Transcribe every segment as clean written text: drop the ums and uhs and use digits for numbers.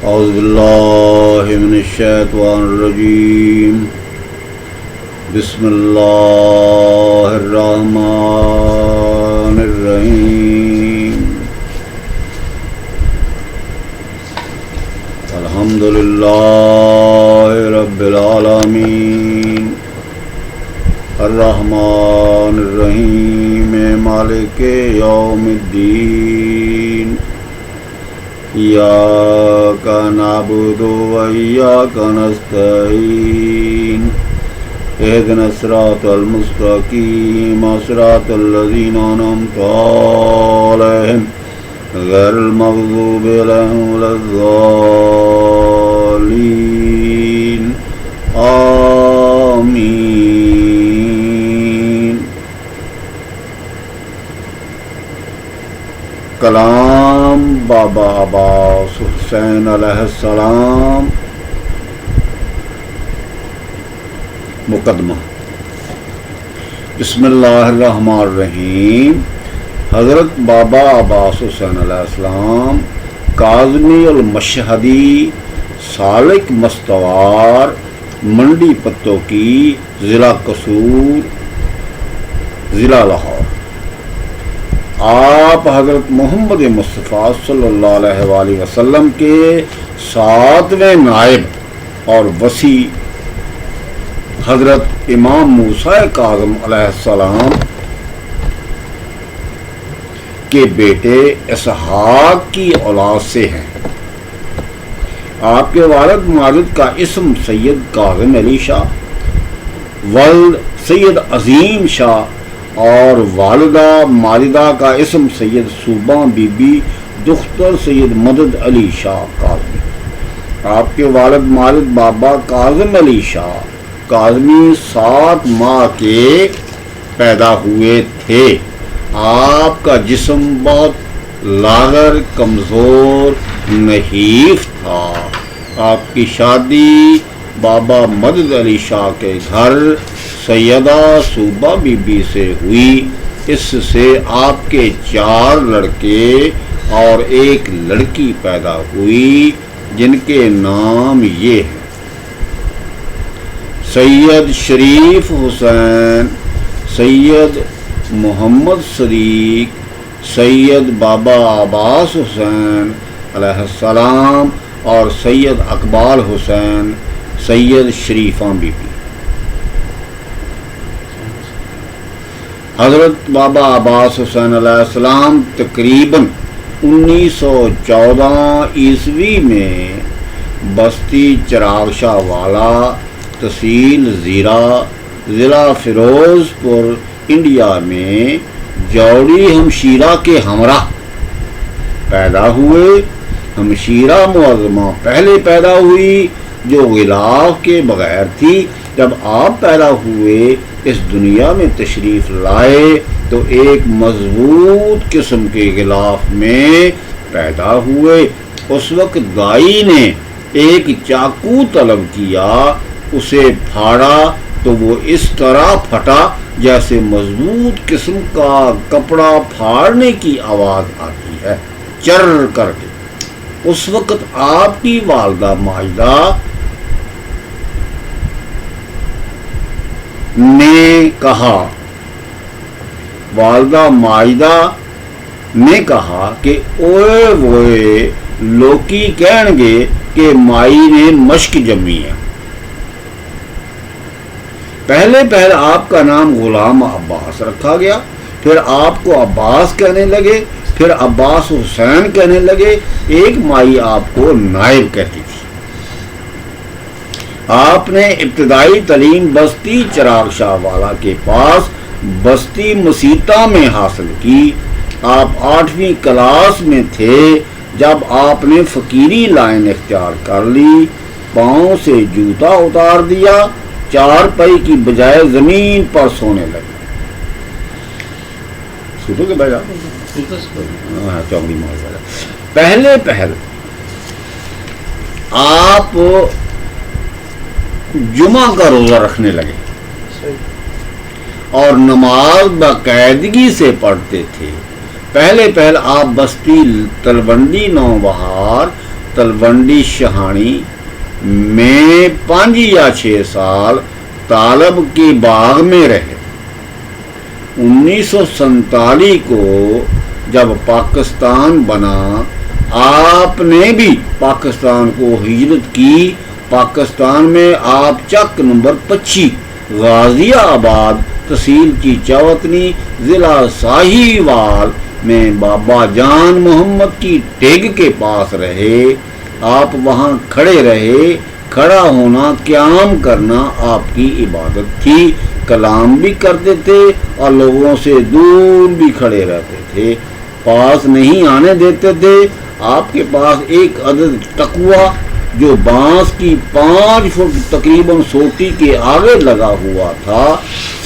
اعوذ باللہ من الشیطان الرجیم بسم اللہ الرحمن الرحیم الحمد للہ رب العالمین الرحمن الرحیم مالک یوم الدین ایاک نعبد و ایاک نستعین اهدنا الصراط المستقیم صراط الذین انعمت علیہم غیر المغضوب علیہم ولا الضالین آمین۔ کلام بابا عباس حسین علیہ السلام۔ مقدمہ۔ بسم اللہ الرحمن الرحیم۔ حضرت بابا عباس حسین علیہ السلام کاظمی المشہدی سالک مستوار منڈی پتوں کی ضلع قصور ضلع لاہور۔ آپ حضرت محمد مصطفیٰ صلی اللہ علیہ وآلہ وسلم کے 7ویں نائب اور وصی حضرت امام موسیٰ کاظم علیہ السلام کے بیٹے اسحاق کی اولاد سے ہیں۔ آپ کے والد ماجد کا اسم سید کاظم علی شاہ، ولد سید عظیم شاہ، اور والدہ مالدہ کا اسم سید صوبہ بی بی دختر سید مدد علی شاہ کاظمی۔ آپ کے والد ماجد بابا کاظم علی شاہ کاظمی 7 ماہ کے پیدا ہوئے تھے۔ آپ کا جسم بہت لاغر، کمزور، نحیف تھا۔ آپ کی شادی بابا مدد علی شاہ کے گھر سیدہ صوبہ بی بی سے ہوئی۔ اس سے آپ کے 4 لڑکے اور 1 لڑکی پیدا ہوئی، جن کے نام یہ ہیں: سید شریف حسین، سید محمد صدیق، سید بابا عباس حسین علیہ السلام، اور سید اقبال حسین، سید شریفہ بی بی۔ حضرت بابا عباس حسین علیہ السلام تقریباً 1914 عیسوی میں بستی چراغ شاہ والا، تحصیل زیرہ، ضلع فیروز پور، انڈیا میں جوڑی ہمشیرہ کے ہمراہ پیدا ہوئے۔ ہمشیرہ معظمہ پہلے پیدا ہوئی، جو غلاف کے بغیر تھی۔ جب آپ پیدا ہوئے، اس دنیا میں تشریف لائے تو ایک مضبوط قسم کے غلاف میں پیدا ہوئے۔ اس وقت دائی نے ایک چاقو طلب کیا، اسے پھاڑا تو وہ اس طرح پھٹا جیسے مضبوط قسم کا کپڑا پھاڑنے کی آواز آتی ہے، چر کر کے۔ اس وقت آپ کی والدہ ماجدہ نے کہا کہ اوئے ووئے لوکی کہن گے کہ مائی نے مشک جمی ہے۔ پہلے آپ کا نام غلام عباس رکھا گیا، پھر آپ کو عباس کہنے لگے، پھر عباس حسین کہنے لگے۔ ایک مائی آپ کو نائب کہتی تھی۔ آپ نے ابتدائی تعلیم بستی چراغ شاہ والا کے پاس بستی مسیطہ میں حاصل کی۔ آپ 8ویں کلاس میں تھے جب آپ نے فقیری لائن اختیار کر لی، پاؤں سے جوتا اتار دیا، 4 پائی کی بجائے زمین پر سونے لگے۔ سوتوں کے بجائے پہلے آپ جمعہ کا روزہ رکھنے لگے اور نماز باقاعدگی سے پڑھتے تھے۔ پہلے آپ بستی تلونڈی نوبہار तलवंडी शहानी में 5 या 6 साल तालब के बाग में रहे। 1947 को जब पाकिस्तान बना, आपने भी पाकिस्तान को हिजरत की। पाकिस्तान में आप चक नंबर 25 गाजियाबाद तहसील की चौतनी जिला साहिवाल में बाबा जान मोहम्मद की टेग के पास रहे। आप वहाँ खड़े रहे। खड़ा होना, क़याम करना आपकी इबादत थी। कलाम भी करते थे और लोगों से दूर भी खड़े रहते थे, पास नहीं आने देते थे। आपके पास एक अदद तकवा जो बांस की 5 फुट तकरीबन सोटी के आगे लगा हुआ था।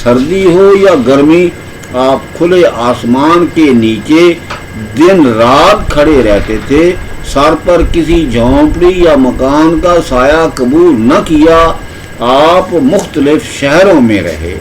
सर्दी हो या गर्मी, आप खुले आसमान के नीचे दिन रात खड़े रहते थे। सर पर किसी झोंपड़ी या मकान का साया कबूल न किया। आप मुख्तलिफ शहरों में रहे।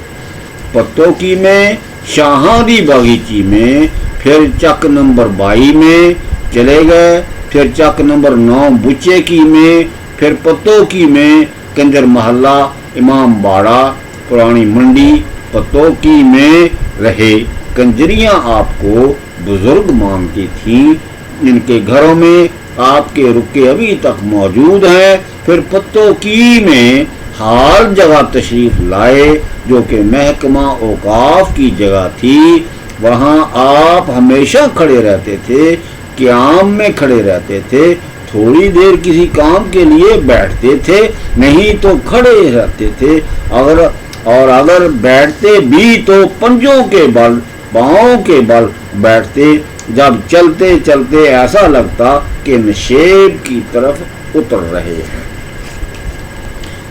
पत्तोकी में, शाहादी बागीची में, फिर चक नंबर 22 में चले गए, फिर चक नंबर 9 बुच्चेकी में, फिर पत्तोकी में कंजर महल्ला, इमाम बाड़ा, पुरानी मंडी, पत्तोकी में रहे। कंजरियां आपको बुजुर्ग मानती थीं। इनके घरों में आपके रुके अभी तक मौजूद हैं। फिर पत्तोकी में हाल जगह तशरीफ लाए जो कि महकमा औकाफ की जगह थी। वहाँ आप हमेशा खड़े रहते थे, क़याम में खड़े रहते थे। थोड़ी देर किसी काम के लिए बैठते थे, नहीं तो खड़े रहते थे। अगर बैठते भी तो पंजों के बल, पाँव के बल बैठते। जब चलते चलते ऐसा लगता कि नशेब की तरफ उतर रहे हैं।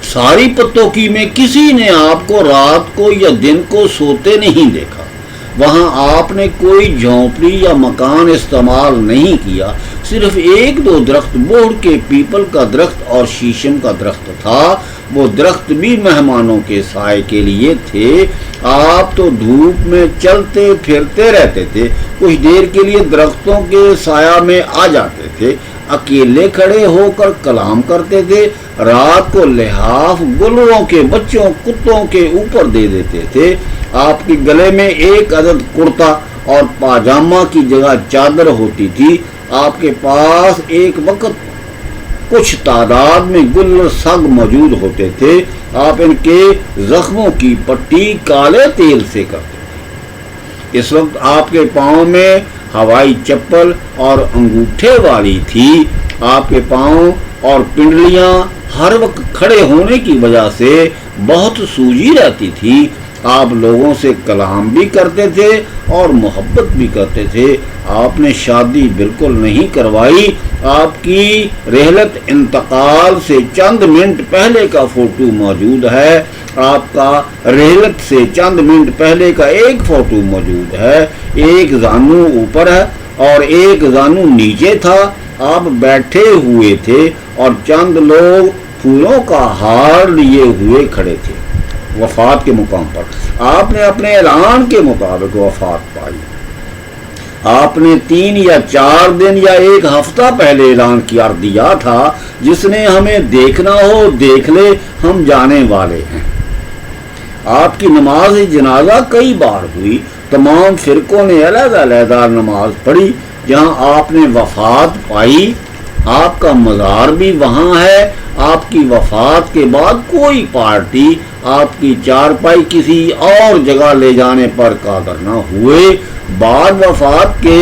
सारी पत्तोकी में किसी ने आपको रात को या दिन को सोते नहीं देखा। वहाँ आपने कोई झोंपड़ी या मकान इस्तेमाल नहीं किया। सिर्फ 1-2 दरख्त, बोड़ के पीपल का दरख्त और शीशम का दरख्त था। वो दरख्त भी मेहमानों के साए के लिए थे। आप तो धूप में चलते फिरते रहते थे। कुछ देर के लिए दरख्तों के साया में आ जाते थे। अकेले खड़े होकर कलाम करते थे। रात को लिहाफ गुलरों के बच्चों, कुत्तों के ऊपर दे देते थे। आपके गले में एक अदद कुर्ता और पाजामा की जगह चादर होती थी। आपके पास एक वक्त कुछ तादाद में गुल्लर सग मौजूद होते थे। आप इनके जख्मों की पट्टी काले तेल से करते थे। इस वक्त आपके पाँव में हवाई चप्पल और अंगूठे वाली थी। आपके पाँव और पिंडलियां हर वक्त खड़े होने की वजह से बहुत सूजी रहती थी। आप लोगों से कलाम भी करते थे और मोहब्बत भी करते थे। आपने शादी बिल्कुल नहीं करवाई। आपकी रहलत इंतकाल से चंद मिनट पहले का फोटो मौजूद है। आपका रहलत से चंद मिनट पहले का एक फोटो मौजूद है। एक जानू ऊपर है और एक जानू नीचे था। आप बैठे हुए थे और चंद लोग फूलों का हार लिए हुए खड़े थे। वफात के मुकाम पर आपने अपने ऐलान के मुताबिक वफात पाई। आपने 3 या 4 दिन या 1 हफ्ता पहले ऐलान कर दिया था, जिसने हमें देखना हो देख ले, हम जाने वाले हैं। आपकी नमाज जनाजा कई बार हुई। तमाम फिरकों ने अलग-अलग नमाज पढ़ी। जहां आपने वफात पाई, आपका मज़ार भी वहां है। आपकी वफात के बाद कोई पार्टी आपकी चारपाई किसी और जगह ले जाने पर कादर न हुए। बाद वफात के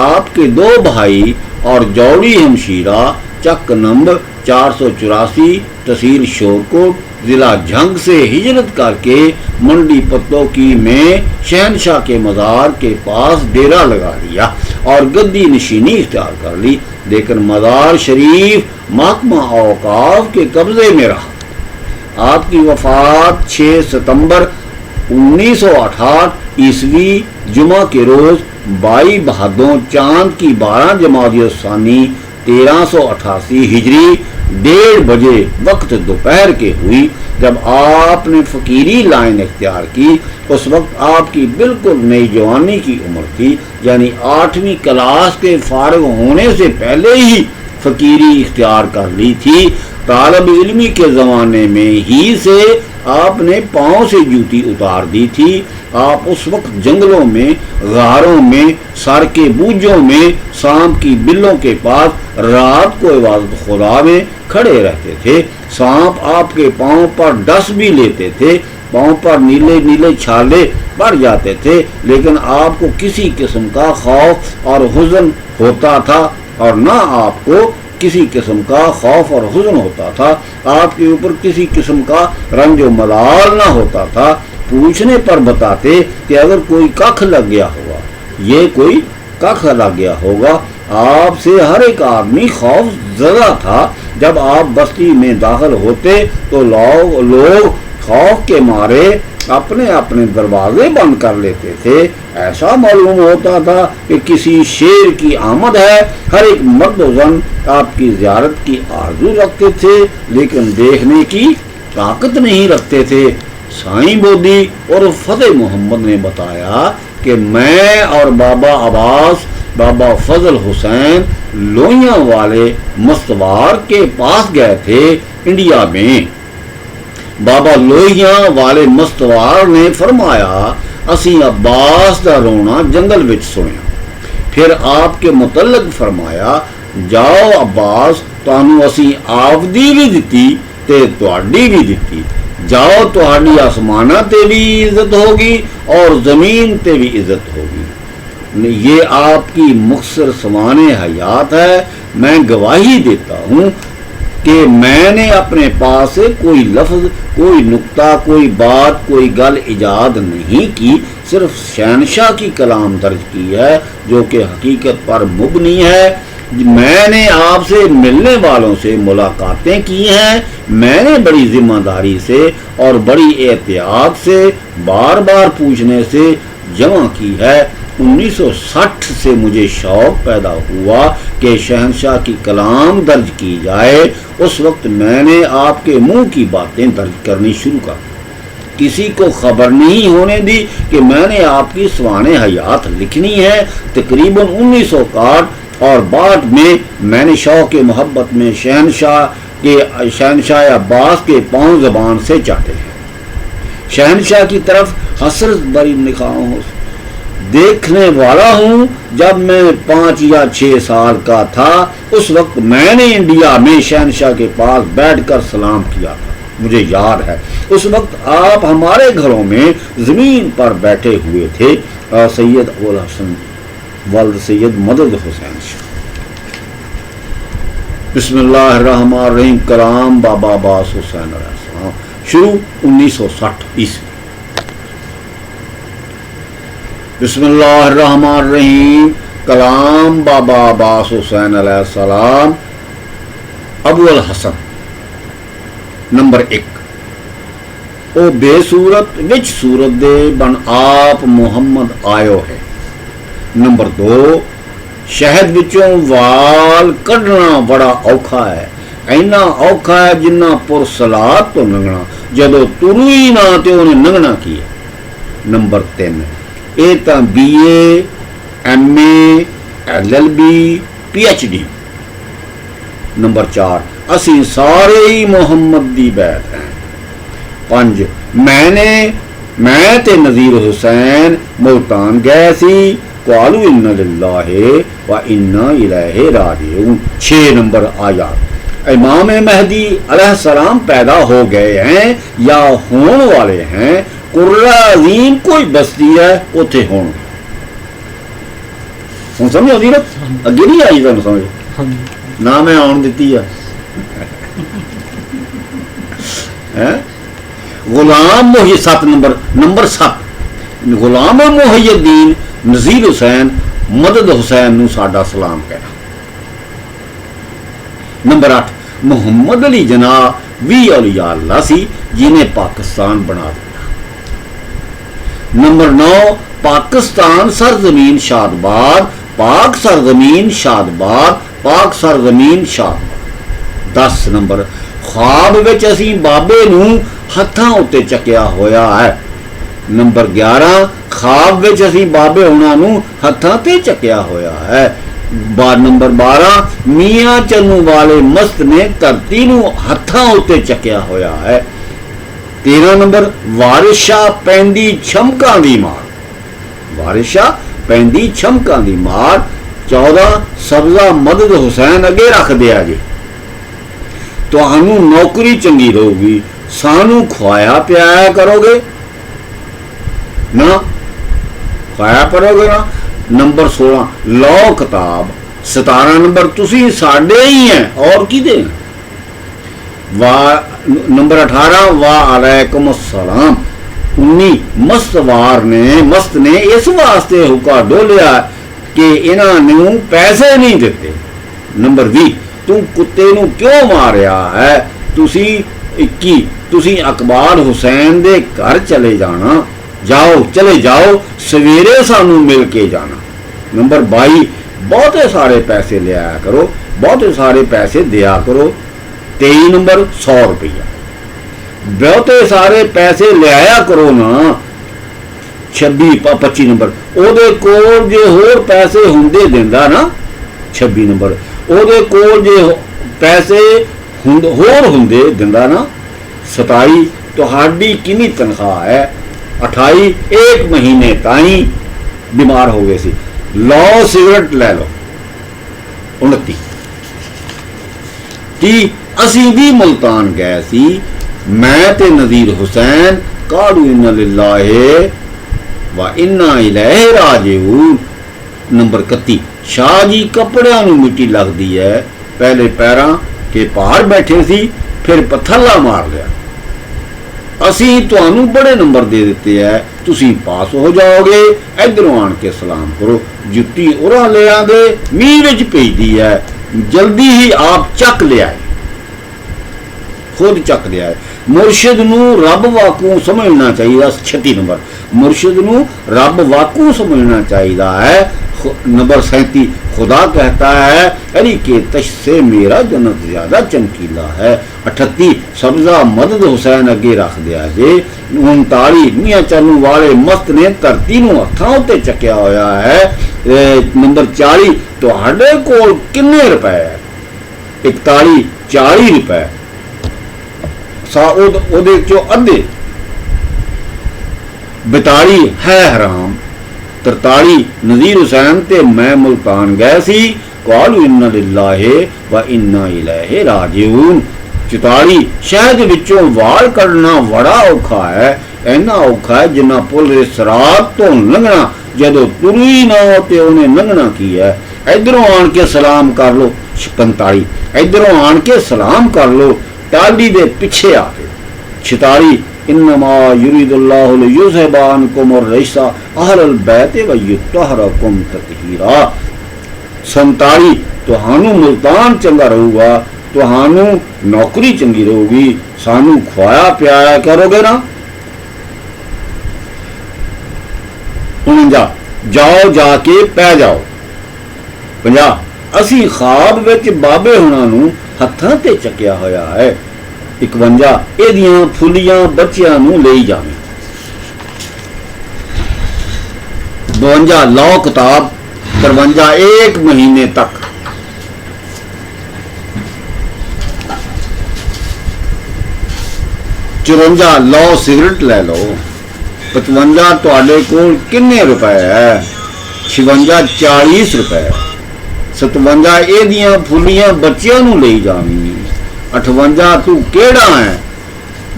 आपके 2 भाई और जौड़ी हमशीरा चक नंबर 484 तहसील शोरकोट जिला झंग से हिजरत करके मंडी पत्तोकी में शहनशाह के मज़ार के पास डेरा लगा लिया और गद्दी नशीनी इख्तियार कर ली। लेकिन मज़ार शरीफ महकमा औकाफ के कब्जे में रहा। आपकी वफात 6 सितंबर 1968 ईस्वी जुमा के रोज 22 भादों चांद की 12 जमादिय सानी 1388 हिजरी 1:30 बजे वक्त दोपहर के हुई। जब आपने फकीरी लाइन इख्तियार की, उस वक्त आपकी बिल्कुल नई जवानी की उम्र थी, यानी 8वीं क्लास के फारिग होने से पहले ही فقیری اختیار کر لی تھی۔ طالب علمی کے زمانے میں ہی سے آپ نے پاؤں سے جوتی اتار دی تھی۔ آپ اس وقت جنگلوں میں، غاروں میں، سر کے بوجھوں میں، سانپ کی بلوں کے پاس رات کو عبادت خدا میں کھڑے رہتے تھے۔ سانپ آپ کے پاؤں پر ڈس بھی لیتے تھے، پاؤں پر نیلے نیلے چھالے پڑ جاتے تھے، لیکن آپ کو کسی قسم کا خوف اور حزن ہوتا تھا، اور نہ آپ کو کسی قسم کا خوف اور حزن ہوتا تھا، آپ کے اوپر کسی قسم کا رنج و ملال نہ ہوتا تھا۔ پوچھنے پر بتاتے کہ اگر کوئی ککھ لگ گیا ہوگا، یہ کوئی ککھ لگ گیا ہوگا، آپ سے ہر ایک آدمی خوف زدہ تھا۔ جب آپ بستی میں داخل ہوتے تو لوگ خوف کے مارے اپنے اپنے دروازے بند کر لیتے تھے۔ ایسا معلوم ہوتا تھا کہ کسی شیر کی آمد ہے۔ ہر ایک مرد و زن آپ کی زیارت کی آرزو رکھتے تھے، لیکن دیکھنے کی طاقت نہیں رکھتے تھے۔ سائیں بودی اور فتح محمد نے بتایا کہ میں اور بابا عباس، بابا فضل حسین لوہیاں والے مستوار کے پاس گئے تھے انڈیا میں۔ بابا لوہیاں والے مستوار نے فرمایا اسی عباس دا رونا جنگل وچ سنیا۔ پھر آپ کے متعلق فرمایا جاؤ عباس، تانوں اسی آفدی بھی دتی تے تہاڈی بھی دتی، جاؤ تہاڈی آسماناں تے بھی عزت ہوگی اور زمین تے بھی عزت ہوگی۔ یہ آپ کی مختصر سوانح حیات ہے۔ میں گواہی دیتا ہوں کہ میں نے اپنے پاس سے کوئی لفظ، کوئی نقطہ، کوئی بات، کوئی گل ایجاد نہیں کی، صرف شہنشاہ کی کلام درج کی ہے جو کہ حقیقت پر مبنی ہے۔ میں نے آپ سے ملنے والوں سے ملاقاتیں کی ہیں، میں نے بڑی ذمہ داری سے اور بڑی احتیاط سے بار بار پوچھنے سے جمع کی ہے۔ 1960 سے مجھے شوق پیدا ہوا کہ شہنشاہ کی کلام درج کی جائے۔ اس وقت میں نے آپ کے منہ کی باتیں درج کرنی شروع کر دی۔ کسی کو خبر نہیں ہونے دی کہ میں نے آپ کی سوانح حیات لکھنی ہے۔ تقریباً 1961 اور بعد میں نے شوق محبت میں شہنشاہ عباس کے پاؤں زبان سے چاٹے ہیں۔ شہنشاہ کی طرف حسرت بری نگاہوں دیکھنے والا ہوں۔ جب میں 5 یا 6 سال کا تھا، اس وقت میں نے انڈیا میں شہنشاہ کے پاس بیٹھ کر سلام کیا تھا، مجھے یاد ہے۔ اس وقت آپ ہمارے گھروں میں زمین پر بیٹھے ہوئے تھے۔ سید ابوالحسن ولد سید مدد حسین شاہ۔ بسم اللہ الرحمن الرحیم۔ کلام بابا عباس حسین علیہ السلام، شروع 1960 عیسوی۔ بسم اللہ الرحمن الرحیم۔ کلام بابا عباس حسین علیہ السلام، ابو الحسن۔ نمبر 1، او بے صورت وچ صورت دے بن آپ محمد آیو ہے۔ نمبر 2، شہد وچوں وال کڈنا بڑا اوکھا ہے، اینا اوکھا ہے جنہ پرسلات تو لنگنا، جدو ترو ہی نہ تے انہیں لنگنا کیا۔ نمبر 3، اے تاں BA MA LLB PhD۔ Number 4، اسی سارے ہی محمد دی بیعت ہیں۔ 5، میں تے نذیر حسین ملتان گئے سی، قالو ان للہ و انا الیہ راجعون۔ 6 نمبر آیات۔ امام مہدی علیہ السلام پیدا ہو گئے ہیں یا ہون والے ہیں، قرہ عظیم کوئی بستی ہے اتنے ہون۔ سمجھ آتی نا؟ اگے نہیں آئی تمہیں سمجھ نہ میں آن دیتی ہے۔ غلام محی 7 نمبر 7، غلام محی الدین نذیر حسین مدد حسین نو ساڈا سلام کہنا۔ نمبر 8، محمد علی جناح بھی اولیاء اللہ سی جنہیں پاکستان بنا دیا۔ نمبر 9، پاکستان سرزمین شادباد، پاک سرزمین شادباد، پاک سرزمین شادباد۔ 10 نمبر، خواب وچ اسی بابے نو ہتھاں اتے چکیا ہویا ہے۔ نمبر 11، خواب وچ اسی بابے ہونا نو ہتھاں تے چکیا ہویا ہے۔ ਨੰਬਰ 12 ਮੀਆਂ ਚੰਨੂ ਵਾਲੇ ਮਸਤ ਨੇ ਧਰਤੀ ਨੂੰ ਹੱਥਾਂ ਉੱਤੇ ਚੱਕਿਆ ਹੋਇਆ ਹੈ। 13 ਨੰਬਰ ਵਾਰਿਸ਼ਾ ਪੈਂਦੀ ਛਮਕਾਂ ਦੀ ਮਾਰ, ਵਾਰਿਸ਼ਾ ਪੈਂਦੀ ਛਮਕਾਂ ਦੀ ਮਾਰ। 14 ਸਬਜ਼ਾ ਮਦਦ ਹੁਸੈਨ ਅੱਗੇ ਰੱਖ ਦਿਆ ਜੀ, ਤੁਹਾਨੂੰ ਨੌਕਰੀ ਚੰਗੀ ਰਹੂਗੀ, ਸਾਨੂੰ ਖਵਾਇਆ ਪਿਆਇਆ ਕਰੋਗੇ ਨਾ, ਖਵਾਇਆ ਕਰੋਗੇ ਨਾ। ਨੰਬਰ 16 ਲੋ ਕਿਤਾਬ। 17 ਨੰਬਰ ਤੁਸੀਂ ਸਾਡੇ ਹੀ ਹੈ ਔਰ ਕਿਹਦੇ ਨੰਬਰ 18 ਵਾਹ ਅਲੈਕੁਮ ਸਲਾਮ। 19 ਮਸਤ ਨੇ ਇਸ ਵਾਸਤੇ ਹੁਕਾ ਡੋਲਿਆ ਕਿ ਇਹਨਾਂ ਨੂੰ ਪੈਸੇ ਨਹੀਂ ਦਿੱਤੇ। ਨੰਬਰ 20 ਤੂੰ ਕੁੱਤੇ ਨੂੰ ਕਿਉਂ ਮਾਰਿਆ ਹੈ। ਤੁਸੀਂ 21 ਤੁਸੀਂ ਅਕਬਰ ਹੁਸੈਨ ਦੇ ਘਰ ਚਲੇ ਜਾਣਾ, ਚਲੇ ਜਾਓ, ਸਵੇਰੇ ਸਾਨੂੰ ਮਿਲ ਕੇ ਜਾਣਾ। ਨੰਬਰ 22 ਬਹੁਤੇ ਸਾਰੇ ਪੈਸੇ ਲਿਆਇਆ ਕਰੋ, ਬਹੁਤੇ ਸਾਰੇ ਪੈਸੇ ਦਿਆ ਕਰੋ। 23 ਨੰਬਰ 100 ਰੁਪਈਆ, ਬਹੁਤੇ ਸਾਰੇ ਪੈਸੇ ਲਿਆਇਆ ਕਰੋ ਨਾ। 25 ਨੰਬਰ ਉਹਦੇ ਕੋਲ ਜੇ ਹੋਰ ਪੈਸੇ ਹੁੰਦੇ ਦਿੰਦਾ ਨਾ। 26 ਨੰਬਰ ਉਹਦੇ ਕੋਲ ਜੇ ਪੈਸੇ ਹੋਰ ਹੁੰਦੇ ਦਿੰਦਾ ਨਾ। 27 ਤੁਹਾਡੀ ਕਿੰਨੀ ਤਨਖਾਹ ਹੈ। 28 ਇੱਕ ਮਹੀਨੇ ਤਾਈਂ ਬਿਮਾਰ ਹੋ ਗਏ ਸੀ, ਲਓ ਸਿਗਰਟ ਲੈ ਲਓ। 29 30 ਅਸੀਂ ਵੀ ਮੁਲਤਾਨ ਗਏ ਸੀ, ਮੈਂ ਤੇ ਨਜ਼ੀਰ ਹੁਸੈਨ, ਕਾਲੂ ਇन्ना लिल्लाहि व इन्ना इलैहि राजिऊन। ਨੰਬਰ 31 ਸ਼ਾਹ ਜੀ ਕੱਪੜਿਆਂ ਨੂੰ ਮਿੱਟੀ ਲੱਗਦੀ ਹੈ, ਪਹਿਲੇ ਪੈਰਾਂ ਕੇ ਭਾਰ ਬੈਠੇ ਸੀ, ਫਿਰ ਪੱਥਲਾ ਮਾਰ ਲਿਆ। ਅਸੀਂ ਤੁਹਾਨੂੰ ਬੜੇ ਨੰਬਰ ਦੇ ਦਿੱਤੇ ਹੈ, ਤੁਸੀਂ ਪਾਸ ਹੋ ਜਾਓਗੇ। ਇਧਰੋਂ ਆਣ ਕੇ ਸਲਾਮ ਕਰੋ। ਜੁੱਤੀ ਉਰਾਂ ਲੈ ਆਂਦੇ, ਮੀਂਹ ਵਿੱਚ ਭੇਜਦੀ ਹੈ, ਜਲਦੀ ਹੀ ਆਪ ਚੱਕ ਲਿਆਏ, ਖੁਦ ਚੱਕ ਲਿਆਏ। ਮੁਰਸ਼ਿਦ ਨੂੰ ਰੱਬ ਵਾਕੂ ਸਮਝਣਾ ਚਾਹੀਦਾ। 36 ਨੰਬਰ ਮੁਰਸ਼ਿਦ ਨੂੰ ਰੱਬ ਵਾਕੂ ਸਮਝਣਾ ਚਾਹੀਦਾ ਹੈ। नंबर 37 खुदा कहता है अली के तश से मेरा जन्नत ज्यादा चमकीला है। 38 सब्जा मदद हुसैन अगे रख दिया जे। 39 मियां चन्नू वाले मस्त ने धरती नूं हत्थां उत्ते चक्या होया है। नंबर 40 तुहाडे कोल किन्ने रुपए है। 41 40 रुपए ओदे चों अद्धे। 42 है हराम। 43 नज़ीर हुसैन ते मैं मुल्तान गए सी, कालू इन्ना लिल्लाहि व इन्ना इलैहि राजिऊन। 44 शहद विचों वाल कढ़ना बड़ा औखा है, इन्ना औखा है जिन्ना पुल सिरात तो लंघना, जदों तुर ही ना हो ते उन्हें लंघना की है। इधरों आन के सलाम कर लो। 45 इधरों आन के सलाम कर लो, टाली दे पिछे आके। 46 इन्नमा युरीदुल्लाहु लियुज़हिबा अन्कुम अर्रिज्सा अहलल बैति व युत्तहरकुम तत्हीरा। 47 तुहानू मुल्तान चंगा रहूगा, तुहानू नौकरी चंगी रहूगी, सानू खवाया पियाया करोगे ना। 49 जाओ जाके पै जाओ। 50 असी ख्वाब विच बाबे हुणां नू हत्थां ते चकिया होया है। 51 ਇਹਦੀਆਂ ਫੁੱਲੀਆਂ ਬੱਚਿਆਂ ਨੂੰ ਲਈ ਜਾਵੇ। 52 ਲਓ ਕਿਤਾਬ। 53 एक महीने तक। 54 ਲਓ ਸਿਗਰਟ ਲੈ ਲਓ। 55 ਤੁਹਾਡੇ ਕੋਲ ਕਿੰਨੇ ਰੁਪਏ ਹੈ। 56 40 ਰੁਪਏ। 57 ਇਹਦੀਆਂ ਫੁੱਲੀਆਂ ਬੱਚਿਆਂ ਨੂੰ ਲਈ ਜਾਵੀਂ। 58 तू केड़ा है।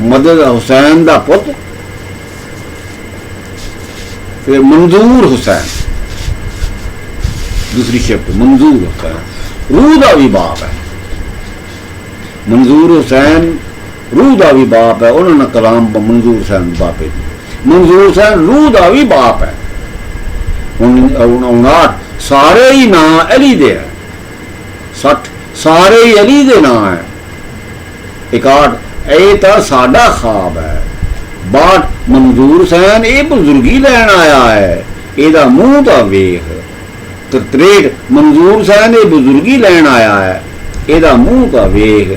मदद हुसैन दा पुत। फिर मंजूर हुसैन दूसरी शिफ्ट। मंजूर हुसैन रूह दा भी बाप है। मंजूर हुसैन रूह दा भी बाप है। उन्होंने कलाम मंजूर हुसैन बापे दी। मंजूर हुसैन रूह दा भी बाप है। 59 सारे ही ना अली दे है। 60 सारे ही अली दे ना है। 61 ਇਹ ਤਾਂ ਸਾਡਾ ख्वाब है। 62 मंजूर हुसैन ਇਹ ਬਜ਼ੁਰਗੀ ਲੈਣ ਆਇਆ ਹੈ, ਇਹਦਾ ਮੂੰਹ ਤਾਂ ਵੇਖ। 63 मंजूर हुसैन ਇਹ ਬਜ਼ੁਰਗੀ ਲੈਣ ਆਇਆ ਹੈ, ਇਹਦਾ ਮੂੰਹ ਤਾਂ ਵੇਖ।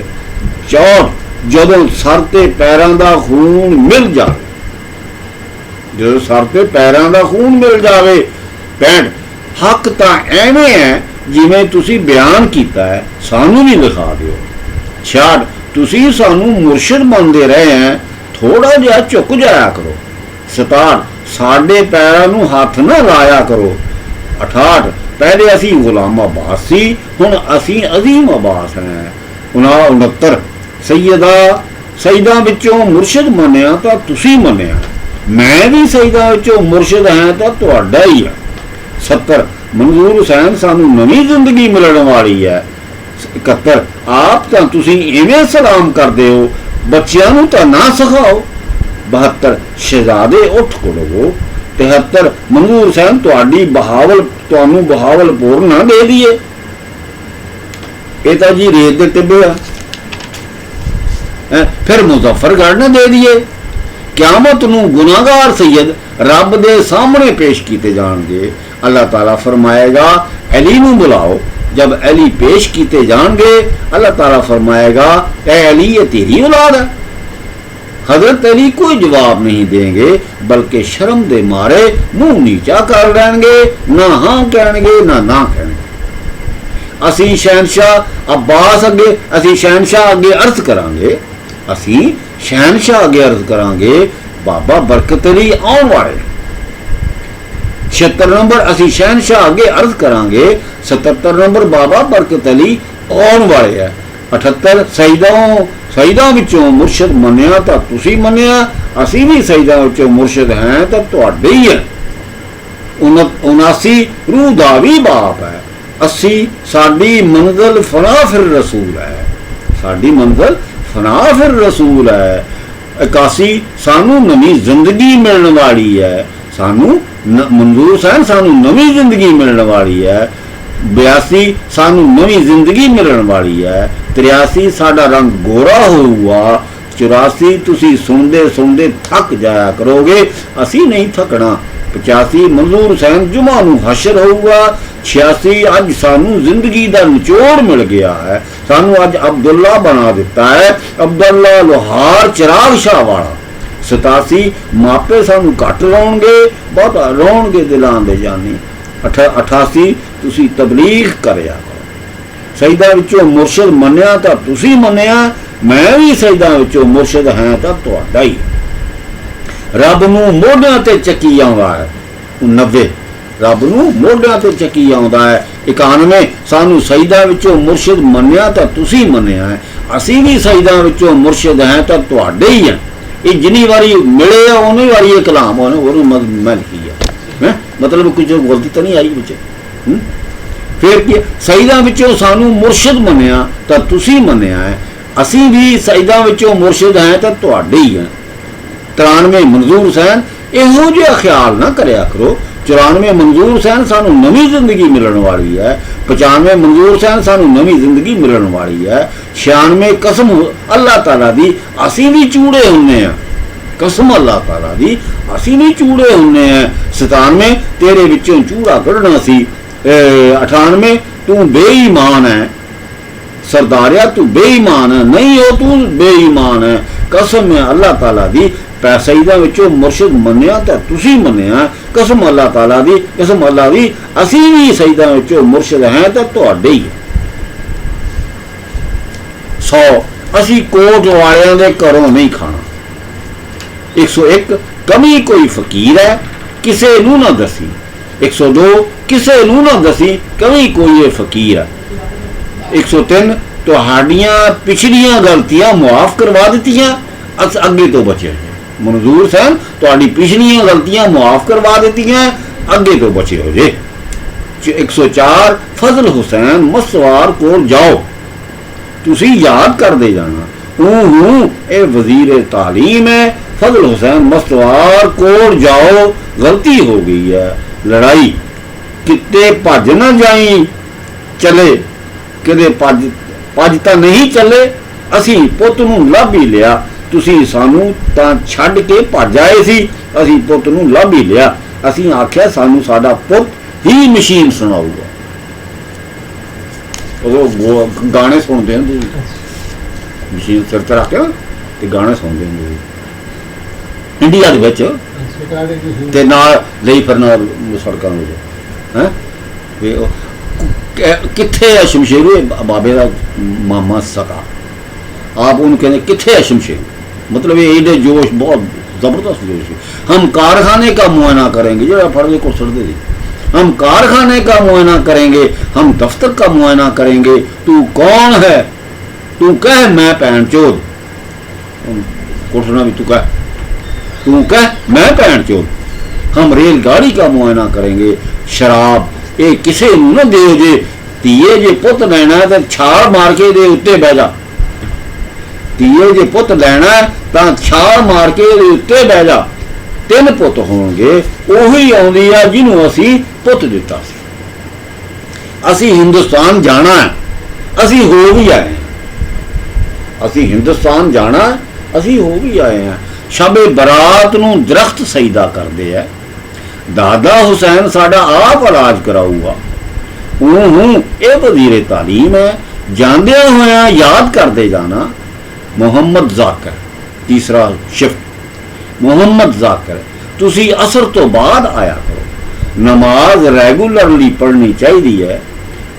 64 ਜਦੋਂ ਸਰ ਤੇ ਪੈਰਾਂ ਦਾ ਖੂਨ ਮਿਲ ਜਾਵੇ, ਜਦੋਂ ਸਰ ਤੇ ਪੈਰਾਂ ਦਾ ਖੂਨ ਮਿਲ ਜਾਵੇ। 65 ਹੱਕ ਤਾਂ ਐਵੇਂ ਹੈ ਜਿਵੇਂ ਤੁਸੀਂ ਬਿਆਨ ਕੀਤਾ ਹੈ ਸਾਨੂੰ ਵੀ ਲਿਖਾ ਦਿਓ। 66 ਤੁਸੀਂ ਸਾਨੂੰ ਮੁਰਸ਼ਿਦ ਮੰਨਦੇ ਰਹੇ ਹੈ, ਥੋੜਾ ਜਿਹਾ ਝੁਕ ਜਾਇਆ ਕਰੋ। 67 ਸਾਡੇ ਪੈਰਾਂ ਨੂੰ ਹੱਥ ਨਾ ਲਾਇਆ ਕਰੋ। 68 ਪਹਿਲੇ ਅਸੀਂ ਗੁਲਾਮ ਅਬਾਸ ਸੀ, ਹੁਣ ਅਸੀਂ ਅਜ਼ੀਮ ਅਬਾਸ ਹੈ। 69 ਸਈਦਾ ਵਿੱਚੋਂ ਮੁਰਸ਼ਿਦ ਮੰਨਿਆ ਤਾਂ ਤੁਸੀਂ ਮੰਨਿਆ, ਮੈਂ ਵੀ ਸਈਦਾ ਵਿੱਚੋਂ ਮੁਰਸ਼ਿਦ ਹਾਂ ਤਾਂ ਤੁਹਾਡਾ ਹੀ ਹੈ। 70 ਮਨਜ਼ੂਰ ਹੁਸੈਨ ਸਾਨੂੰ ਨਵੀਂ ਜ਼ਿੰਦਗੀ ਮਿਲਣ ਵਾਲੀ ਹੈ। 71 ਆਪ ਤਾਂ ਤੁਸੀਂ ਇਵੇਂ ਸਲਾਮ ਕਰਦੇ ਹੋ, ਬੱਚਿਆਂ ਨੂੰ ਤਾਂ ਨਾ ਸਿਖਾਓ। 72 ਸ਼ਹਿਜ਼ਾਦੇ ਉੱਠ ਖੜੋ। 73 ਮਨਜ਼ੂਰ ਹੁਸੈਨ ਤੁਹਾਨੂੰ ਬਹਾਵਲਪੁਰ ਨਾ ਦੇ ਦਈਏ, ਇਹ ਤਾਂ ਜੀ ਰੇਤ ਦੇ ਟਿੱਬੇ ਆ। ਫਿਰ ਮੁਜ਼ੱਫਰਗੜ੍ਹ ਨਾ ਦੇ ਦਈਏ। ਕਿਆਮਤ ਨੂੰ ਗੁਨਾਹਗਾਰ ਸੈਯਦ ਰੱਬ ਦੇ ਸਾਹਮਣੇ ਪੇਸ਼ ਕੀਤੇ ਜਾਣਗੇ। ਅੱਲਾਹ ਤਾਲਾ ਫਰਮਾਏਗਾ ਅਲੀ ਨੂੰ ਬੁਲਾਓ। जब अली पेश किए जाएंगे अल्लाह ताला फरमाएगा ए अली ये तेरी औलाद है। हजरत अली कोई जवाब नहीं देंगे बल्कि शर्म दे मारे मुंह नीचा कर लेंगे, ना हाँ कहेंगे ना कहेंगे। असी शहनशाह अब्बास अगे शहनशाह अगे अर्ज करांगे, असी शहनशाह अगे अर्ज करांगे बाबा बरकत अली आने वाले। 76 नंबर असी शहनशाह अगे अर्ज करांगे 77 नंबर बाबा बरकत अली आने वाले है। 78 सईदा विचों मुर्शद मनिया तो तुसी मनिया, असी भी सईदा विचों मुर्शद हैं तो तुहाडे ही है। 79 रूह दा भी बाप है। 80 साडी मंजिल फना फिर रसूल है, साडी मंजिल फना फिर रसूल है। 81 सानू नवी जिंदगी मिलने वाली है, सानू मंजूर हुसैन सानू नवी जिंदगी मिलने वाली है। 82 सानू नवी जिंदगी मिलने वाली है। 83 साडा रंग गोरा होगा। 84 तुसी सुनते सुनते थक जाया करोगे, असी नहीं थकना। 85 मंजूर हुसैन जुमा नू हशर होगा। 86 अज सानू जिंदगी का निचोड़ मिल गया है, सानू अज अब्दुल्ला बना दिता है, अब्दुल्ला लोहार चिराग शाह वाला। 87 मापे सानू घट रोणगे, बहुत रोणगे दिलां दे जानी। 88 तुसी तबलीग करया करो। सईदा विचों मुर्शद मन्निया तां तुसी मन्निया, मैं भी सईदा विचों मुर्शद हां तां तुहाडा ही। रब नूं मोढियां ते चकी आउंदा है। 90 रब नूं मोढियां ते चकी आउंदा है। 91 सानू सईदा विचों मुर्शद मन्निया तां तुसी मन्निया है, असी भी सईदा विचों मुर्शद हां तां तुहाडे ही हैं। ये जिनी वारी मिले आ उन्हीं वारी ये कलाम मैं लिखी है, मतलब कुछ गलती तो नहीं आई बच्चे। फिर की सईदा विचों सानू मुर्शद मन्निया तां तुसी मन्निया है, असी भी सईदा विचों मुर्शद हैं तां तुहाडे ही हैं। 93 मंजूर हुसैन इहो जिहा ख्याल ना करया करो। 94 मंजूर हुसैन सानू नवी जिंदगी मिलने वाली है। 95 मंजूर हुसैन सानू नवी जिंदगी मिलने वाली है। 96 कसम अल्लाह ताला दी असी भी चूड़े हुन्ने हैं, कसम अल्लाह ताला दी असी भी चूड़े हुन्ने हैं। 97 तेरे विचों चूड़ा कढ़ना सी। 98 तू बेईमान है सरदारिया, तू बेईमान है, नहीं हो तू बेईमान है, कसम है अल्लाह ताला दी सईदा विचों मुर्शद मन्निया तां तुसी मन्निया, कसम अल्लाह ताला दी, कसम अल्लाह दी असी भी सईदा विचों मुर्शद हैं तां तुहाडे ही। 100 असी कोट वालियां दे घरों नहीं खाना। 101 कमी कोई फकीर है किसे नूं ना दसी। 102 किसे नूं ना दसी कमी कोई ये फकीर है। 103 तुहाडियां पिछलियां गलतियां मुआफ करवा दित्तियां, अस अगे तो बचे। मंजूर हुसैन तुहाडी पिछलियां गलतियां मुआफ करवा दित्तियां, अगे तो बचे हो जे। 104 फजल हुसैन मसवार को जाओ, तुसी याद कर दे जाना। ए वजीर तालीम है, फजल हुसैन मसवार को जाओ, गलती हो गई है। लड़ाई किते भज ना जाई चले, किते भज तां नहीं चले, असी पुत नूं लभ ही लिया, तुसी सानू तां छड्ड के भज आए सी, असी पुत नूं लभ ही लिया। असी आख्या सानू साडा पुत ही मशीन सुनाऊगा। गाने सुनते हैं मशीन सिर ते रख के गाने सुनते हैं इंडिया दे विच ते नाल लई फिरना सड़कां दे ਕਿੱਥੇ ਹੈ ਸ਼ਮਸ਼ੇਰੂ? ਬਾਬੇ ਦਾ ਮਾਮਾ ਸਕਾ, ਆਪ ਉਹਨੂੰ ਕਹਿੰਦੇ ਕਿੱਥੇ ਹੈ ਸ਼ਮਸ਼ੇਰੂ, ਮਤਲਬ ਇਹ ਇਹਦੇ ਜੋਸ਼ ਬਹੁਤ ਜ਼ਬਰਦਸਤ जोश है। हम कारखाने का मुआयना करेंगे, जो फर्ज को सर दे दी, हम कारखाने का मुआयना करेंगे, हम दफ्तर का मुआयना करेंगे, तू कौन है, तू कह मैं भैन चोद, कुटना भी तू कह मैं भैन चोद, हम रेलगाड़ी का मुआयना करेंगे, शराब ये किसी नूं ना दिओ जे धीए जे पुत लैना तो छाल मार के दे उत्ते बह जा, ਧੀਏ ਜੇ ਪੁੱਤ ਲੈਣਾ ਤਾਂ ਛਾਲ ਮਾਰ ਕੇ ਇਹਦੇ ਉੱਤੇ ਬਹਿ ਜਾ, 3 ਪੁੱਤ ਹੋਣਗੇ, ਉਹੀ ਆਉਂਦੀ ਆ ਜਿਹਨੂੰ ਅਸੀਂ ਪੁੱਤ ਦਿੱਤਾ ਸੀ। ਅਸੀਂ ਹਿੰਦੁਸਤਾਨ ਜਾਣਾ, ਅਸੀਂ ਹੋ ਵੀ ਆਏ ਹਾਂ, ਅਸੀਂ ਹਿੰਦੁਸਤਾਨ ਜਾਣਾ, ਅਸੀਂ ਹੋ ਵੀ ਆਏ ਹਾਂ। ਸ਼ਬੇ ਬਰਾਤ ਨੂੰ ਦਰਖਤ ਸਜਦਾ ਕਰਦੇ ਆ, ਦਾਦਾ ਹੁਸੈਨ ਸਾਡਾ ਆਪ ਇਲਾਜ ਕਰਾਊਗਾ, ਇਹ ਵਜ਼ੀਰੇ ਤਾਲੀਮ ਹੈ। ਜਾਂਦਿਆਂ ਹੋਇਆਂ ਯਾਦ ਕਰਦੇ ਜਾਣਾ ਮੁਹੰਮਦ ਜ਼ਾਕਿਰ, ਤੀਸਰਾ ਸ਼ਿਫਟ ਮੁਹੰਮਦ ਜ਼ਾਕਿਰ, ਤੁਸੀਂ ਅਸਰ ਤੋਂ ਬਾਅਦ ਆਇਆ ਕਰੋ, ਨਮਾਜ਼ ਰੈਗੂਲਰਲੀ ਪੜ੍ਹਨੀ ਚਾਹੀਦੀ ਹੈ,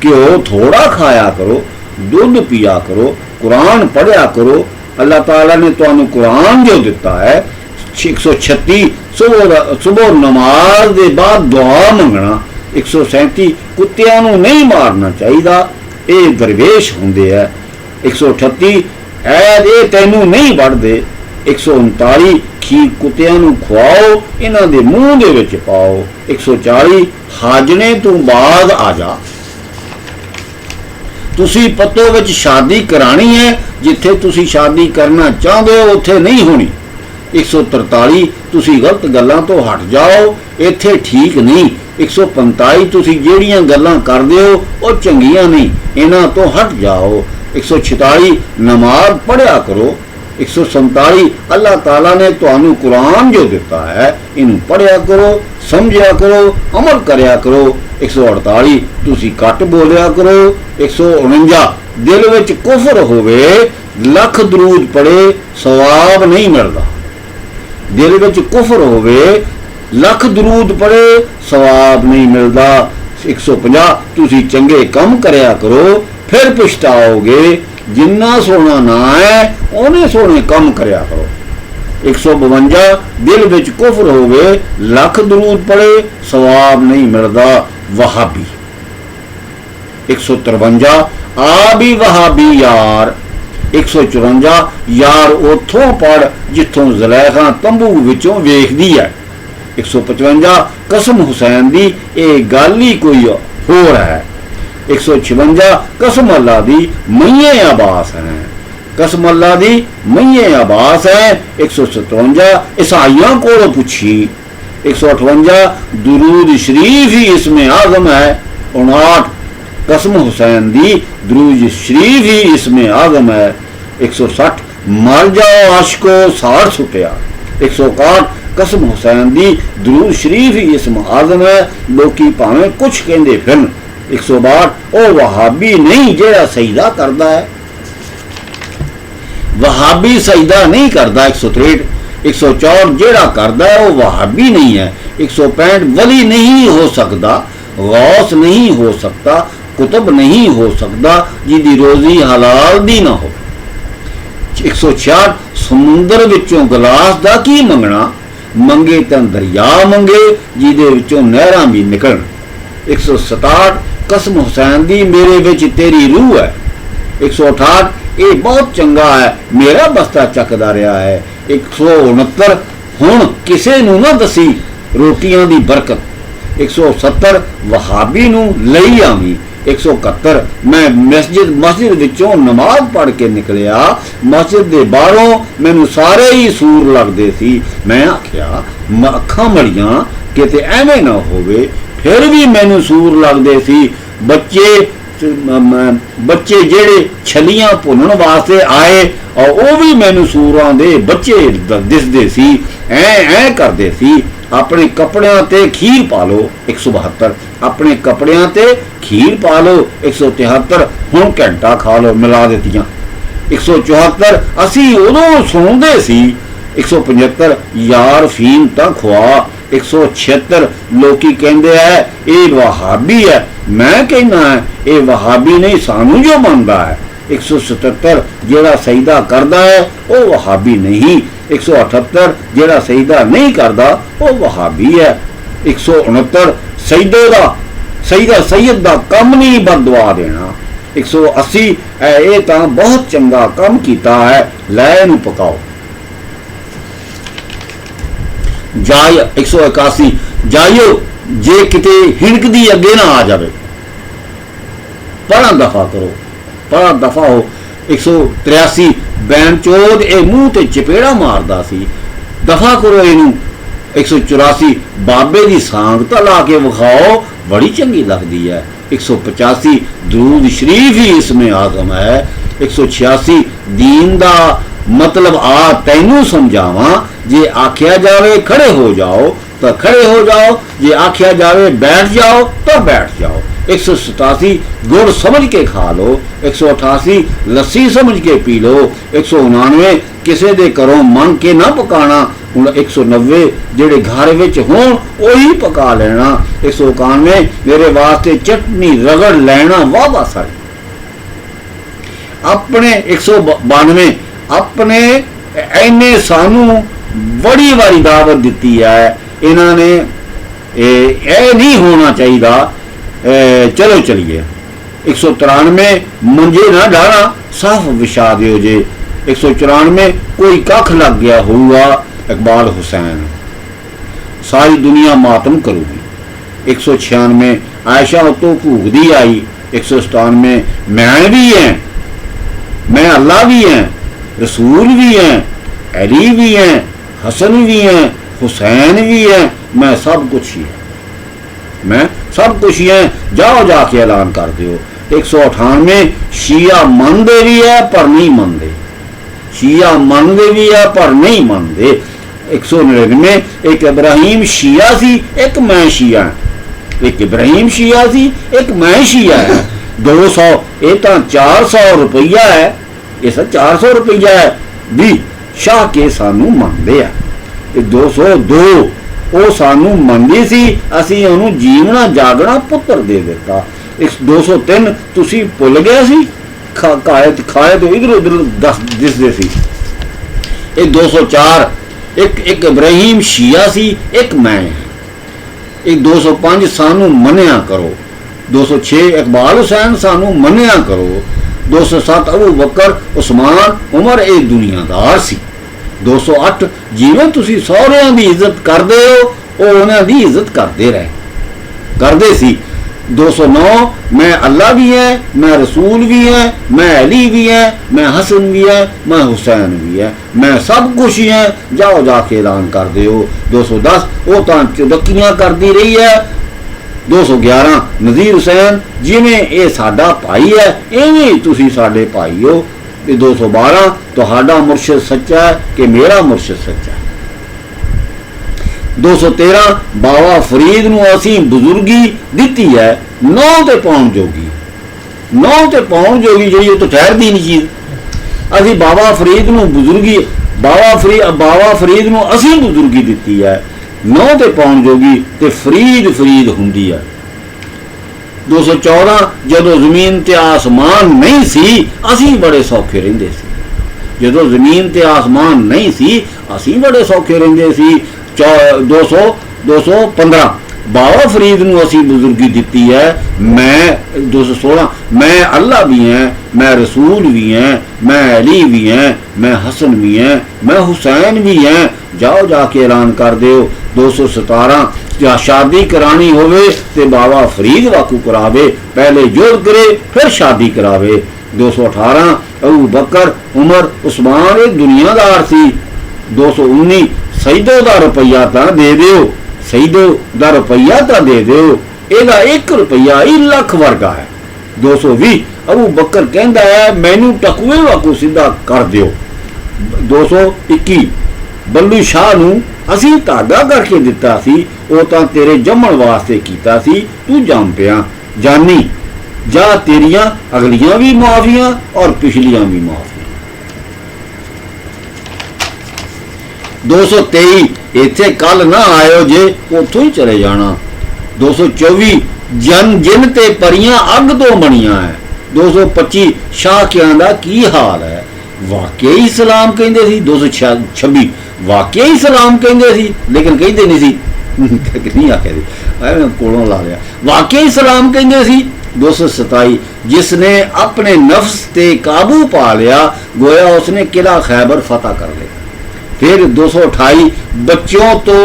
ਘਿਓ ਥੋੜਾ ਖਾਇਆ ਕਰੋ, ਦੁੱਧ ਪੀਆ ਕਰੋ, ਕੁਰਾਨ ਪੜ੍ਹਿਆ ਕਰੋ। ਅੱਲਾਹ ਤਾਲਾ ਨੇ ਤੁਹਾਨੂੰ ਕੁਰਾਨ ਜੋ ਦਿੱਤਾ ਹੈ 136 ਸੁਬਹ ਨਮਾਜ਼ ਦੇ ਬਾਅਦ ਦੁਆ ਮੰਗਣਾ, 137 ਕੁੱਤਿਆਂ ਨੂੰ ਨਹੀਂ ਮਾਰਨਾ ਚਾਹੀਦਾ, ਇਹ ਦਰਵੇਸ਼ ਹੁੰਦੇ ਹੈ, 138 ਇਹ ਤੈਨੂੰ ਨਹੀਂ ਵੜਦੇ, 139 ਖੀਰ ਕੁੱਤਿਆਂ ਨੂੰ ਖਵਾਓ, ਇਹਨਾਂ ਦੇ ਮੂੰਹ ਦੇ ਵਿੱਚ ਪਾਓ, 140 ਹਾਜਨੇ ਤੋਂ ਬਾਅਦ ਆ ਜਾ, ਤੁਸੀਂ ਪੱਤੋ ਵਿੱਚ ਸ਼ਾਦੀ ਕਰਾਣੀ ਹੈ, ਜਿੱਥੇ ਤੁਸੀਂ ਸ਼ਾਦੀ ਕਰਨਾ ਚਾਹੁੰਦੇ ਹੋ ਉੱਥੇ ਨਹੀਂ ਹੋਣੀ, 143 ਤੁਸੀਂ ਗਲਤ ਗੱਲਾਂ ਤੋਂ ਹਟ ਜਾਓ, ਇੱਥੇ ਠੀਕ ਨਹੀਂ, 145 ਤੁਸੀਂ ਜਿਹੜੀਆਂ ਗੱਲਾਂ ਕਰਦੇ ਹੋ ਉਹ ਚੰਗੀਆਂ ਨਹੀਂ, ਇਹਨਾਂ ਤੋਂ ਹਟ ਜਾਓ, 146 ਨਮਾਜ਼ ਪੜ੍ਹਿਆ ਕਰੋ, 147 ਅੱਲਾਹ ਤਾਲਾ ਨੇ ਤੁਹਾਨੂੰ ਕੁਰਾਨ ਜੋ ਦਿੱਤਾ ਹੈ ਇਹਨੂੰ ਪੜ੍ਹਿਆ ਕਰੋ, ਸਮਝਿਆ ਕਰੋ, ਅਮਲ ਕਰਿਆ ਕਰੋ, 148 ਤੁਸੀਂ ਘੱਟ ਬੋਲਿਆ ਕਰੋ, 149 ਦਿਲ ਵਿੱਚ ਕੁਫਰ ਹੋਵੇ, ਲੱਖ ਦਰੂਦ ਪੜ੍ਹੇ ਸਵਾਬ ਨਹੀਂ ਮਿਲਦਾ, ਦਿਲ ਵਿੱਚ ਕੁਫਰ ਹੋਵੇ, ਲੱਖ ਦਰੂਦ ਪੜ੍ਹੇ ਸਵਾਬ ਨਹੀਂ ਮਿਲਦਾ, 150 ਤੁਸੀਂ ਚੰਗੇ ਕੰਮ ਕਰਿਆ ਕਰੋ, ਫਿਰ ਪਛਤਾਓਗੇ, ਜਿੰਨਾ ਸੋਹਣਾ ਨਾ ਹੈ ਉਹਨੇ ਸੋਹਣੇ ਕੰਮ ਕਰਿਆ ਕਰੋ, 152 ਦਿਲ ਵਿੱਚ ਕੁਫਰ ਹੋਵੇ, ਲੱਖ ਦਰੂਦ ਪੜ੍ਹੇ ਸਵਾਬ ਨਹੀਂ ਮਿਲਦਾ, ਵਹਾਬੀ, 153 ਆ ਵੀ ਵਹਾਬੀ ਯਾਰ, 154 ਯਾਰ ਉੱਥੋਂ ਪੜ ਜਿੱਥੋਂ ਜ਼ਲੈਖਾ ਤੰਬੂ ਵਿੱਚੋਂ ਵੇਖਦੀ ਹੈ, 155 ਕਸਮ ਹੁਸੈਨ ਦੀ ਇਹ ਗੱਲ ਹੀ ਕੋਈ ਹੋਰ ਹੈ, 156 ਕਸਮ ਅੱਲਾ ਦੀ ਮਈਏ ਅਬਾਸ ਹੈ, ਕਸਮ ਅੱਲਾ ਦੀ ਮਈਏ ਅਬਾਸ ਹੈ, 157 ਈਸਾਈਆਂ ਕੋਲੋਂ ਪੁੱਛੀ, 158 ਦਰੂਦ ਸ਼ਰੀਫ ਹੀ ਇਸਮੇ ਆਜ਼ਮ ਹੈ, 59 ਕਸਮ ਹੁਸੈਨ ਦੀ ਦਰੂਦ ਸ਼ਰੀਫ ਹੀ ਇਸਮੇ ਆਜ਼ਮ ਹੈ, 160 ਮਰ ਜਾਓ ਆਸ਼ਕੋ ਸਾੜ ਸੁੱਟਿਆ, 161 ਕਸਮ ਹੁਸੈਨ ਦੀ ਦਰੂਦ ਸ਼ਰੀਫ ਹੀ ਇਸਮ ਆਜ਼ਮ ਹੈ, ਲੋਕੀ ਭਾਵੇਂ ਕੁਛ ਕਹਿੰਦੇ ਫਿਰਨ, 162 ਉਹ ਵਹਾਬੀ ਨਹੀਂ ਜਿਹੜਾ ਸਜਦਾ ਕਰਦਾ ਹੈ, ਵਹਾਬੀ ਸਜਦਾ ਨਹੀਂ ਕਰਦਾ, 163 164 ਜਿਹੜਾ ਕਰਦਾ ਹੈ ਉਹ ਵਹਾਬੀ ਨਹੀਂ ਹੈ, 165 ਵਲੀ ਨਹੀਂ ਹੋ ਸਕਦਾ, ਗੌਸ ਨਹੀਂ ਹੋ ਸਕਦਾ, ਕੁਤਬ ਨਹੀਂ ਹੋ ਸਕਦਾ ਜਿਹਦੀ ਰੋਜ਼ੀ ਹਲਾਲ ਦੀ ਨਾ ਹੋ, 166 ਸਮੁੰਦਰ ਵਿੱਚੋਂ ਗਲਾਸ ਦਾ ਕੀ ਮੰਗਣਾ, ਮੰਗੇ ਤਾਂ ਦਰਿਆ ਮੰਗੇ ਜਿਹਦੇ ਵਿੱਚੋਂ ਨਹਿਰਾਂ ਵੀ ਨਿਕਲਣ, 167 ਕਸਮ ਹੁਸੈਨ ਦੀ ਮੇਰੇ ਵਿੱਚ ਤੇਰੀ ਰੂਹ ਹੈ, 168 ਇਹ ਬਹੁਤ ਚੰਗਾ ਹੈ ਮੇਰਾ ਬਸਤਾ ਚੱਕਦਾ ਰਿਹਾ ਹੈ, 169 ਹੁਣ ਕਿਸੇ ਨੂੰ ਨਾ ਦਸੀ ਰੋਟੀਆਂ ਦੀ ਬਰਕਤ, 170 ਵਹਾਬੀ ਨੂੰ ਲਈ ਆਵੀਂ, 171 ਮੈਂ ਮਸਜਿਦ ਵਿੱਚੋਂ ਨਮਾਜ਼ ਪੜ੍ਹ ਕੇ ਨਿਕਲਿਆ, ਮਸਜਿਦ ਦੇ ਬਾਹਰੋਂ ਮੈਨੂੰ ਸਾਰੇ ਹੀ ਸੂਰ ਲੱਗਦੇ ਸੀ, ਮੈਂ ਆਖਿਆ ਅੱਖਾਂ ਮੜੀਆਂ ਕਿਤੇ ਐਵੇਂ ਨਾ ਹੋਵੇ, ਫਿਰ ਵੀ ਮੈਨੂੰ ਸੂਰ ਲੱਗਦੇ ਸੀ, ਬੱਚੇ ਜਿਹੜੇ ਛਲੀਆਂ ਭੁੰਨਣ ਵਾਸਤੇ ਆਏ ਉਹ ਵੀ ਮੈਨੂੰ ਸੂਰਾਂ ਦੇ ਬੱਚੇ ਦਿਸਦੇ ਸੀ, ਐ ਕਰਦੇ ਸੀ, ਆਪਣੇ ਕੱਪੜਿਆਂ ਤੇ ਖੀਰ ਪਾ ਲਓ, 172 ਆਪਣੇ ਕੱਪੜਿਆਂ ਤੇ ਖੀਰ ਪਾ ਲਓ, 173 ਹੁਣ ਘੰਟਾ ਖਾ ਲਓ, ਮਿਲਾ ਦਿੱਤੀਆਂ, 174 ਅਸੀਂ ਉਦੋਂ ਸੁਣਦੇ ਸੀ, 175 ਯਾਰ ਫੀਮ ਤਾਂ ਖਵਾ, 176 ਲੋਕੀ ਕਹਿੰਦੇ ਹੈ ਇਹ ਵਹਾਬੀ ਹੈ, मैं कहना है ये वहाबी नहीं सानू जो बनता है। 177 जेड़ा सजदा करता है वो वहाबी नहीं। 178 जेड़ा सजदा नहीं करता वो वहाबी है। 169 सजदा सैयद दा कम नहीं बददुआ देना। 180 ये तो बहुत चंगा कम किया है, लै नूं पकाओ। जाय 181 जाइयो जे किते हिड़कदी अगे ना आ जाए, पढ़ा दफा करो, पढ़ा दफा हो। 183 बैन चोद ए मुंह ते चपेड़ा मारदा सी, दफा करो इनू। 184 बाबे दी सांग तो ला के विखाओ, बड़ी चंगी लगती है। 185 दरूद शरीफ ही इसमें आजम है। 186 दीन दा मतलब आ तैनू समझावा, जे आख्या जावे खड़े हो जाओ तो खड़े हो जाओ, जे आख्या जावे बैठ जाओ तो बैठ जाओ। 187 गुड़ समझ के खा लो। 188 लस्सी समझ के पी लो। 199 किसी दे घरों मंग के ना पकाना। हुण 190 जेड़े घर विच होण उही पका लेना। 191 मेरे वास्ते चटनी रगड़ लेना वाह सारी। अपने 192 अपने इन्हें सानू बड़ी बारी दावत दी है, इन्होंने ये नहीं होना चाहिए, चलो चलिए। 193 मंजे ना डाला साफ विछा दियो जे। 194 कोई कख लग गया हुआ इकबाल हुसैन, सारी दुनिया मातम करूगी। 196 आयशा तो भूखदी आई। 197 मैं भी हैं, मैं अल्लाह भी हैं, रसूल भी हैं, अली भी हैं, हसन भी हैं, हुसैन भी हैं, मैं सब कुछ ही है, मैं सब कुछ ही है, जाओ जाके ऐलान कर दो। 198 शिया मनते भी है पर नहीं मनते, शिया मनते भी है पर नहीं मनते। 199 एक इब्राहिम शिया सी, एक मैं शिया, एक इब्राहिम शिया सी, एक मैं शिया है। 200 ये तो 400 रुपया है, ये 400 रुपया है भी शाह के सानू मनते हैं। 202 वो सानू मनदी सी, असी उन्होंने जीवना जागना पुत्र दे दिता। 203 तुसी भुल गए सी, खाए तो इधर उधर दिसदे सी। 204 एक इब्राहिम शिया सी, एक मैं है। 205 सानू मनिया करो। 206 इकबाल हुसैन सानू मनिया करो। 207 अबू बकर उस्मान उमर ये दुनियादार सी। 208 जिवें तुसी सौहरियां दी इज्जत करदे हो वो उन्हां दी इज्जत करते रहे करदे सी। 209 मैं अल्लाह भी है, मैं रसूल भी है, मैं अली भी है, मैं हसन भी है, मैं हुसैन भी है, मैं सब कुछ ही है, जाओ जाके ऐलान कर दो। 210 वो तो चुदकियां करती रही है। 211 नज़ीर हुसैन जिवें ये साडा भाई है इवें तुसी साडे भाई हो। 212 तुहाडा मुर्शिद सच्चा है कि मेरा मुर्शिद सच्चा है। 213 बाबा फरीद नूं असीं बुजुर्गी दिती है, नौ ते पाउण जोगी, नौ ते पाउण जोगी जिहड़ी तो ठहरदी नहीं चीज़। असीं बाबा फरीद नूं बुजुर्गी, बाबा फरीद नूं असीं बुजुर्गी दिती है, नौ ते पाउण जोगी ते फरीद फरीद हुंदी है। 214 जदों जमीन ते आसमान नहीं सी असीं बड़े सौखे रहिंदे सी, जदों जमीन ते आसमान नहीं सी असीं बड़े सौखे रहिंदे सी। 215 बाबा फरीद नूं असीं बुजुर्गी दिती है। मैं 216 मैं अल्लाह भी हैं, मैं रसूल भी हैं, मैं अली भी हैं, मैं हसन भी हैं, मैं हुसैन भी हैं, जाओ जाके ऐलान कर दो। 217 या शादी करानी होवे ते बाबा फरीद वाकू करावे, पहले युद्ध करे फिर शादी करावे। 218 अबू बकर उमर उस्मान एक दुनियादार सी। 219 सईदो दा रुपया तो दे दो, सईदो दा रुपया तो दे दो, एदा 1 रुपया ही लख वर्गा है। 220 अबू बकर कहता है मैनू टकुए वाकू सीधा कर दो। 221 बल्लू शाह नूं असीं धागा करके दिता सी, वो तो तेरे जमण वास्ते कीता सी, तू जम पिया जानी जा, तेरियां अगलियां भी माफियां और पिछलियां भी माफियां। 223 इत्थे कल ना आयो जे उथों ही चले जाना। 224 ਜਿਨ ਤੇ ਪਰੀਆਂ ਅੱਗ ਤੋਂ ਬਣੀਆਂ ਹੈ। 225 ਸ਼ਾਕਿਆਂ ਦਾ ਕੀ ਹਾਲ ਹੈ। ਵਾਕਿਆ ਹੀ ਸਲਾਮ ਕਹਿੰਦੇ ਸੀ। 226 ਵਾਕਿਆ ਹੀ ਸਲਾਮ ਕਹਿੰਦੇ ਸੀ, ਲੇਕਿਨ ਕਹਿੰਦੇ ਨਹੀਂ ਸੀ। ਨਹੀਂ ਆਖਿਆ ਸੀ, ਐਵੇਂ ਕੋਲੋਂ ਲਾ ਲਿਆ। ਵਾਕਿਆ ਹੀ ਸਲਾਮ ਕਹਿੰਦੇ ਸੀ। 227 ਜਿਸ ਨੇ ਆਪਣੇ ਨਫਸ ਤੇ ਕਾਬੂ ਪਾ ਲਿਆ, ਗੋਇਆ ਉਸਨੇ ਕਿਲਾ ਖੈਬਰ ਫਤਹ ਕਰ ਲਿਆ। ਫਿਰ 228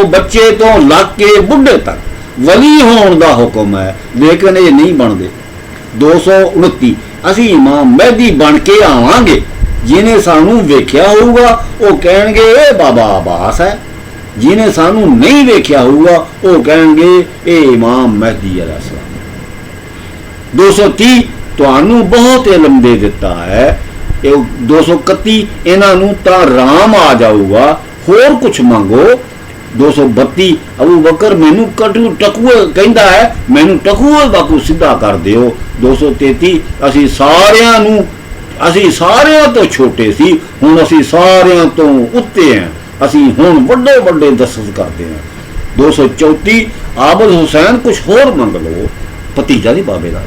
ਬੱਚੇ ਤੋਂ ਲੱਗ ਕੇ ਬੁੱਢੇ ਤੱਕ ਵਲੀ ਹੋਣ ਦਾ ਹੁਕਮ ਹੈ, ਲੇਕਿਨ ਇਹ ਨਹੀਂ ਬਣਦੇ। 229 ਅਸੀਂ ਇਮਾਮ ਮਹਿਦੀ ਬਣ ਕੇ ਆਵਾਂਗੇ, ਜਿਹਨੇ ਸਾਨੂੰ ਵੇਖਿਆ ਹੋਊਗਾ ਉਹ ਕਹਿਣਗੇ ਇਹ ਬਾਬਾ ਆਬਾਸ ਹੈ, ਜਿਹਨੇ ਸਾਨੂੰ ਨਹੀਂ ਵੇਖਿਆ ਹੋਊਗਾ ਉਹ ਕਹਿਣਗੇ ਇਹ ਇਮਾਮ ਮਹਿਦੀ ਅਲੈਹਿਸਲਾਮ। 230 ਤੁਹਾਨੂੰ ਬਹੁਤ ਇਲਮ ਦੇ ਦਿੱਤਾ ਹੈ। 231 ਇਹਨਾਂ ਨੂੰ ਤਾਂ ਰਾਮ ਆ ਜਾਊਗਾ, ਹੋਰ ਕੁਛ ਮੰਗੋ। 232 ਅਬੂ ਬਕਰ ਮੈਨੂੰ ਟਕੂਏ ਕਹਿੰਦਾ ਹੈ, ਮੈਨੂੰ ਟਕੂਏ ਵਾਂਗੂ ਸਿੱਧਾ ਕਰ ਦਿਓ। 233 ਅਸੀਂ ਸਾਰਿਆਂ ਤੋਂ ਛੋਟੇ ਸੀ, ਹੁਣ ਅਸੀਂ ਸਾਰਿਆਂ ਤੋਂ ਉੱਤੇ ਹਾਂ, ਅਸੀਂ ਹੁਣ ਵੱਡੇ ਵੱਡੇ ਦਸਤ ਕਰਦੇ ਹਾਂ। 234 ਆਬਦ ਹੁਸੈਨ ਕੁਛ ਹੋਰ ਮੰਗ ਲਓ, ਭਤੀਜਾ ਦੀ ਬਾਬੇ ਦਾ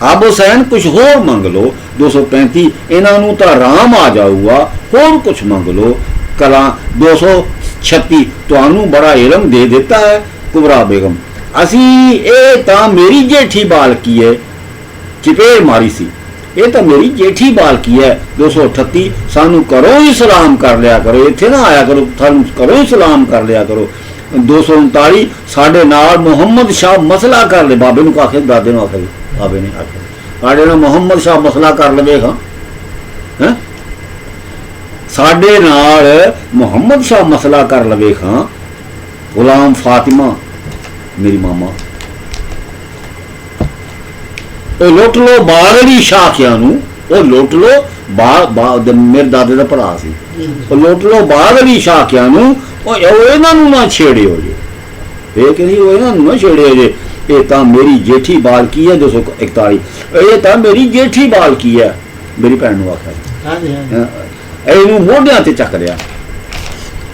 ਆਬ ਹੁਸੈਨ ਕੁਛ ਹੋਰ ਮੰਗ ਲਓ। 235 ਇਹਨਾਂ ਨੂੰ ਤਾਂ ਰਾਮ ਆ ਜਾਊਗਾ, ਹੋਰ ਕੁਛ ਮੰਗ ਲਓ। ਕਲਾ 236 ਤੁਹਾਨੂੰ ਬੜਾ ਇਲਮ ਦੇ ਦਿੱਤਾ ਹੈ। ਕੁਬਰਾ ਬੇਗਮ ਅਸੀਂ ਇਹ ਤਾਂ ਮੇਰੀ ਜੇਠੀ ਬਾਲਕੀ ਹੈ, ਚਪੇੜ ਮਾਰੀ ਸੀ, ਇਹ ਤਾਂ ਮੇਰੀ ਜੇਠੀ ਬਾਲਕੀ ਹੈ। 238 ਸਾਨੂੰ ਕਰੋ ਹੀ ਸਲਾਮ ਕਰ ਲਿਆ ਕਰੋ, ਇੱਥੇ ਨਾ ਆਇਆ ਕਰੋ, ਸਾਨੂੰ ਕਰੋ ਹੀ ਸਲਾਮ ਕਰ ਲਿਆ ਕਰੋ। 239 ਸਾਡੇ ਨਾਲ ਮੁਹੰਮਦ ਸ਼ਾਹ ਮਸਲਾ ਕਰ ਲੈ, ਬਾਬੇ ਨੂੰ ਆਖੇ, ਦਾਦੇ ਨੂੰ ਆਖੇ, ਬਾਬੇ ਨੇ ਆਖਿਆ ਸਾਡੇ ਨਾਲ ਮੁਹੰਮਦ ਸ਼ਾਹ ਮਸਲਾ ਕਰ ਲਵੇ। ਹਾਂ ਸਾਡੇ ਨਾਲ ਮੁਹੰਮਦ ਸ਼ਾਹ ਮਸਲਾ ਕਰ ਲਵੇ। ਖਾਂ ਗੁਲਾਮ ਫਾਤਿਮਾ ਮੇਰੀ ਮਾਮਾ, ਉਹ ਲੁੱਟ ਲੋ ਬਾਹਰਲੀ ਸ਼ਾਖਿਆਂ ਨੂੰ, ਉਹ ਲੁੱਟ ਲੋ ਮੇਰੇ ਦਾਦੇ ਦਾ ਭਰਾ ਸੀ, ਉਹ ਲੁੱਟ ਲੋ ਬਾਹਰਲੀ ਸ਼ਾਖਿਆਂ ਨੂੰ, ਉਹ ਇਹਨਾਂ ਨੂੰ ਨਾ ਛੇੜਿਓ ਜੇ, ਇਹ ਕਹਿੰਦੀ ਉਹ ਇਹਨਾਂ ਨੂੰ ਨਾ ਛੇੜਿਓ ਜੇ, ਇਹ ਤਾਂ ਮੇਰੀ ਜੇਠੀ ਬਾਲਕੀ ਹੈ। 241 ਇਹ ਤਾਂ ਮੇਰੀ ਜੇਠੀ ਬਾਲਕੀ ਹੈ, ਮੇਰੀ ਭੈਣ ਨੂੰ ਆਖਿਆ, ਇਹਨੂੰ ਮੋਢਿਆਂ ਤੇ ਚੱਕ ਲਿਆ।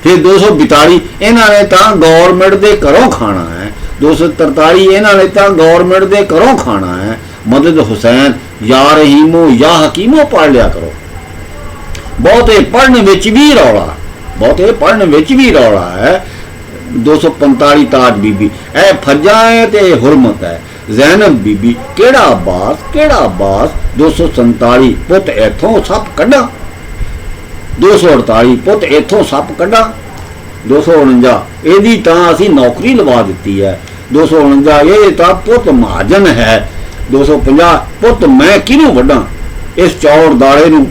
ਫਿਰ 242 ਇਹਨਾਂ ਨੇ ਤਾਂ ਗੌਰਮੈਂਟ ਦੇ ਘਰੋਂ ਖਾਣਾ ਹੈ। 243 ਇਹਨਾਂ ਨੇ ਤਾਂ ਗੌਰਮੈਂਟ ਦੇ ਘਰੋਂ ਖਾਣਾ ਹੈ। ਮਦਦ ਹੁਸੈਨ ਯਾ ਰਹੀਮੋ ਯਾ ਹਕੀਮੋ ਪੜ੍ਹ ਲਿਆ ਕਰੋ। ਬਹੁਤੇ ਪੜ੍ਹਨ ਵਿੱਚ ਵੀ ਰੌਲਾ ਹੈ। 245 ਤਾਜ ਬੀਬੀ ਇਹ ਫੱਜਾ ਹੈ ਤੇ ਹੁਰਮਤ ਹੈ। ਜ਼ੈਨਬ ਬੀਬੀ ਕਿਹੜਾ ਅਬਾਸ। 247 ਪੁੱਤ ਇੱਥੋਂ ਸੱਪ ਕੱਢਾਂ। 248 ਪੁੱਤ ਇੱਥੋਂ ਸੱਪ ਕੱਢਾਂ। 249 ਇਹਦੀ ਤਾਂ ਅਸੀਂ ਨੌਕਰੀ ਲਵਾ ਦਿੱਤੀ ਹੈ। 249 ਇਹ ਤਾਂ ਪੁੱਤ ਮਹਾਜਨ ਹੈ। 250 ਪੁੱਤ ਮੈਂ ਕਿਹਨੂੰ ਵੱਢਾਂ, ਇਸ ਚੌੜ ਦਾਲੇ ਨੂੰ।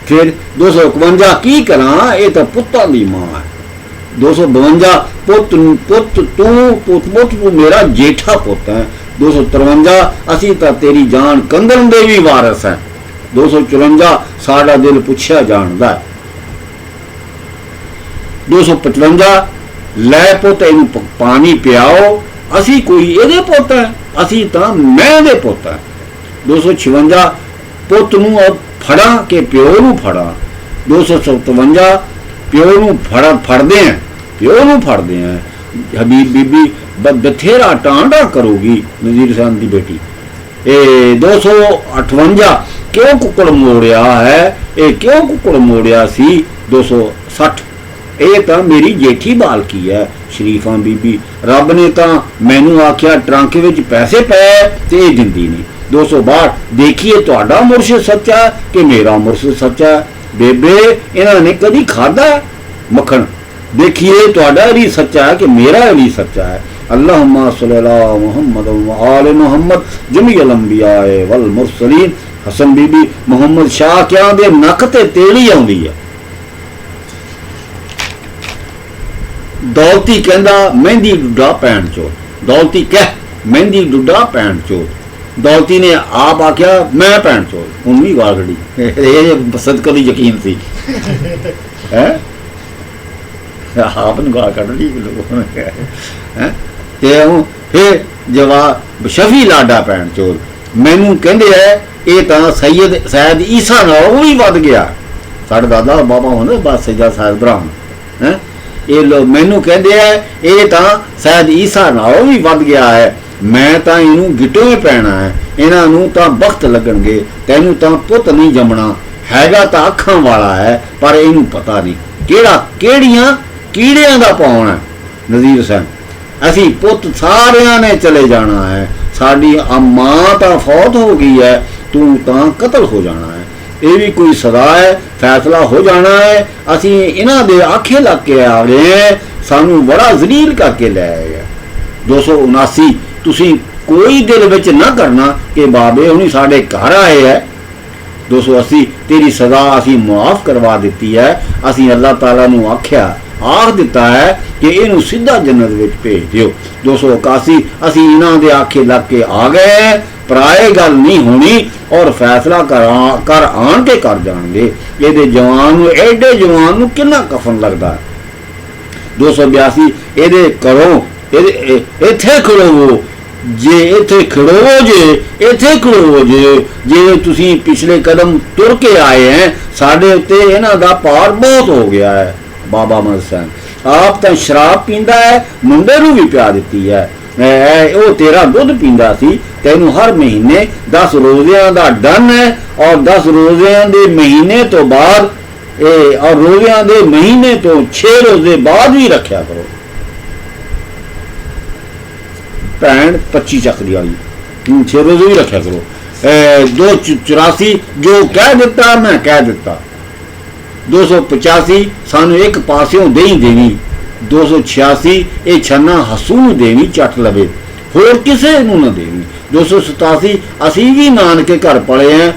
ਫਿਰ 251 ਕੀ ਕਰਾਂ, ਇਹ ਤਾਂ ਪੁੱਤਾਂ ਦੀ ਮਾਂ ਹੈ। 252 ਪੁੱਤ ਤੂੰ ਮੇਰਾ ਜੇਠਾ ਪੁੱਤ ਹੈ। 253 ਅਸੀਂ ਤਾਂ ਤੇਰੀ ਜਾਨ ਕੰਗਣ ਦੇ ਵੀ ਵਾਰਸ ਹੈ। 254 ਸਾਡਾ ਦਿਲ ਪੁੱਛਿਆ ਜਾਣਦਾ ਹੈ। 255 ਲੈ ਪੁੱਤ ਇਹਨੂੰ ਪਾਣੀ ਪਿਆਓ, ਅਸੀਂ ਕੋਈ ਇਹਦੇ ਪੁੱਤ ਹੈ, ਅਸੀਂ ਤਾਂ ਮੈਂ ਦੇ ਪੁੱਤ ਹੈ। 256 ਪੁੱਤ ਨੂੰ ਫੜਾਂ ਕਿ ਪਿਓ ਨੂੰ ਫੜਾਂ। 257 ਪਿਓ ਨੂੰ ਫੜਦੇ ਆ। ਹਬੀਬ ਬੀਬੀ ਬਥੇਰਾ ਟਾਂਡਾ ਕਰੂਗੀ, ਨਜ਼ੀਰ ਹੁਸੈਨ ਦੀ ਬੇਟੀ। ਇਹ 258 ਕਿਉਂ ਕੁੱਕੜ ਮੋੜਿਆ ਹੈ, ਇਹ ਕਿਉਂ ਕੁੱਕੜ ਮੋੜਿਆ ਸੀ। 260 ਇਹ ਤਾਂ ਮੇਰੀ ਜੇਠੀ ਬਾਲਕੀ ਹੈ। ਸ਼ਰੀਫਾਂ ਬੀਬੀ ਰੱਬ ਨੇ ਤਾਂ ਮੈਨੂੰ ਆਖਿਆ ਟਰੰਕ ਵਿੱਚ ਪੈਸੇ ਪਏ ਤੇ ਇਹ ਦਿੰਦੀ ਨਹੀਂ। 262 ਦੇਖੀਏ ਤੁਹਾਡਾ ਮੁਰਸ਼ਿਦ ਸੱਚਾ ਕਿ ਮੇਰਾ ਮੁਰਸ਼ਿਦ ਸੱਚਾ। ਬੇਬੇ ਇਹਨਾਂ ਨੇ ਕਦੀ ਖਾਧਾ ਮੱਖਣ, ਦੇਖੀਏ ਤੁਹਾਡਾ ਅਲੀ ਸੱਚਾ ਹੈ ਕਿ ਮੇਰਾ ਅਲੀ ਸੱਚਾ ਹੈ। ਅੱਲਾਹੁम्मा सल्ली अला मुहम्मद व आले मुहम्मद जमीअल अंबिया वल मुरसलीन। हसन बीबी मुहम्मद शाह ਕਿਆਂ ਦੇ ਨੱਕ ਤੇ ਤੇਲੀ ਆਉਂਦੀ ਹੈ। ਦੌਲਤੀ ਕਹਿੰਦਾ ਮਹਿੰਦੀ ਡੁੱਡਾ ਪੈਣ ਚੋ, ਦੌਲਤੀ ਕਹਿ ਮਹਿੰਦੀ ਡੁੱਡਾ ਪੈਣ ਚੋ। ਦੌਲਤੀ ਨੇ ਆਪ ਆਖਿਆ ਮੈਂ ਪੈਣ ਚੋ, ਹੁਣ ਵੀ ਗਾਲ ਕੱਢੀ। ਇਹ ਸਦਕਾ ਦੀ ਯਕੀਨ ਸੀ ਹੈ, ਆਪ ਨੂੰ ਗਾਲ ਕੱਢ ਲਈ ਲੋਕਾਂ ਨੇ ਹੈ। ਤੇ ਫਿਰ ਜਵਾਬ ਸ਼ਫੀ ਲਾਡਾ ਪੈਣ ਚੋ। ਮੈਨੂੰ ਕਹਿੰਦੇ ਹੈ ਇਹ ਤਾਂ ਸੈਦ ਈਸਾ ਨਾਲੋਂ ਵੀ ਵੱਧ ਗਿਆ। ਸਾਡਾ ਦਾਦਾ ਬਾਬਾ ਹੁੰਦਾ ਬਸ ਸੈਦਾ ਸਾਹਿਬ ਬ੍ਰਾਹਮ ਹੈ। ਇਹ ਲੋਕ ਮੈਨੂੰ ਕਹਿੰਦੇ ਹੈ ਇਹ ਤਾਂ ਸੈਦ ਈਸਾ ਨਾਲੋਂ ਵੀ ਵੱਧ ਗਿਆ ਹੈ। ਮੈਂ ਤਾਂ ਇਹਨੂੰ ਗਿੱਟੋਂ ਹੀ ਪੈਣਾ ਹੈ, ਇਹਨਾਂ ਨੂੰ ਤਾਂ ਵਕਤ ਲੱਗਣਗੇ, ਤੈਨੂੰ ਤਾਂ ਪੁੱਤ ਨਹੀਂ ਜੰਮਣਾ, ਹੈਗਾ ਤਾਂ ਅੱਖਾਂ ਵਾਲਾ ਹੈ ਪਰ ਇਹਨੂੰ ਪਤਾ ਨਹੀਂ ਕਿਹੜੀਆਂ ਕੀੜਿਆਂ ਦਾ ਪਾਉਣ ਹੈ। ਨਜ਼ੀਰ ਹੁਸੈਨ, ਅਸੀਂ ਪੁੱਤ ਸਾਰਿਆਂ ਨੇ ਚਲੇ ਜਾਣਾ ਹੈ, ਸਾਡੀ ਮਾਂ ਤਾਂ ਫੌਤ ਹੋ ਗਈ ਹੈ, ਤੂੰ ਤਾਂ ਕਤਲ ਹੋ ਜਾਣਾ ਹੈ, ਇਹ ਵੀ ਕੋਈ ਸਜ਼ਾ ਹੈ, ਫੈਸਲਾ ਹੋ ਜਾਣਾ ਹੈ। ਅਸੀਂ ਇਹਨਾਂ ਦੇ ਆਖੇ ਲੱਗ ਕੇ ਆ ਗਏ, ਸਾਨੂੰ ਬੜਾ ਜ਼ਲੀਲ ਕਰਕੇ ਲੈ ਆਏ। 279 ਤੁਸੀਂ ਕੋਈ ਦਿਲ ਵਿੱਚ ਨਾ ਕਰਨਾ ਕਿ ਬਾਬੇ ਹੁਣੀ ਸਾਡੇ ਘਰ ਆਏ ਹੈ। 280 ਤੇਰੀ ਸਜ਼ਾ ਅਸੀਂ ਮੁਆਫ ਕਰਵਾ ਦਿੱਤੀ ਹੈ, ਅਸੀਂ ਅੱਲਾਹ ਤਾਲਾ ਨੂੰ ਆਖ ਦਿੱਤਾ ਹੈ ਕਿ ਇਹਨੂੰ ਸਿੱਧਾ ਜੰਨਤ ਵਿੱਚ ਭੇਜ ਦਿਓ। 281 ਅਸੀਂ ਇਹਨਾਂ ਦੇ ਆਖੇ ਲੱਗ ਕੇ ਆ ਗਏ, ਪਰਾਏ ਗੱਲ ਨਹੀਂ ਹੋਣੀ ਔਰ ਫੈਸਲਾ ਕਰ ਆਣ ਕੇ ਕਰ ਜਾਣਗੇ। ਇਹਦੇ ਜਵਾਨ ਨੂੰ, ਐਡੇ ਜਵਾਨ ਨੂੰ ਕਿੰਨਾ ਕਫਨ ਲੱਗਦਾ। 282 ਇਹਦੇ ਕਰੋ, ਇੱਥੇ ਖੜੋ, ਜੇ ਇੱਥੇ ਖੜੋ ਜੇ ਤੁਸੀਂ ਪਿਛਲੇ ਕਦਮ ਤੁਰ ਕੇ ਆਏ ਹੈ, ਸਾਡੇ ਉੱਤੇ ਇਹਨਾਂ ਦਾ ਭਾਰ ਬਹੁਤ ਹੋ ਗਿਆ ਹੈ। ਬਾਬਾ ਅਹਿਮਦ ਹੁਸੈਨ ਆਪ ਤਾਂ ਸ਼ਰਾਬ ਪੀਂਦਾ ਹੈ, ਮੁੰਡੇ ਨੂੰ ਵੀ ਪਿਆ ਦਿੱਤੀ ਹੈ, ਉਹ ਤੇਰਾ ਦੁੱਧ ਪੀਂਦਾ ਸੀ, ਤੈਨੂੰ ਹਰ ਮਹੀਨੇ 10 ਰੋਜ਼ਿਆਂ ਦਾ ਡਨ ਹੈ ਔਰ 10 ਰੋਜ਼ਿਆਂ ਦੇ ਮਹੀਨੇ ਤੋਂ ਬਾਅਦ ਔਰ ਰੋਜ਼ਿਆਂ ਦੇ ਮਹੀਨੇ ਤੋਂ 6 ਰੋਜ਼ੇ ਬਾਅਦ ਵੀ ਰੱਖਿਆ ਕਰੋ। ਭੈਣ 25 ਚੱਕਦੀ ਵਾਲੀ 6 ਰੋਜ਼ੇ ਵੀ ਰੱਖਿਆ ਕਰੋ। 284 ਜੋ ਕਹਿ ਦਿੱਤਾ ਮੈਂ ਕਹਿ ਦਿੱਤਾ। 285 ਸਾਨੂੰ ਇੱਕ ਪਾਸਿਓਂ ਦੇਣੀ। 286 ਇਹ ਛੰਨਾ ਹਸੂ ਨੂੰ ਦੇਵੀ ਚੱਟ ਲਵੇ, ਹੋਰ ਕਿਸੇ ਨੂੰ ਨਾ ਦੇਵੀ। 287 ਅਸੀਂ ਵੀ ਨਾਨਕੇ ਘਰ ਪੜੇ ਆ,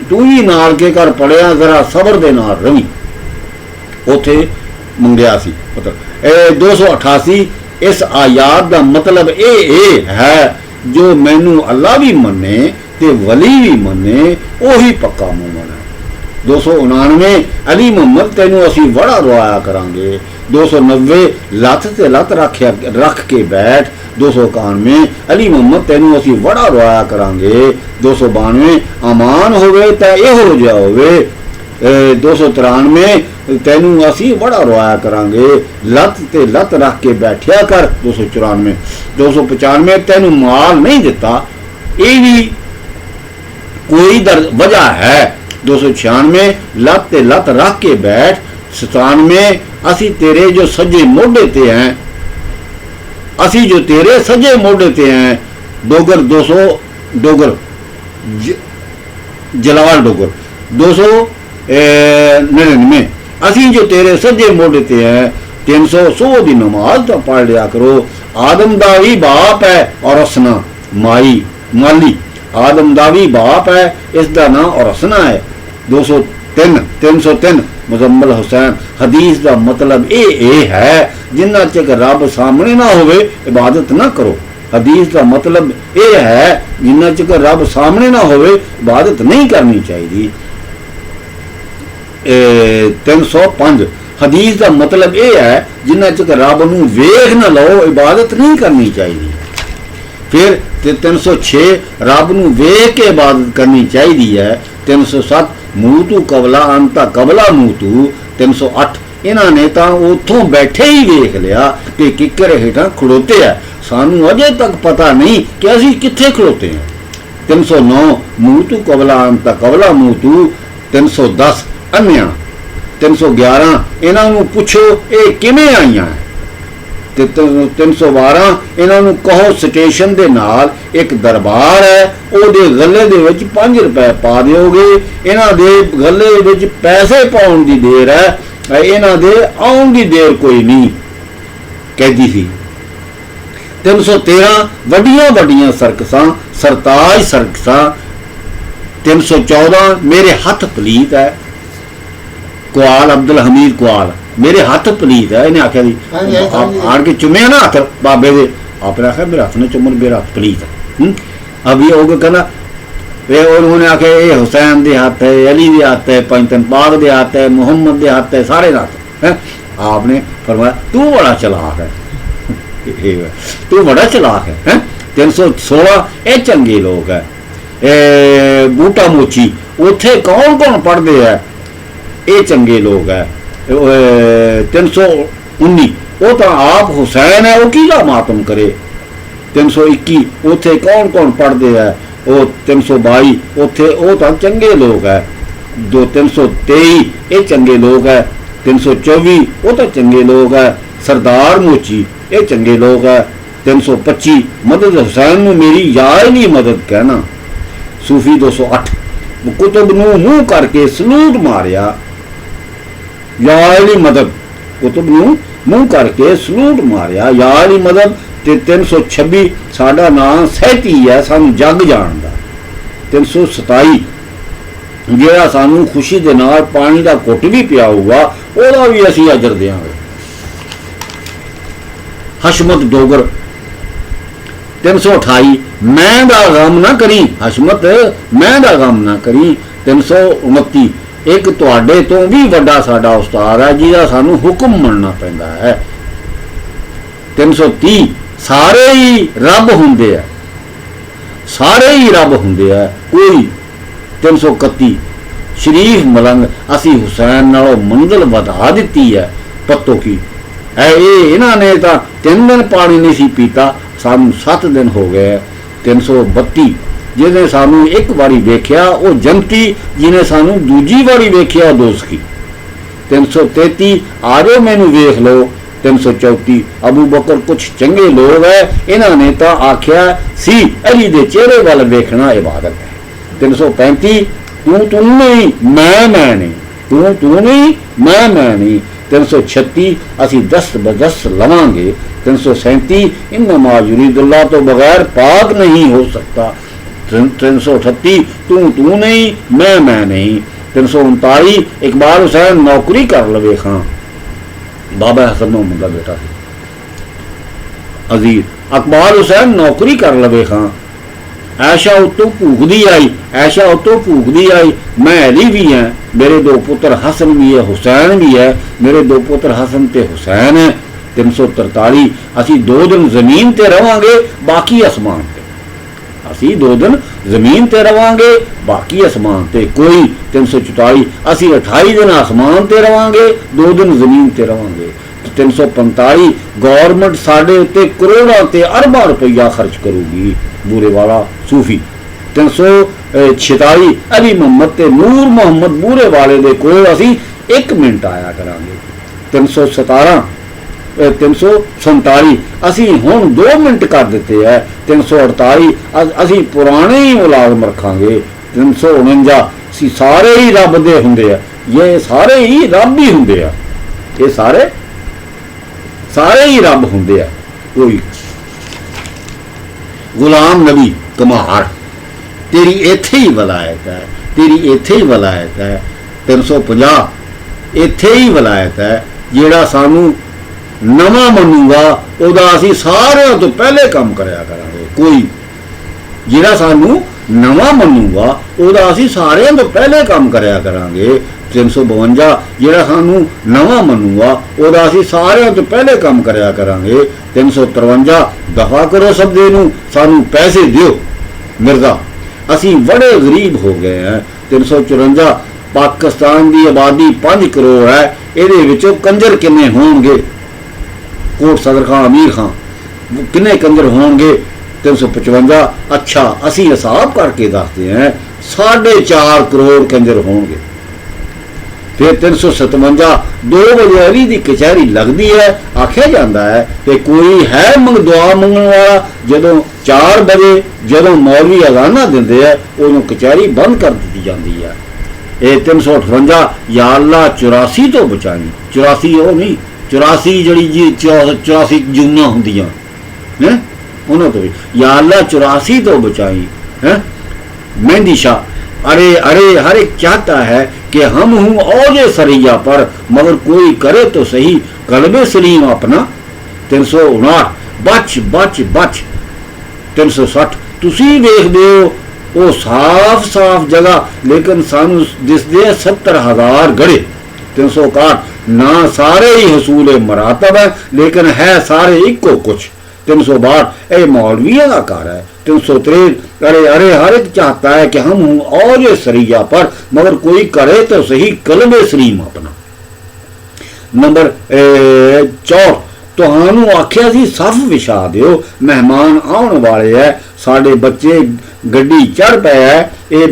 ਤੂੰ ਵੀ ਨਾਨਕੇ ਘਰ ਪੜਿਆ, ਜ਼ਰਾ ਸਬਰ ਦੇ ਨਾਲ ਰਵੀ। ਉੱਥੇ ਮੰਗਿਆ ਸੀ ਮਤਲਬ। 288 ਇਸ ਆਯਾਤ ਦਾ ਮਤਲਬ ਇਹ ਹੈ ਜੋ ਮੈਨੂੰ ਅੱਲਾ ਵੀ ਮੰਨੇ ਤੇ ਵਲੀ ਵੀ ਮੰਨੇ ਉਹੀ ਪੱਕਾ ਮੂਮਨ ਹੈ। 299 ਅਲੀ ਮੁਹੰਮਦ ਤੈਨੂੰ ਅਸੀਂ ਬੜਾ ਰਵਾਇਆ ਕਰਾਂਗੇ। 290 ਲੱਤ ਤੇ ਲੱਤ ਰੱਖ ਕੇ ਬੈਠ। 291 ਅਲੀ ਮੁਹੰਮਦ ਤੈਨੂੰ ਅਸੀਂ ਬੜਾ ਰਵਾਇਆ ਕਰਾਂਗੇ। 292 ਅਮਾਨ ਹੋਵੇ ਤਾਂ ਇਹੋ ਜਿਹਾ ਹੋਵੇ। 293 ਤੈਨੂੰ ਅਸੀਂ ਬੜਾ ਰਵਾਇਆ ਕਰਾਂਗੇ, ਲੱਤ ਤੇ ਲੱਤ ਰੱਖ ਕੇ ਬੈਠਿਆ ਕਰ। 295 ਤੈਨੂੰ ਮਾਲ ਨਹੀਂ ਦਿੱਤਾ, ਇਹ ਵੀ ਕੋਈ ਵਜ੍ਹਾ ਹੈ। 296 ਲੱਤ ਤੇ ਲੱਤ ਰੱਖ ਕੇ ਬੈਠ। 97 ਅਸੀਂ ਤੇਰੇ ਜੋ ਸੱਜੇ ਮੋਢੇ ਤੇ ਹੈ, ਅਸੀਂ ਜੋ ਤੇਰੇ ਸੱਜੇ ਮੋਢੇ ਤੇ ਹੈ। ਡੋਗਰ 200 ਡੋਗਰ ਜਲਾਲ ਡੋਗਰ 299 ਅਸੀਂ ਜੋ ਤੇਰੇ ਸੱਜੇ ਮੋਢੇ ਤੇ ਹੈ। 300 ਸੋ ਦੀ ਨਮਾਜ਼ ਤਾਂ ਪੜ੍ਹ ਲਿਆ ਕਰੋ। ਆਦਮ ਦਾ ਵੀ ਬਾਪ ਹੈ ਔਰ ਹਸਨਾ ਮਾਲੀ ਆਦਮ ਦਾ ਵੀ ਬਾਪ ਹੈ, ਇਸ ਦਾ ਨਾਂ ਔਰ ਹਸਨਾ ਹੈ। 303 ਮੁਜ਼ੰਮਲ ਹੁਸੈਨ ਹਦੀਸ ਦਾ ਮਤਲਬ ਇਹ ਹੈ ਜਿੰਨਾ ਚਿਰ ਰੱਬ ਸਾਹਮਣੇ ਨਾ ਹੋਵੇ ਇਬਾਦਤ ਨਾ ਕਰੋ। ਹਦੀਸ ਦਾ ਮਤਲਬ ਇਹ ਹੈ ਜਿੰਨਾ ਚਿਰ ਰੱਬ ਸਾਹਮਣੇ ਨਾ ਹੋਵੇ ਇਬਾਦਤ ਨਹੀਂ ਕਰਨੀ ਚਾਹੀਦੀ। 305 ਹਦੀਸ ਦਾ ਮਤਲਬ ਇਹ ਹੈ ਜਿੰਨਾ ਚਿਰ ਰੱਬ ਨੂੰ ਵੇਖ ਨਾ ਲਓ ਇਬਾਦਤ ਨਹੀਂ ਕਰਨੀ ਚਾਹੀਦੀ। ਫਿਰ 306 ਰੱਬ ਨੂੰ ਵੇਖ ਕੇ ਇਬਾਦਤ ਕਰਨੀ ਚਾਹੀਦੀ ਹੈ। 307 ਮੂਤੂ ਕਬਲਾ ਅੰਤਾ ਕਬਲਾ ਮੂਤੂ। 308 ਇਹਨਾਂ ਨੇ ਤਾਂ ਉੱਥੋਂ ਬੈਠੇ ਹੀ ਵੇਖ ਲਿਆ ਕਿ ਕਿੱਕਰ ਹੇਠਾਂ ਖੜੋਤੇ ਆ, ਸਾਨੂੰ ਅਜੇ ਤੱਕ ਪਤਾ ਨਹੀਂ ਕਿ ਅਸੀਂ ਕਿੱਥੇ ਖੜੋਤੇ ਹਾਂ। 309 ਮੂਤੂ ਕਬਲਾ ਅੰਤਾ ਕਬਲਾ ਮੂਤੂ। 310 ਅੰਨਿਆਂ। 311 ਇਹਨਾਂ ਨੂੰ ਪੁੱਛੋ ਇਹ ਕਿਵੇਂ ਆਈਆਂ। ਤੇ 312 ਇਹਨਾਂ ਨੂੰ ਕਹੋ ਸਟੇਸ਼ਨ ਦੇ ਨਾਲ ਇੱਕ ਦਰਬਾਰ ਹੈ, ਉਹਦੇ ਗੱਲੇ ਦੇ ਵਿੱਚ 5 ਰੁਪਏ ਪਾ ਦਿਓਗੇ। ਇਹਨਾਂ ਦੇ ਗੱਲੇ ਵਿੱਚ ਪੈਸੇ ਪਾਉਣ ਦੀ ਦੇਰ ਹੈ, ਇਹਨਾਂ ਦੇ ਆਉਣ ਦੀ ਦੇਰ ਕੋਈ ਨਹੀਂ ਕਹਿੰਦੀ ਸੀ। 313 ਵੱਡੀਆਂ ਸਰਕਸਾਂ, ਸਰਤਾਜ ਸਰਕਸਾਂ। 314 ਮੇਰੇ ਹੱਥ ਪਲੀਤ ਹੈ। ਕੁਆਲ ਅਬਦੁਲ ਹਮੀਦ ਕੁਆਲ ਮੇਰੇ ਹੱਥ ਪਲੀਤ ਹੈ। ਇਹਨੇ ਆਖਿਆ ਜੀ ਆਣ ਕੇ ਚੁੰਮਿਆ ਨਾ ਹੱਥ ਬਾਬੇ ਦੇ, ਆਪਨੇ ਆਖਿਆ ਮੇਰਾ ਹੱਥ ਨੇ ਚੁੰਮਣ, ਮੇਰਾ ਹੱਥ ਪਲੀਤ ਹੈ। ਅਭੀ ਉਹ ਕਹਿੰਦਾ उन्होंने आखे ये हुसैन के हाथ है, अली के हाथ है, पंचतन पाक के हाथ है, मुहम्मद के हाथ है, सारे हाथ है। आपने फरमाया तू बड़ा चलाक है, तू बड़ा चलाक है। 316 ये चंगे लोग है। बूटा मोची उथे कौन कौन पढ़ते है, ये चंगे लोग है। 319 वो तो आप हुसैन है, वो की मातम करे। 321 ਉੱਥੇ ਕੌਣ ਕੌਣ ਪੜ੍ਹਦੇ ਹੈ? ਉਹ 322 ਉੱਥੇ ਉਹ ਤਾਂ ਚੰਗੇ ਲੋਕ ਹੈ। 323 ਇਹ ਚੰਗੇ ਲੋਕ ਹੈ। 324 ਉਹ ਤਾਂ ਚੰਗੇ ਲੋਕ ਹੈ। ਸਰਦਾਰ ਮੋਚੀ ਇਹ ਚੰਗੇ ਲੋਕ ਹੈ। 325 ਮਦਦ ਹੁਸੈਨ ਨੂੰ ਮੇਰੀ ਯਾਇਲੀ ਮਦਦ ਕਹਿਣਾ। ਸੂਫੀ 208 ਕੁਤਬ ਨੂੰ ਮੂੰਹ ਕਰਕੇ ਸਲੂਟ ਮਾਰਿਆ। ਯਾਇਲੀ ਮਦਦ ਕੁਤਬ ਨੂੰ ਮੂੰਹ ਕਰਕੇ ਸਲੂਟ ਮਾਰਿਆ, ਯਾਇਲੀ ਮਦਦ। ਤੇ 326 ਸਾਡਾ ਨਾਂ ਸਹਿਤੀ ਹੈ, ਸਾਨੂੰ ਜੱਗ ਜਾਣਦਾ। 327 ਜਿਹੜਾ ਸਾਨੂੰ ਖੁਸ਼ੀ ਦੇ ਨਾਲ ਪਾਣੀ ਦਾ ਘੁੱਟ ਵੀ ਪਿਆਊਗਾ ਉਹਦਾ ਵੀ ਅਸੀਂ ਅਜਰ ਦੇਵਾਂਗੇ। ਹਸ਼ਮਤ ਡੋਗਰ 328 ਮੈਂ ਦਾ ਗਮ ਨਾ ਕਰੀ, ਹਸ਼ਮਤ ਮੈਂ ਦਾ ਗਮ ਨਾ ਕਰੀ। 329 ਇੱਕ ਤੁਹਾਡੇ ਤੋਂ ਵੀ ਵੱਡਾ ਸਾਡਾ ਉਸਤਾਦ ਹੈ ਜਿਹਦਾ ਸਾਨੂੰ ਹੁਕਮ ਮੰਨਣਾ ਪੈਂਦਾ ਹੈ। 330 ਸਾਰੇ ਹੀ ਰੱਬ ਹੁੰਦੇ ਆ, ਸਾਰੇ ਹੀ ਰੱਬ ਹੁੰਦੇ ਆ ਕੋਈ। 331 ਸ਼ਰੀਫ ਮਲੰਗ ਅਸੀਂ ਹੁਸੈਨ ਨਾਲੋਂ ਮੰਜ਼ਿਲ ਵਧਾ ਦਿੱਤੀ ਹੈ। ਪੱਤੋ ਕੀ ਇਹਨਾਂ ਨੇ ਤਾਂ 3 ਦਿਨ ਪਾਣੀ ਨਹੀਂ ਸੀ ਪੀਤਾ, ਸਾਨੂੰ 7 ਦਿਨ ਹੋ ਗਏ। 332 ਜਿਹਨੇ ਸਾਨੂੰ ਇੱਕ ਵਾਰੀ ਵੇਖਿਆ ਉਹ ਜੰਤੀ, ਜਿਹਨੇ ਸਾਨੂੰ ਦੂਜੀ ਵਾਰੀ ਵੇਖਿਆ ਦੋਜ਼ਖੀ। 333 ਆ ਜਾਓ ਮੈਨੂੰ ਵੇਖ ਲਓ। 334 ਅਬੂ ਬਕਰ ਕੁਛ ਚੰਗੇ ਲੋਕ ਹੈ, ਇਹਨਾਂ ਨੇ ਤਾਂ ਆਖਿਆ ਸੀ ਅਲੀ ਦੇ ਚਿਹਰੇ ਵੱਲ ਵੇਖਣਾ ਇਬਾਦਤ ਹੈ। 335 ਤੂੰ ਨਹੀਂ ਮੈਂ ਨਹੀਂ, ਤੂੰ ਨਹੀਂ ਮੈਂ ਨਹੀਂ। 336 ਅਸੀਂ ਦਸਤ ਬਦਸਤ ਲਵਾਂਗੇ। 337 ਇਨਮਾ ਯੁਰੀਦੁल्लाह ਤੋਂ ਬਗੈਰ ਪਾਕ ਨਹੀਂ ਹੋ ਸਕਤਾ। 338 ਤੂੰ ਨਹੀਂ ਮੈਂ ਨਹੀਂ। 339 ਇਕਬਾਲ ਹੁਸੈਨ ਨੌਕਰੀ ਕਰ ਲਵੇ ਖਾਂ, ਬਾਬਾ ਹਸਨ ਮੁਹੰਮਦ ਦਾ ਬੇਟਾ ਸੀ ਅਜ਼ੀਜ਼। ਇਕਬਾਲ ਹੁਸੈਨ ਨੌਕਰੀ ਕਰ ਲਵੇ ਖਾਂ। ਐਸ਼ਾ ਉਤੋਂ ਭੂਖਦੀ ਆਈ, ਐਸ਼ਾ ਉਤੋਂ ਭੂਖਦੀ ਆਈ। ਮੈਂ ਅਲੀ ਵੀ ਹਾਂ, ਮੇਰੇ 2 ਪੁੱਤਰ ਹਸਨ ਵੀ ਹੈ ਹੁਸੈਨ ਵੀ ਹੈ, ਮੇਰੇ 2 ਪੁੱਤਰ ਹਸਨ ਤੇ ਹੁਸੈਨ ਹੈ। 343 ਅਸੀਂ 2 ਦਿਨ ਜ਼ਮੀਨ ਤੇ ਰਵਾਂਗੇ ਬਾਕੀ ਅਸਮਾਨ ਤੇ, ਅਸੀਂ 2 ਦਿਨ ਜ਼ਮੀਨ ਤੇ ਰਵਾਂਗੇ ਬਾਕੀ ਅਸਮਾਨ ਤੇ ਕੋਈ। 344 ਅਸੀਂ 28 ਦਿਨ ਆਸਮਾਨ ਤੇ ਰਵਾਂਗੇ 2 ਦਿਨ ਜ਼ਮੀਨ ਤੇ ਰਵਾਂਗੇ। 345 ਗੌਰਮੈਂਟ ਸਾਡੇ ਉੱਤੇ ਕਰੋੜਾਂ ਤੇ ਅਰਬਾਂ ਰੁਪਈਆ ਖਰਚ ਕਰੂਗੀ। ਬੂਰੇ ਵਾਲਾ ਸੂਫੀ। 346 ਅਲੀ ਮੁਹੰਮਦ ਤੇ ਨੂਰ ਮੁਹੰਮਦ ਬੂਰੇ ਵਾਲੇ ਦੇ ਕੋਲ ਅਸੀਂ 1 ਮਿੰਟ ਆਇਆ ਕਰਾਂਗੇ। 347 ਅਸੀਂ ਹੁਣ 2 ਮਿੰਟ ਕਰ ਦਿੱਤੇ ਹੈ। 348 ਅਸੀਂ ਪੁਰਾਣੇ ਹੀ ਮੁਲਾਜ਼ਮ ਰੱਖਾਂਗੇ। 349 ਅਸੀਂ ਸਾਰੇ ਹੀ ਰੱਬ ਦੇ ਹੁੰਦੇ ਆ, ਇਹ ਸਾਰੇ ਹੀ ਰੱਬ ਹੀ ਹੁੰਦੇ ਆ, ਇਹ ਸਾਰੇ ਹੀ ਰੱਬ ਹੁੰਦੇ ਆ ਕੋਈ। ਗੁਲਾਮ ਨਬੀ ਕਮਾਰ ਤੇਰੀ ਇੱਥੇ ਹੀ ਵਲਾਇਤ ਹੈ, ਤੇਰੀ ਇੱਥੇ ਹੀ ਵਲਾਇਤ ਹੈ। 350 ਇੱਥੇ ਹੀ ਵਲਾਇਤ ਹੈ। ਜਿਹੜਾ ਸਾਨੂੰ ਨਵਾਂ ਮੰਨੂਗਾ ਉਹਦਾ ਅਸੀਂ ਸਾਰਿਆਂ ਤੋਂ ਪਹਿਲੇ ਕੰਮ ਕਰਿਆ ਕਰਾਂਗੇ ਕੋਈ। ਜਿਹੜਾ ਸਾਨੂੰ ਨਵਾਂ ਮੰਨੂਗਾ ਉਹਦਾ ਅਸੀਂ ਸਾਰਿਆਂ ਤੋਂ ਪਹਿਲੇ ਕੰਮ ਕਰਿਆ ਕਰਾਂਗੇ। 352 ਜਿਹੜਾ ਸਾਨੂੰ ਨਵਾਂ ਮੰਨੂਗਾ ਉਹਦਾ ਅਸੀਂ ਸਾਰਿਆਂ ਤੋਂ ਪਹਿਲੇ ਕੰਮ ਕਰਿਆ ਕਰਾਂਗੇ। 353 ਦਫਾ ਕਰੋ ਸਬਦੇ ਨੂੰ, ਸਾਨੂੰ ਪੈਸੇ ਦਿਓ ਮਿਰਜ਼ਾ, ਅਸੀਂ ਬੜੇ ਗਰੀਬ ਹੋ ਗਏ ਹਾਂ। 354 ਪਾਕਿਸਤਾਨ ਦੀ ਆਬਾਦੀ 5 ਕਰੋੜ ਹੈ, ਇਹਦੇ ਵਿੱਚੋਂ ਕੰਜਰ ਕਿੰਨੇ ਹੋਣਗੇ? ਕੋਟ ਸਦਰ ਖਾਂ ਅਮੀਰ ਖਾਂ ਕਿੰਨੇ ਕੰਜਰ ਹੋਣਗੇ? 355 ਅੱਛਾ ਅਸੀਂ ਹਿਸਾਬ ਕਰਕੇ ਦੱਸਦੇ ਹਾਂ 4.5 ਕਰੋੜ ਕੰਜਰ ਹੋਣਗੇ। ਫਿਰ 357 2 ਵਜੇ ਅਲੀ ਦੀ ਕਚਹਿਰੀ ਲੱਗਦੀ ਹੈ। ਆਖਿਆ ਜਾਂਦਾ ਹੈ ਕਿ ਕੋਈ ਹੈ ਦੁਆ ਮੰਗਣ ਵਾਲਾ। ਜਦੋਂ 4 ਵਜੇ ਜਦੋਂ ਮੌਲਵੀ ਅਜ਼ਾਨਾਂ ਦਿੰਦੇ ਆ ਉਦੋਂ ਕਚਹਿਰੀ ਬੰਦ ਕਰ ਦਿੱਤੀ ਜਾਂਦੀ ਹੈ। ਇਹ 358 ਯਾ ਅੱਲਾ 84 ਤੋਂ ਬਚਾਈ। 84 ਉਹ ਨਹੀਂ, 84 ਜਿਹੜੀ ਜੀ 84 ਜੂਨਾਂ ਹੁੰਦੀਆਂ ਹੈ ਉਹਨਾਂ ਤੋਂ ਵੀ। ਯਾ ਅੱਲਾ 84 ਤੋਂ बचाई है। मेहंदी शाह अरे अरे हर एक चाहता है कि हम हूँ औजे सरिया पर, मगर कोई करे तो सही कलबे सलीम अपना। 359 बच बच बच। 360 तुसी देखदे हो वो साफ साफ जगह, लेकिन सानू दिसदे 70,000 गड़े। 361 ना सारे ही हसूल मरातब है, लेकिन है सारे इको कुछ। 362 ये मौलवियों का कार है। 363 अरे अरे हर एक चाहता है कि हम हूँ और ये सरिया पर, मगर कोई करे तो सही कलबे सलीम अपना। नंबर 4 ਤੁਹਾਨੂੰ ਆਖਿਆ ਸੀ ਸਫ ਵਿਛਾ ਦਿਓ, ਮਹਿਮਾਨ ਆਉਣ ਵਾਲੇ ਐ, ਸਾਡੇ ਬੱਚੇ ਗੱਡੀ ਚੜ੍ਹ ਪਏ ਐ। ਇਹ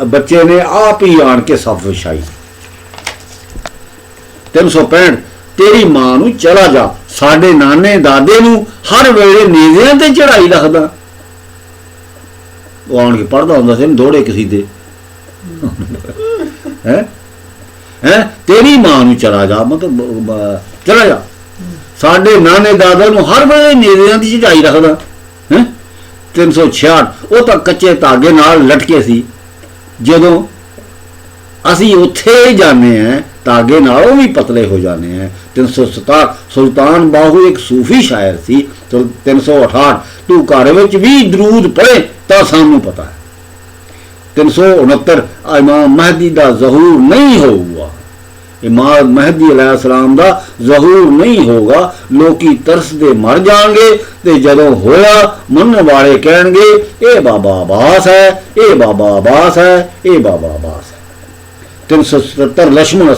ਬੱਚੇ ਨੇ ਆਪ ਹੀ ਆਣ ਕੇ ਸਫ ਵਿਛਾਈ। 365 ਤੇਰੀ ਮਾਂ ਨੂੰ ਚਲਾ ਜਾ, ਸਾਡੇ ਨਾਨੇ ਦਾਦੇ ਨੂੰ ਹਰ ਵੇਲੇ ਨੇਜ਼ਿਆਂ ਤੇ ਚੜਾਈ ਰੱਖਦਾ। ਉਹ ਆਣ ਕੇ ਪੜ੍ਹਦਾ ਹੁੰਦਾ ਸੀ ਦੋੜੇ ਕਿਸੇ ਦੇ ਹੈ ਤੇਰੀ ਮਾਂ ਨੂੰ ਚਲਾ ਜਾ, ਮਤਲਬ ਚਲਾ ਜਾ, ਸਾਡੇ ਨਾਨੇ ਦਾਦਾ ਨੂੰ ਹਰ ਵੇਲੇ ਨੇਜ਼ਿਆਂ ਦੀ ਚੜਾਈ ਰੱਖਦਾ ਹੈ। 366 ਉਹ ਤਾਂ ਕੱਚੇ ਧਾਗੇ ਨਾਲ ਲਟਕੇ ਸੀ, ਜਦੋਂ ਅਸੀਂ ਉੱਥੇ ਜਾਂਦੇ ਹਾਂ ਧਾਗੇ ਨਾਲੋਂ ਵੀ ਪਤਲੇ ਹੋ ਜਾਂਦੇ हैं। 367 ਸੁਲਤਾਨ ਬਾਹੂ ਇੱਕ ਸੂਫੀ ਸ਼ਾਇਰ ਸੀ। 368 ਤੂੰ ਘਰ ਵਿੱਚ ਵੀ ਦਰੂਦ ਪੜ੍ਹੇ ਤਾਂ ਸਾਨੂੰ ਪਤਾ ਹੈ। 369 ਇਮਾਮ ਮਹਿਦੀ ਦਾ ਜ਼ਹੂਰ ਨਹੀਂ ਹੋਊਗਾ, ਇਮਾਮ ਮਹਿਦੀ अलैहिस्सलाम ਦਾ ਜ਼ਹੂਰ ਨਹੀਂ ਹੋਗਾ, ਲੋਕੀ ਤਰਸਦੇ ਮਰ ਜਾਣਗੇ ਤੇ ਜਦੋਂ ਹੋਇਆ ਮੰਨਣ ਵਾਲੇ ਕਹਿਣਗੇ ਇਹ ਬਾਬਾ ਅਬਾਸ ਹੈ, ਇਹ ਬਾਬਾ ਅਬਾਸ ਹੈ, ਇਹ ਬਾਬਾ ਅਬਾਸ ਹੈ। 377 ਲక్ష్మణ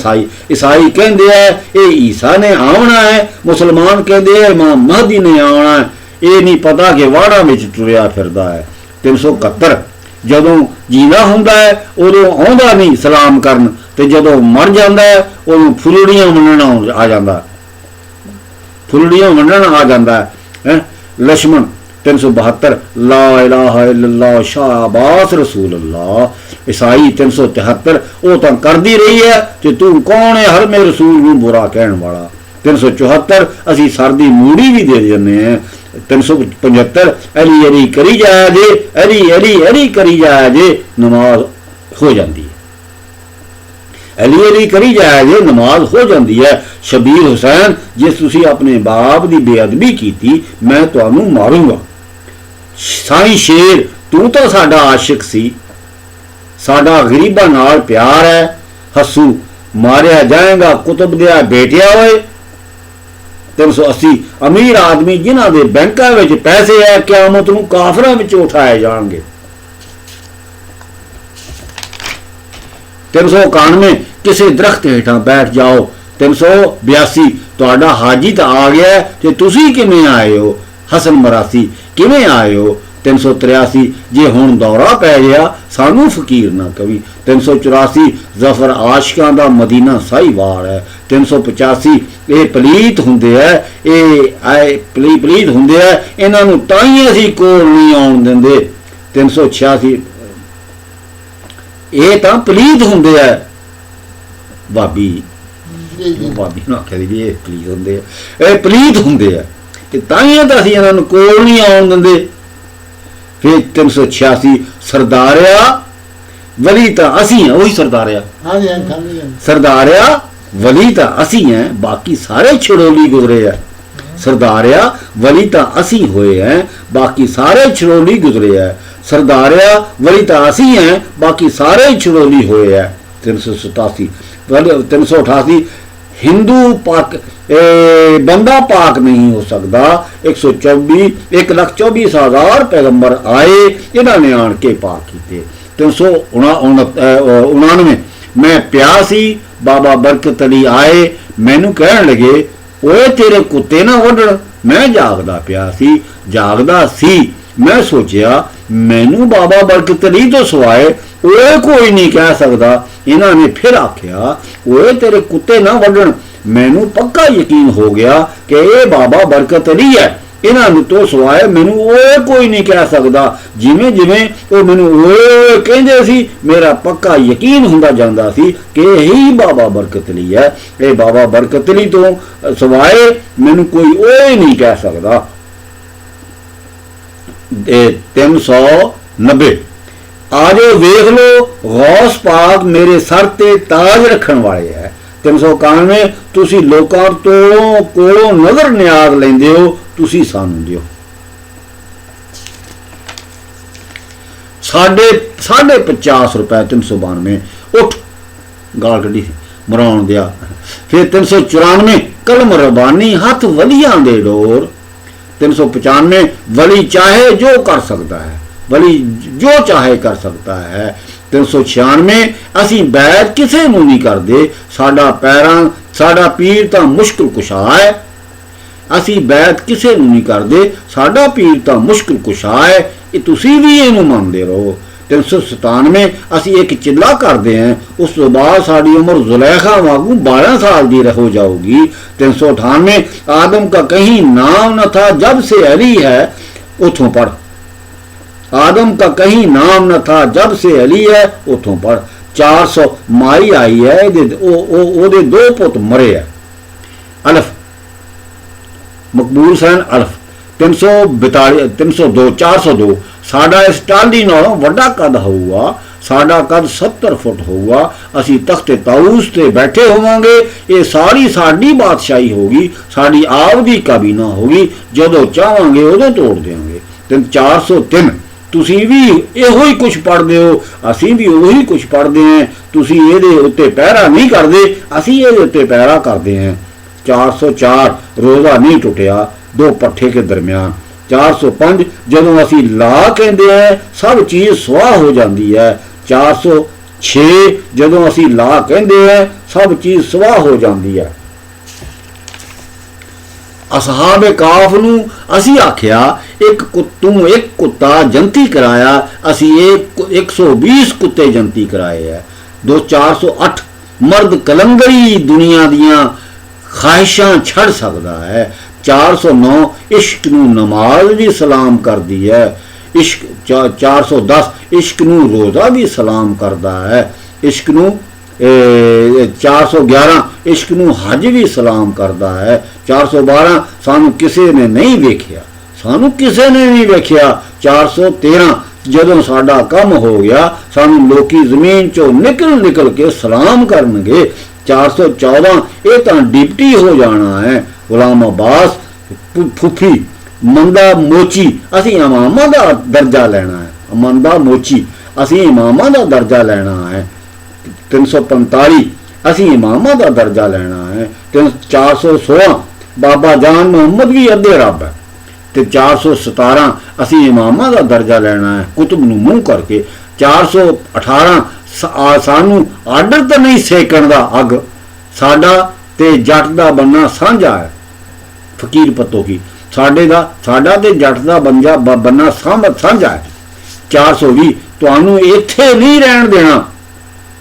ਈਸਾਈ ਕਹਿੰਦੇ ਆ ਇਹ ਈਸਾ ਨੇ ਆਉਣਾ ਹੈ, ਮੁਸਲਮਾਨ ਕਹਿੰਦੇ ਆ ਇਮਾਮ ਮਹਿਦੀ ਨੇ ਆਉਣਾ ਹੈ। ਇਹ ਨਹੀਂ ਪਤਾ ਕਿ ਵਾੜਾਂ ਵਿੱਚ ਤੁਰਿਆ ਫਿਰਦਾ ਹੈ। 371 ਜਦੋਂ ਜੀਣਾ ਹੁੰਦਾ ਹੈ ਉਦੋਂ ਆਉਂਦਾ ਨਹੀਂ ਸਲਾਮ ਕਰਨ, ਤੇ ਜਦੋਂ ਮਰ ਜਾਂਦਾ ਹੈ ਉਦੋਂ ਫੁੱਲੜੀਆਂ ਮੰਨਣ ਆ ਜਾਂਦਾ, ਫੁੱਲੜੀਆਂ ਮੰਨਣ ਆ ਜਾਂਦਾ ਹੈ। ਲక్ష్మణ 372 ਲਾ ਇਲਾਹਾ ਇल्लल्लाह ਸ਼ਾਹ ਅਬਾਸ ਰਸੂਲ ਅੱਲਾਹ। ਈਸਾਈ 373 ਉਹ ਤਾਂ ਕਰਦੀ ਰਹੀ ਹੈ ਤੇ ਤੂੰ ਕੌਣ ਹੈ ਹਰ ਮੇਰੇ ਰਸੂਲ ਨੂੰ ਬੁਰਾ ਕਹਿਣ ਵਾਲਾ। 374 ਅਸੀਂ ਸਰ ਦੀ ਮੂੜੀ ਵੀ ਦੇ ਦਿੰਦੇ ਹਾਂ। 375 ਅਲੀ ਅਲੀ ਕਰੀ ਜਾਇਆ ਜੇ, ਅਲੀ ਅਲੀ ਅਲੀ ਕਰੀ ਜਾਇਆ ਜੇ, ਨਮਾਜ਼ ਹੋ ਜਾਂਦੀ ਹੈ। ਅਲੀ ਅਲੀ ਕਰੀ ਜਾਇਆ ਜੇ, ਨਮਾਜ਼ ਹੋ ਜਾਂਦੀ ਹੈ। ਸ਼ਬੀਰ ਹੁਸੈਨ ਜੇ ਤੁਸੀਂ ਆਪਣੇ ਬਾਪ ਦੀ ਬੇਅਦਬੀ ਕੀਤੀ ਮੈਂ ਤੁਹਾਨੂੰ ਮਾਰੂੰਗਾ। ਸਾਈਂ ਸ਼ੇਰ ਤੂੰ ਤਾਂ ਸਾਡਾ ਆਸ਼ਿਕ ਸੀ, ਸਾਡਾ ਗਰੀਬਾਂ ਨਾਲ ਪਿਆਰ ਹੈ। ਹੱਸੂ ਮਾਰਿਆ ਜਾਏਗਾ ਕੁਤਬ ਦਿਆ ਬੇਟਿਆ ਹੋਏ। 380 ਅਮੀਰ ਆਦਮੀ ਜਿਨ੍ਹਾਂ ਦੇ ਬੈਂਕਾਂ ਵਿੱਚ ਪੈਸੇ ਹੈ ਕਿਆਮਤ ਨੂੰ ਕਾਫਰਾਂ ਵਿੱਚ ਉਠਾਏ ਜਾਣਗੇ। 391 ਕਿਸੇ ਦਰਖਤ ਹੇਠਾਂ ਬੈਠ ਜਾਓ। 382 ਤੁਹਾਡਾ ਹਾਜੀ ਤਾਂ ਆ ਗਿਆ ਤੇ ਤੁਸੀਂ ਕਿਵੇਂ ਆਏ ਹੋ। ਹਸਨ ਮਰਾਸੀ ਕਿਵੇਂ ਆਏ ਹੋ। 383 ਜੇ ਹੁਣ ਦੌਰਾ ਪੈ ਗਿਆ ਸਾਨੂੰ ਫਕੀਰ ਨਾ ਕਵੀ। 384 ਜ਼ਫਰ ਆਸ਼ਕਾਂ ਦਾ ਮਦੀਨਾ ਸਾਹੀਵਾਲ ਹੈ। 385 ਇਹ ਪਲੀਤ ਹੁੰਦੇ ਹੈ, ਇਹ ਪਲੀਤ ਹੁੰਦੇ ਹੈ, ਇਹਨਾਂ ਨੂੰ ਤਾਂ ਹੀ ਅਸੀਂ ਕੋਲ ਨਹੀਂ ਆਉਣ ਦਿੰਦੇ। 386 ਇਹ ਤਾਂ ਪਲੀਤ ਹੁੰਦੇ ਹੈ, ਬਾਬੀ ਨੂੰ ਆਖਿਆ ਵੀ ਇਹ ਪਲੀਤ ਹੁੰਦੇ ਆ, ਇਹ ਪਲੀਤ ਹੁੰਦੇ ਆ ਤੇ ਤਾਂ ਹੀ ਤਾਂ ਅਸੀਂ ਇਹਨਾਂ ਨੂੰ ਕੋਲ ਨਹੀਂ ਆਉਣ ਦਿੰਦੇ। ਫਿਰ 386 ਸਰਦਾਰਿਆ ਵਲੀ ਤਾਂ ਅਸੀਂ ਹਾਂ, ਉਹੀ ਸਰਦਾਰਿਆ ਸਰਦਾਰਿਆ ਵਲੀ ਤਾਂ ਅਸੀਂ ਹੈ, ਬਾਕੀ ਸਾਰੇ ਛੜੋਲੀ ਗੁਜ਼ਰੇ ਆ। ਸਰਦਾਰਿਆ ਵਲੀ ਤਾਂ ਅਸੀਂ ਹੋਏ ਹੈ, ਬਾਕੀ ਸਾਰੇ ਛੜੋਲੀ ਗੁਜ਼ਰੇ ਹੈ। ਸਰਦਾਰਿਆ ਵਲੀ ਤਾਂ ਅਸੀਂ ਹੈ, ਬਾਕੀ ਸਾਰੇ ਛੜੋਲੀ ਹੋਏ ਹੈ। 387 388 ਹਿੰਦੂ ਪਾਕ ਬੰਦਾ ਪਾਕ ਨਹੀਂ ਹੋ ਸਕਦਾ। 124 1,24,000 ਪੈਗੰਬਰ ਆਏ, ਇਹਨਾਂ ਨੇ ਆਣ ਕੇ ਪਾਕ ਕੀਤੇ। 399 ਮੈਂ ਪਿਆ ਸੀ, ਬਾਬਾ ਬਰਕਤ ਅਲੀ ਆਏ, ਮੈਨੂੰ ਕਹਿਣ ਲੱਗੇ ਓਏ ਤੇਰੇ ਕੁੱਤੇ ਨਾ ਵੱਢਣ। ਮੈਂ ਜਾਗਦਾ ਪਿਆ ਸੀ, ਜਾਗਦਾ ਸੀ, ਮੈਂ ਸੋਚਿਆ ਮੈਨੂੰ ਬਾਬਾ ਬਰਕਤ ਅਲੀ ਤੋਂ ਸਿਵਾਏ ਓਏ ਕੋਈ ਨਹੀਂ ਕਹਿ ਸਕਦਾ। ਇਹਨਾਂ ਨੇ ਫਿਰ ਆਖਿਆ ਓਏ ਤੇਰੇ ਕੁੱਤੇ ਨਾ ਵੱਢਣ। ਮੈਨੂੰ ਪੱਕਾ ਯਕੀਨ ਹੋ ਗਿਆ ਕਿ ਇਹ ਬਾਬਾ ਬਰਕਤ ਅਲੀ ਹੈ, ਇਹਨਾਂ ਨੂੰ ਤੋਂ ਸਿਵਾਏ ਮੈਨੂੰ ਓਏ ਕੋਈ ਨਹੀਂ ਕਹਿ ਸਕਦਾ। ਜਿਵੇਂ ਜਿਵੇਂ ਉਹ ਮੈਨੂੰ ਓਏ ਕਹਿੰਦੇ ਸੀ ਮੇਰਾ ਪੱਕਾ ਯਕੀਨ ਹੁੰਦਾ ਜਾਂਦਾ ਸੀ ਕਿ ਇਹੀ ਬਾਬਾ ਬਰਕਤ ਅਲੀ ਹੈ, ਇਹ ਬਾਬਾ ਬਰਕਤ ਅਲੀ ਤੋਂ ਸਿਵਾਏ ਮੈਨੂੰ ਕੋਈ ਓਏ ਨਹੀਂ ਕਹਿ ਸਕਦਾ। 390 ਆਜੋ ਵੇਖ ਲੋ ਗੌਸ ਪਾਕ ਮੇਰੇ ਸਰ ਤੇ ਤਾਜ ਰੱਖਣ ਵਾਲੇ ਹੈ। 391 ਤੁਸੀਂ ਲੋਕਾਂ ਤੋਂ ਕੋਲੋਂ ਨਜ਼ਰ ਨਿਆਜ਼ ਲੈਂਦੇ ਹੋ, ਤੁਸੀਂ ਸਾਨੂੰ ਦਿਓ। 50 ਰੁਪਏ। 392 ਉੱਠ ਗਾਲ ਕੱਢੀ ਮਰਾਉਣ ਦਿਆ। ਫਿਰ 394 ਕਲਮ ਰਬਾਨੀ ਹੱਥ ਵਲੀਆਂ ਦੇ ਡੋਰ। 395 ਵਲੀ ਚਾਹੇ ਜੋ ਕਰ ਸਕਦਾ ਹੈ, ਵਲੀ ਜੋ ਚਾਹੇ ਕਰ ਸਕਦਾ ਹੈ। 396 ਅਸੀਂ ਬੈਰ ਕਿਸੇ ਨੂੰ ਨਹੀਂ ਕਰਦੇ, ਸਾਡਾ ਪੀਰ ਤਾਂ ਮੁਸ਼ਕਿਲ ਕੁਸ਼ਾ ਹੈ। ਅਸੀਂ ਬੈਤ ਕਿਸੇ ਨੂੰ ਨਹੀਂ ਕਰਦੇ, ਸਾਡਾ ਪੀਰ ਤਾਂ ਮੁਸ਼ਕਿਲ ਕੁਸ਼ਾ ਹੈ, ਇਹ ਤੁਸੀਂ ਵੀ ਇਹਨੂੰ ਮੰਨਦੇ ਰਹੋ। 397 ਅਸੀਂ ਇੱਕ ਚਿੱਲਾ ਕਰਦੇ हैं, ਉਸ ਤੋਂ ਬਾਅਦ ਸਾਡੀ ਉਮਰ ਜ਼ੁਲैखा वांगू 12 साल ਦੀ हो जाऊगी। 398 आदम का कहीं नाम न था जब से अली है, उथों पढ़। आदम का कहीं नाम न था जब से अली है, उथों पढ़। 400 माई आई है, ਉਹਦੇ 2 ਪੁੱਤ ਮਰੇ ਹੈ। ਅਲਫ ਮਕਬੂਲ ਸਨ ਅਲਫ। 342 302 402 ਸਾਡਾ ਇਸ ਟਾਲੀ ਨਾਲੋਂ ਵੱਡਾ ਕੱਦ ਹੋਊਗਾ, ਸਾਡਾ ਕੱਦ 70 ਫੁੱਟ ਹੋਊਗਾ, ਅਸੀਂ ਤਖਤੇ ਤਾਊਸ ਤੇ ਬੈਠੇ ਹੋਵਾਂਗੇ, ਇਹ ਸਾਰੀ ਸਾਡੀ ਬਾਦਸ਼ਾਹੀ ਹੋਗੀ, ਸਾਡੀ ਆਪ ਦੀ ਕਾਬੀਨਾ ਹੋਗੀ, ਜਦੋਂ ਚਾਹਾਂਗੇ ਉਦੋਂ ਤੋੜ ਦੇਵਾਂਗੇ। 403 ਤੁਸੀਂ ਵੀ ਇਹੋ ਹੀ ਕੁਝ ਪੜ੍ਹਦੇ ਹੋ, ਅਸੀਂ ਵੀ ਉਹੀ ਕੁਝ ਪੜ੍ਹਦੇ ਹਾਂ, ਤੁਸੀਂ ਇਹਦੇ ਉੱਤੇ ਪਹਿਰਾ ਨਹੀਂ ਕਰਦੇ, ਅਸੀਂ ਇਹਦੇ ਉੱਤੇ ਪਹਿਰਾ ਕਰਦੇ ਹਾਂ। 404 ਰੋਜ਼ਾ ਨਹੀਂ ਟੁੱਟਿਆ 2 ਪੱਠੇ ਕੇ ਦਰਮਿਆਨ। 405 ਜਦੋਂ ਅਸੀਂ ਲਾ ਕਹਿੰਦੇ ਹਾਂ ਸਭ ਚੀਜ਼ ਸੁਆਹ ਹੋ ਜਾਂਦੀ ਹੈ। 406 ਜਦੋਂ ਅਸੀਂ ਲਾ ਕਹਿੰਦੇ ਹਾਂ ਸਭ ਚੀਜ਼ ਸੁਆਹ ਹੋ ਜਾਂਦੀ ਹੈ। ਅਸਹਾਬ ਕਾਫ ਨੂੰ ਅਸੀਂ ਆਖਿਆ ਇੱਕ ਕੁੱਤਾ ਜੰਤੀ ਕਰਾਇਆ, ਅਸੀਂ 120 ਕੁੱਤੇ ਜੰਤੀ ਕਰਾਏ ਹੈ। 408 ਮਰਦ ਕਲੰਦਰੀ ਦੁਨੀਆ ਦੀਆਂ ਖਾਹਿਸ਼ਾਂ ਛੱਡ ਸਕਦਾ ਹੈ। 409 ਇਸ਼ਕ ਨੂੰ ਨਮਾਜ਼ ਵੀ ਸਲਾਮ ਕਰਦੀ ਹੈ। ਇਸ਼ਕ 410 ਇਸ਼ਕ ਨੂੰ ਰੋਜ਼ਾ ਵੀ ਸਲਾਮ ਕਰਦਾ ਹੈ। ਇਸ਼ਕ ਨੂੰ 411 ਇਸ਼ਕ ਨੂੰ ਹਜ ਵੀ ਸਲਾਮ ਕਰਦਾ ਹੈ। 412 ਸਾਨੂੰ ਕਿਸੇ ਨੇ ਨਹੀਂ ਵੇਖਿਆ, ਸਾਨੂੰ ਕਿਸੇ ਨੇ ਨਹੀਂ ਵੇਖਿਆ। 413 ਜਦੋਂ ਸਾਡਾ ਕੰਮ ਹੋ ਗਿਆ ਸਾਨੂੰ ਲੋਕੀ ਜ਼ਮੀਨ ਚੋਂ ਨਿਕਲ ਕੇ ਸਲਾਮ ਕਰਨਗੇ। 414 ਇਹ ਤਾਂ ਡਿਪਟੀ ਹੋ ਜਾਣਾ ਹੈ। ਗੁਲਾਮ ਅਬਾਸ ਫੁੱਫੀ ਮੰਦਾ ਮੋਚੀ ਅਸੀਂ ਇਮਾਮਾਂ ਦਾ ਦਰਜਾ ਲੈਣਾ ਹੈ। ਮੰਦਾ ਮੋਚੀ ਅਸੀਂ ਇਮਾਮਾਂ ਦਾ ਦਰਜਾ ਲੈਣਾ ਹੈ। 345 ਅਸੀਂ ਇਮਾਮਾਂ ਦਾ ਦਰਜਾ ਲੈਣਾ ਹੈ। 416 ਬਾਬਾ ਜਾਨ ਮੁਹੰਮਦ ਵੀ ਅੱਧੇ ਰੱਬ ਹੈ। ਤੇ 417 ਅਸੀਂ ਇਮਾਮਾਂ ਦਾ ਦਰਜਾ ਲੈਣਾ ਹੈ ਕੁਤਬ ਨੂੰ ਮੂੰਹ ਕਰਕੇ। 418 ਸਾਨੂੰ ਆਰਡਰ ਤਾਂ ਨਹੀਂ ਸੇਕਣ ਦਾ ਅੱਗ, ਸਾਡਾ ਤੇ ਜੱਟ ਦਾ ਬੰਨਾ ਸਾਂਝਾ ਹੈ। ਫਕੀਰ ਪੱਤੋ ਕੀ ਸਾਡਾ ਤੇ ਜੱਟ ਦਾ ਬੰਨਾ ਸਾਂਝਾ ਹੈ। 420 ਤੁਹਾਨੂੰ ਇੱਥੇ ਨਹੀਂ ਰਹਿਣ ਦੇਣਾ,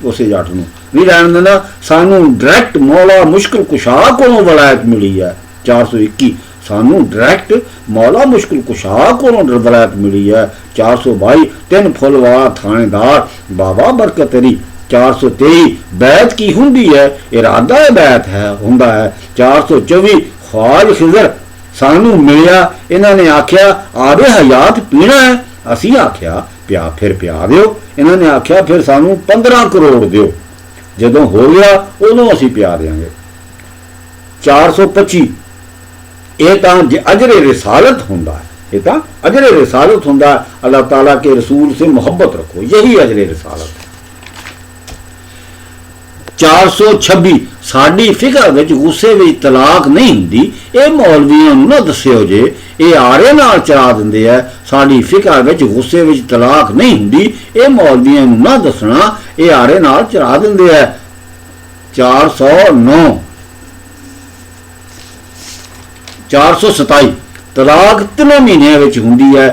ਉਸੇ ਜੱਟ ਨੂੰ ਨਹੀਂ ਰਹਿਣ ਦੇਣਾ, ਸਾਨੂੰ ਡਾਇਰੈਕਟ ਮੌਲਾ ਮੁਸ਼ਕਿਲ ਕੁਸ਼ਾ ਕੋਲੋਂ ਵਲਾਇਤ ਮਿਲੀ ਹੈ। 421 ਸਾਨੂੰ ਡਾਇਰੈਕਟ ਮੌਲਾ ਮੁਸ਼ਕਿਲ ਕੁਸ਼ਾ ਕੋਲੋਂ ਵਲਾਇਤ ਮਿਲੀ ਹੈ। 422 3 ਫੁੱਲ ਵਾਲਾ ਥਾਣੇਦਾਰ ਬਾਬਾ ਬਰਕਤ ਅਲੀ। 423 ਬੈਤ ਕੀ ਹੁੰਦੀ ਹੈ, ਇਰਾਦਾ ਬੈਤ ਹੈ ਹੁੰਦਾ ਹੈ। 424 ख्वाज खिजर सानू मिलिया, इन्हां ने आख्या आबे हयात पीना है, असी आख्या पिया, फिर पिया दिओ। इन्हां ने आख्या फिर सानू 15 करोड़ दिओ, जदों हो गया उदों असी पिया देंगे। 425 ये तां अजरे रिसालत हुंदा है, ये तां अजरे रिसालत हुंदा है। अल्लाह ताला के रसूल से मोहब्बत रखो, यही अजरे रिसालत है। 426 साडी फिकर विच गुस्से विच तलाक नहीं हुंदी, ये मौलवियां नूं ना दस्सिओ जे, ये आरे नाल चला दिंदे है। साडी फिकर विच गुस्से विच तलाक नहीं हुंदी, ये मौलवियां नूं ना दसना, ये आरे नाल चला दिंदे है। 409 427 तलाक 3 महीने विच हुंदी है।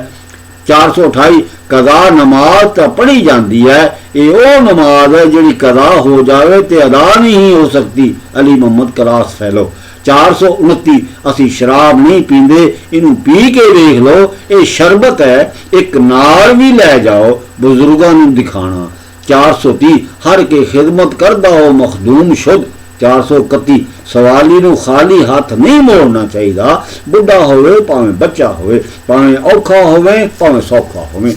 428 कदा नमाज तो पढ़ी जाती है, ये नमाज है जी कदा हो जाए तो अदा नहीं हो सकती। अली मोहम्मद क्लास फैलो। 429 असी शराब नहीं पींदे, इनू पी के देख लो, ये शरबत है, एक नाल भी लै जाओ बुजुर्गों नू दिखाना। 430 हर के खिदमत करदा हो मखदूम शुद्ध। 431 सवाली नू खाली हाथ नहीं मोड़ना चाहिए, बुढ़ा होवे भावें बच्चा होवे, भावें औखा होवे भावें सौखा होवे।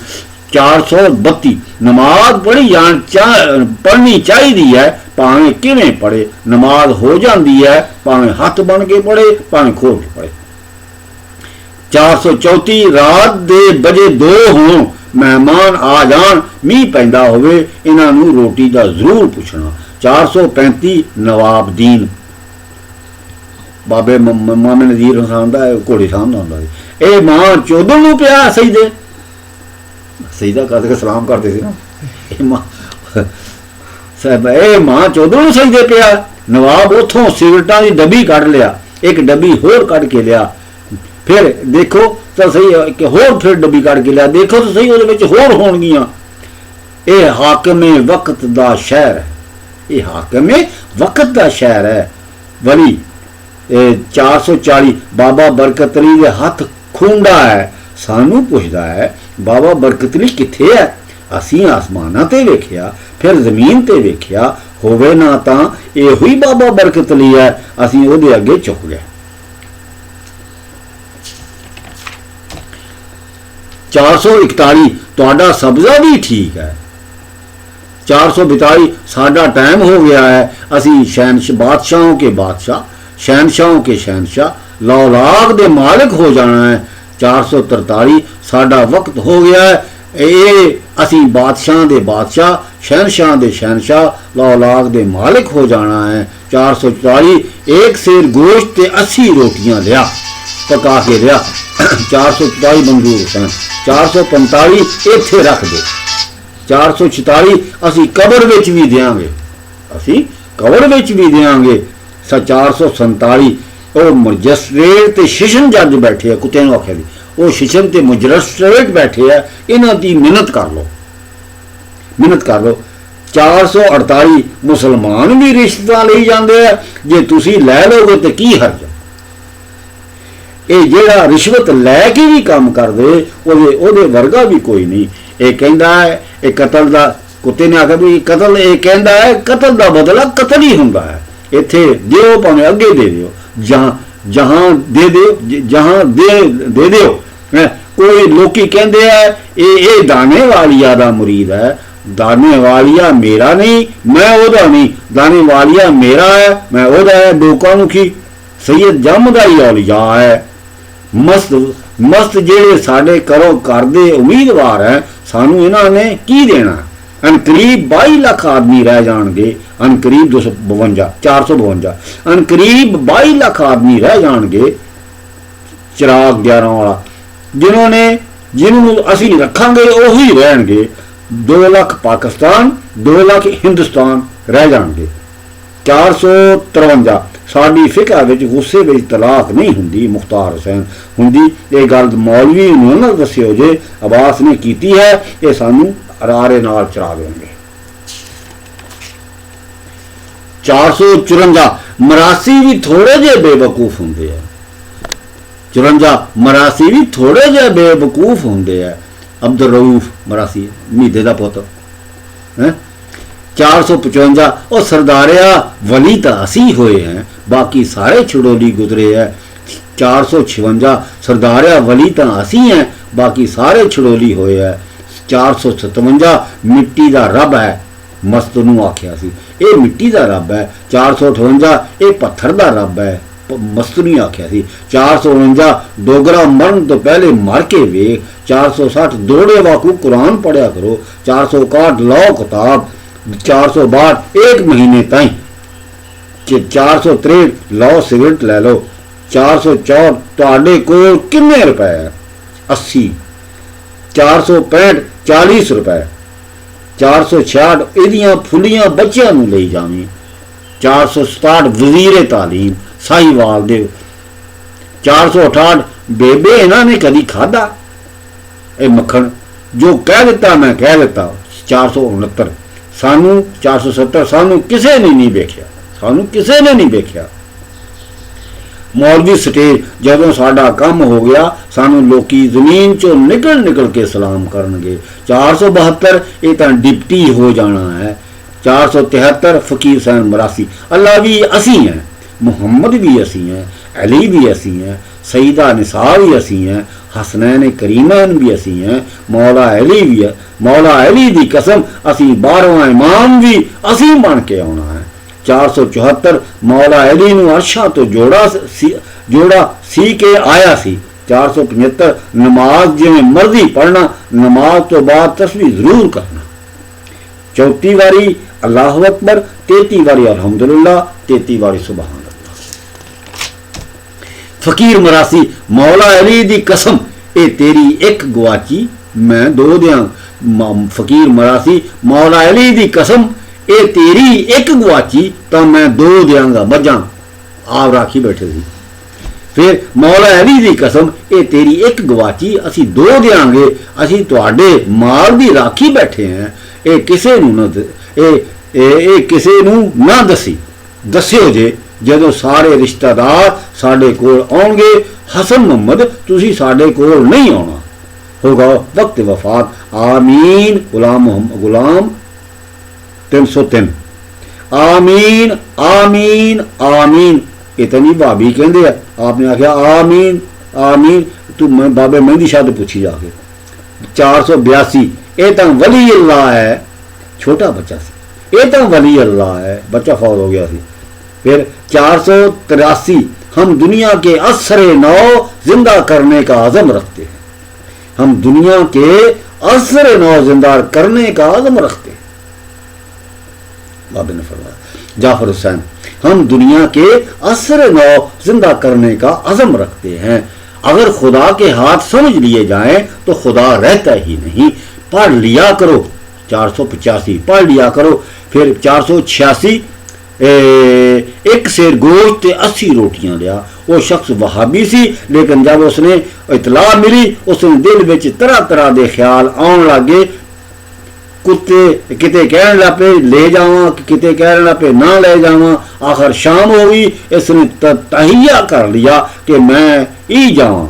432 नमाज पढ़नी चाहिए है, भावें किवें पढ़े, नमाज हो जाती है, भावें हाथ बन के पढ़े भावें खोल के पढ़े। 434 रात दे बजे 2 हों, मेहमान आ जान, मीह पैंदा होवे, इन्हां नूं रोटी दा जरूर पुछना। 435 नवाबदीन बाबे मामे नज़ीर हुसैन दा घोड़े साहब होंदा सी। ये मां चौधर नूं पिया सजदे, सजदा करके सलाम करते सी ना, ये मां चौधर नूं सजदे पिया। नवाब उथों सिगरटां दी डब्बी कढ लिया, ਇੱਕ ਡੱਬੀ ਹੋਰ ਕੱਢ ਕੇ ਲਿਆ, ਫਿਰ ਦੇਖੋ ਤਾਂ ਸਹੀ ਕਿ ਹੋਰ ਫਿਰ ਡੱਬੀ ਕੱਢ ਕੇ ਲਿਆ, ਦੇਖੋ ਤਾਂ ਸਹੀ ਉਹਦੇ ਵਿੱਚ ਹੋਰ ਹੋਣਗੀਆਂ। ਇਹ ਹਾਕਮੇ ਵਕਤ ਦਾ ਸ਼ਹਿਰ ਹੈ, ਇਹ ਹਾਕਮੇ ਵਕਤ ਦਾ ਸ਼ਹਿਰ ਹੈ। ਵਲੀ 440 ਬਾਬਾ ਬਰਕਤ ਅਲੀ ਦੇ ਹੱਥ ਖੁੰਡਾ ਹੈ, ਸਾਨੂੰ ਪੁੱਛਦਾ ਹੈ ਬਾਬਾ ਬਰਕਤ ਅਲੀ ਕਿੱਥੇ ਹੈ? ਅਸੀਂ ਆਸਮਾਨਾਂ ਤੇ ਵੇਖਿਆ, ਫਿਰ ਜ਼ਮੀਨ ਤੇ ਵੇਖਿਆ, ਹੋਵੇ ਨਾ ਤਾਂ ਇਹੋ ਹੀ ਬਾਬਾ ਬਰਕਤ ਅਲੀ ਹੈ। ਅਸੀਂ ਉਹਦੇ ਅੱਗੇ ਝੁਕ ਗਏ। 441 ਤੁਹਾਡਾ ਸਬਜ਼ਾ ਵੀ ਠੀਕ ਹੈ। 442 ਸਾਡਾ ਟਾइम हो गया है, ਅਸੀਂ ਬਾਦਸ਼ਾहों के बादशाह, शहनशाहों के शहनशाह, लौलाग दे मालिक हो जाना है। 443 साडा वक्त हो गया है, ਇਹ ਅਸੀਂ ਬਾਦਸ਼ਾਹਾਂ ਦੇ ਬਾਦਸ਼ਾਹ, शहनशाह ਦੇ शहनशाह, लौलाग दे मालिक हो जाना है। 444 एक सेर गोश्त ते 80 रोटियां लिया, पका के लिया। 444 मंजूर हुसैन। 445 इत्थे रख दे। 446 ਅਸੀਂ ਕਬਰ ਵਿੱਚ ਵੀ ਦਿਆਂਗੇ, ਅਸੀਂ ਕਬਰ ਵਿੱਚ ਵੀ ਦਿਆਂਗੇ। 447 ਉਹ ਮਜਿਸਟ੍ਰੇਟ ਤੇ ਸ਼ਿਸ਼ਨ ਜੱਜ ਬੈਠੇ ਆ, ਕੁੱਤੇ ਨੂੰ ਆਖਿਆ ਦੀ ਉਹ ਸ਼ਿਸ਼ਨ ਤੇ ਮਜਿਸਟ੍ਰੇਟ ਬੈਠੇ ਆ, ਇਹਨਾਂ ਦੀ ਮਿਹਨਤ ਕਰ ਲਓ, ਮਿਹਨਤ ਕਰ ਲਓ। 448 ਮੁਸਲਮਾਨ ਵੀ ਰਿਸ਼ਤਾ ਲਈ ਜਾਂਦੇ ਆ, ਜੇ ਤੁਸੀਂ ਲੈ ਲਓਗੇ ਤੇ ਕੀ ਹਰਜ। ਇਹ ਜਿਹੜਾ ਰਿਸ਼ਵਤ ਲੈ ਕੇ ਵੀ ਕੰਮ ਕਰਦੇ ਉਹਦੇ ਵਰਗਾ ਵੀ ਕੋਈ ਨਹੀਂ। ਇਹ ਕਹਿੰਦਾ ਹੈ ਇਹ ਕਤਲ ਦਾ, ਕੁੱਤੇ ਨੇ ਆਖਿਆ ਵੀ ਕਤਲ, ਇਹ ਕਹਿੰਦਾ ਹੈ ਕਤਲ ਦਾ ਬਦਲਾ ਕਤਲ ਹੀ ਹੁੰਦਾ ਹੈ। ਇੱਥੇ ਦਿਓ ਭਾਵੇਂ ਅੱਗੇ ਦੇ ਦਿਓ, ਜਹਾਂ ਦੇ ਦਿਓ, ਜਹਾਂ ਦੇ ਦਿਓ। ਕੋਈ ਲੋਕੀ ਕਹਿੰਦੇ ਆ ਇਹ ਦਾਨੇ ਵਾਲੀਆ ਦਾ ਮੁਰੀਦ ਹੈ। ਦਾਨੇ ਵਾਲੀਆ ਮੇਰਾ ਨਹੀਂ, ਮੈਂ ਉਹਦਾ ਨਹੀਂ। ਦਾਨੇ ਵਾਲੀਆ ਮੇਰਾ ਹੈ, ਮੈਂ ਉਹਦਾ ਹੈ। ਲੋਕਾਂ ਨੂੰ ਕੀ ਸੈਯਦ ਜੰਮ ਦਾ ਹੀ ਔਲੀਆ ਹੈ। ਮਸਤ ਜਿਹੜੇ ਸਾਡੇ ਘਰ ਦੇ ਉਮੀਦਵਾਰ ਹੈ, ਸਾਨੂੰ ਇਹਨਾਂ ਨੇ ਕੀ ਦੇਣਾ। ਅਨਕਰੀਬ 22 ਲੱਖ ਆਦਮੀ ਰਹਿ ਜਾਣਗੇ, ਅਨਕਰੀਬ 452 ਅਨਕਰੀਬ 22 ਲੱਖ ਆਦਮੀ ਰਹਿ ਜਾਣਗੇ ਚਿਰਾਗ 11 ਵਾਲਾ, ਜਿਹਨੂੰ ਅਸੀਂ ਰੱਖਾਂਗੇ ਉਹੀ ਰਹਿਣਗੇ। 2 ਲੱਖ ਪਾਕਿਸਤਾਨ, 2 ਲੱਖ ਹਿੰਦੁਸਤਾਨ ਰਹਿ ਜਾਣਗੇ। 453 ਸਾਡੀ ਫਿਕਾ ਵਿੱਚ ਗੁੱਸੇ ਵਿੱਚ ਤਲਾਕ ਨਹੀਂ ਹੁੰਦੀ, ਮੁਖਤਾਰ ਹੁਸੈਨ ਹੁੰਦੀ। ਇਹ ਗੱਲ ਮੌਲਵੀ ਨੂੰ ਨਾ ਦੱਸਿਓ ਜੇ ਅਬਾਸ ਨੇ ਕੀਤੀ ਹੈ, ਇਹ ਸਾਨੂੰ ਅਰਾਰੇ ਨਾਲ ਚਰਾ ਦੇਣਗੇ। 454 ਮਰਾਸੀ ਵੀ ਥੋੜੇ ਜਿਹੇ ਬੇਵਕੂਫ ਹੁੰਦੇ ਆ। 54 ਮਰਾਸੀ ਵੀ ਥੋੜੇ ਜਿਹੇ ਬੇਵਕੂਫ ਹੁੰਦੇ ਆ। ਅਬਦੁਲ ਰਊਫ ਮਰਾਸੀ ਮੀਦੇ ਦਾ ਪੁੱਤ ਹੈ। 455 ਉਹ ਸਰਦਾਰਿਆ ਵਲੀ ਤਾਂ ਅਸੀਂ ਹੋਏ हैं, बाकी सारे छुड़ोली गुजरे है। 456 सरदारिया वली तो असी हैं, बाकी सारे छुड़ोली होए है। 457 मिट्टी का रब है, मस्त नूं आख्या सी ये मिट्टी का रब है। 458 ये पत्थर का रब है, मस्त नहीं आख्या सी। 459 डोगरा मरन तो पहले मर के वेख। 460 दौड़े वाकू कुरान पढ़िया करो। 461 लो किताब। 462 एक महीने ताईं। 463 लो सिगरेट ले लो। 464 तुहाडे कोल किन्ने रुपए है? 80। 465 40 रुपए। 466 इहदियां फुलियां बच्चियां नूं लई जावीं। 467 वजीरे तालीम साहिवाल दे। 468 बेबे इन्हां ने कदी खादा ये मक्खन, जो कह दिता मैं कह दिता। 469 सानू 470 सानू किसे ने नहीं वेख्या, सानू किसे ने नहीं वेख्या। मौलवी स्टेज जदों साडा काम हो गया सानू लोकी जमीन चो निकल के सलाम करनगे। 472 ये तां डिप्टी हो जाना है। 473 फकीर हुसैन मरासी। अल्लाह भी असी हैं, मुहम्मद भी असी हैं, अली भी असी हैं, सईदा निसा भी असी हैं, हसनैन करीमैन भी असी हैं, मौला अली भी है। मौला अली दी कसम असी 12वां इमाम भी असी बन के आना है। 474 मौला अली नूं अर्शा तो जोड़ा सी के आया सी। 475 नमाज जिवें मर्जी पढ़ना, नमाज तो बाद तस्बीह जरूर करना। 34 वारी अल्लाहु अकबर, 33 वारी अल्हम्दुलिल्लाह, 33 वारी सुबहान अल्लाह। फकीर मरासी मौला अली दी कसम ए तेरी एक गवाची मैं 2 दियां। फकीर मरासी मौला अली दी कसम ए तेरी एक गवाची तो मैं 2 देंगा मझां। आप राखी बैठे सी ਫਿਰ ਮੌਲਾ ਅਲੀ ਦੀ ਕਸਮ, ਇਹ ਤੇਰੀ ਇੱਕ ਗਵਾਚੀ ਅਸੀਂ 2 ਦਿਆਂਗੇ, ਅਸੀਂ ਤੁਹਾਡੇ ਮਾਲ ਦੀ ਰਾਖੀ ਬੈਠੇ ਹਾਂ, ਇਹ ਕਿਸੇ ਨੂੰ ਨਾ ਦੱਸਿਓ ਜੇ ਜਦੋਂ ਸਾਰੇ ਰਿਸ਼ਤੇਦਾਰ ਸਾਡੇ ਕੋਲ ਆਉਣਗੇ, ਹਸਨ ਮੁਹੰਮਦ ਤੁਸੀਂ ਸਾਡੇ ਕੋਲ ਨਹੀਂ ਆਉਣਾ ਹੋਗਾ ਵਕਤ ਵਫਾਤ। ਆਮੀਨ। ਗੁਲਾਮ 303। ਆਮੀਨ ਆਮੀਨ ਆਮੀਨ। ਇਤਨੀ ਭਾਬੀ ਕਹਿੰਦੇ ਆ, ਆਪਨੇ ਆਖਿਆ ਆਮੀਨ ਆਮੀਨ। ਤੂੰ ਬਾਬੇ ਮਹਿੰਦੀ ਸ਼ਾਹ ਤੋਂ ਪੁੱਛੀ ਜਾ ਕੇ। 482। ਇਹ ਤਾਂ ਵਲੀ ਅੱਲਾ ਹੈ, ਛੋਟਾ ਬੱਚਾ ਸੀ, ਇਹ ਤਾਂ ਵਲੀ ਅੱਲਾ ਹੈ, ਬੱਚਾ फौत हो गया ਸੀ। फिर 483। हम दुनिया के असर नौ जिंदा करने का आज़म रखते हैं, हम दुनिया के असर नौ जिंदा करने का आज़म रखते हैं। बाबे ने फरमाया जाफर हुसैन, हम दुनिया के असर नौ जिंदा करने का आज़म रखते हैं। अगर खुदा के हाथ समझ लिए जाएं तो खुदा रहता ही नहीं। पढ़ लिया करो। 485 पढ़ लिया करो। फिर 486 एक सेर गोश्त 80 रोटियां लिया। वो शख्स वहाबी सी, लेकिन जब उसने इतला मिली उसने दिल विच तरह तरह के ख्याल आउण लगे। कुत्ते किते कहण लग पे ले जावां, किते कहण लग पे ना ले जावां। आखिर शाम हो गई, इसने तहिया कर लिया कि मैं ही जावां।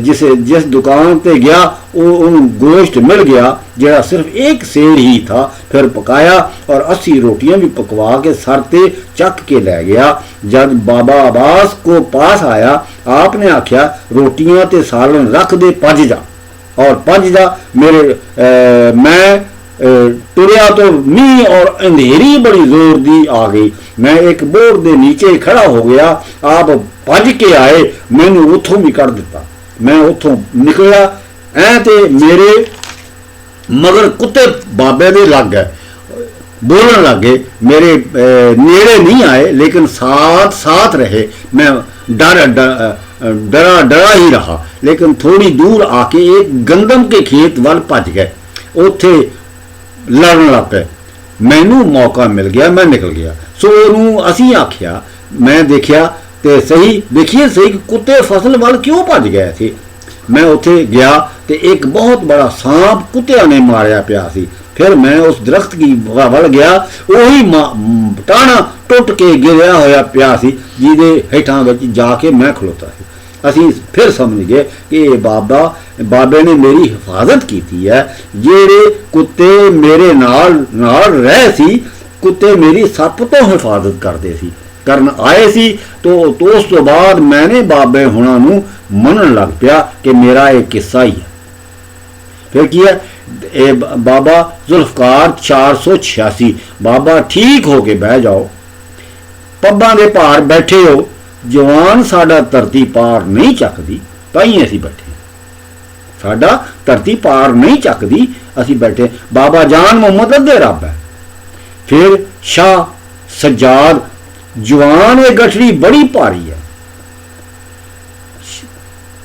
जिस दुकान पे गया उन गोश्त मिल गया जरा सिर्फ एक सेर ही था। फिर पकाया और 80 रोटियां भी पकवा के सर ते चक के ले गया। जब बाबा अब्बास को पास आया, आपने आख्या रोटियां ते सालन रख दे, भज जा और भज जा। मैं टुरिया तो मींह और अंधेरी बड़ी जोर दी आ गई। मैं एक बोर दे नीचे खड़ा हो गया। आप भज के आए, मैनू उथों भी कढ़ दिता। मैं उथों निकलिया ऐ ते मेरे मगर कुत्ते बाबे दे लग गए, बोलन लग गए। मेरे नेड़े नहीं आए लेकिन साथ साथ रहे। मैं डरा ही रहा, लेकिन थोड़ी दूर आके एक गंदम के खेत वाल भज गए। उत्थे लड़न लग पे। मैनू मौका मिल गया, मैं निकल गया। सो ਉਹਨੂੰ ਅਸੀਂ आख्या, मैं देखिया ਤੇ सही देखिए सही कि कुत्ते फसल वाल क्यों भज गए थे। मैं उत्थे गया तो एक बहुत बड़ा सांप कुत्तिया ने मारिया पिया सी। फिर मैं उस दरख्त की वल गया, वही टाणा टुट के गिरया होया पिया सी, जिहदे हेठां विच जाके मैं खलोता सी। असीं फिर समझ गए कि बाबे ने मेरी हिफाजत की है। जेड़े कुत्ते मेरे नाल रह सी, कुत्ते मेरी सब तो हिफाजत करते सी, करन आए सी। तो उस तो बाद मैंने बाबे हुणां नूं मनन लग पिया कि मेरा एक किस्सा ही है। फिर की है बाबा जुल्फकार 486। बाबा ठीक हो के बह जाओ, पब्बां दे भार बैठे हो, जवान साडा धरती पार नहीं चकदी, ताईं असीं बैठे। साडा धरती पार नहीं चकदी, असीं बैठे। बाबा जान मुहम्मद अद्धे रब है। फिर शाह सज्जाद, जवान ये गठड़ी बड़ी भारी है।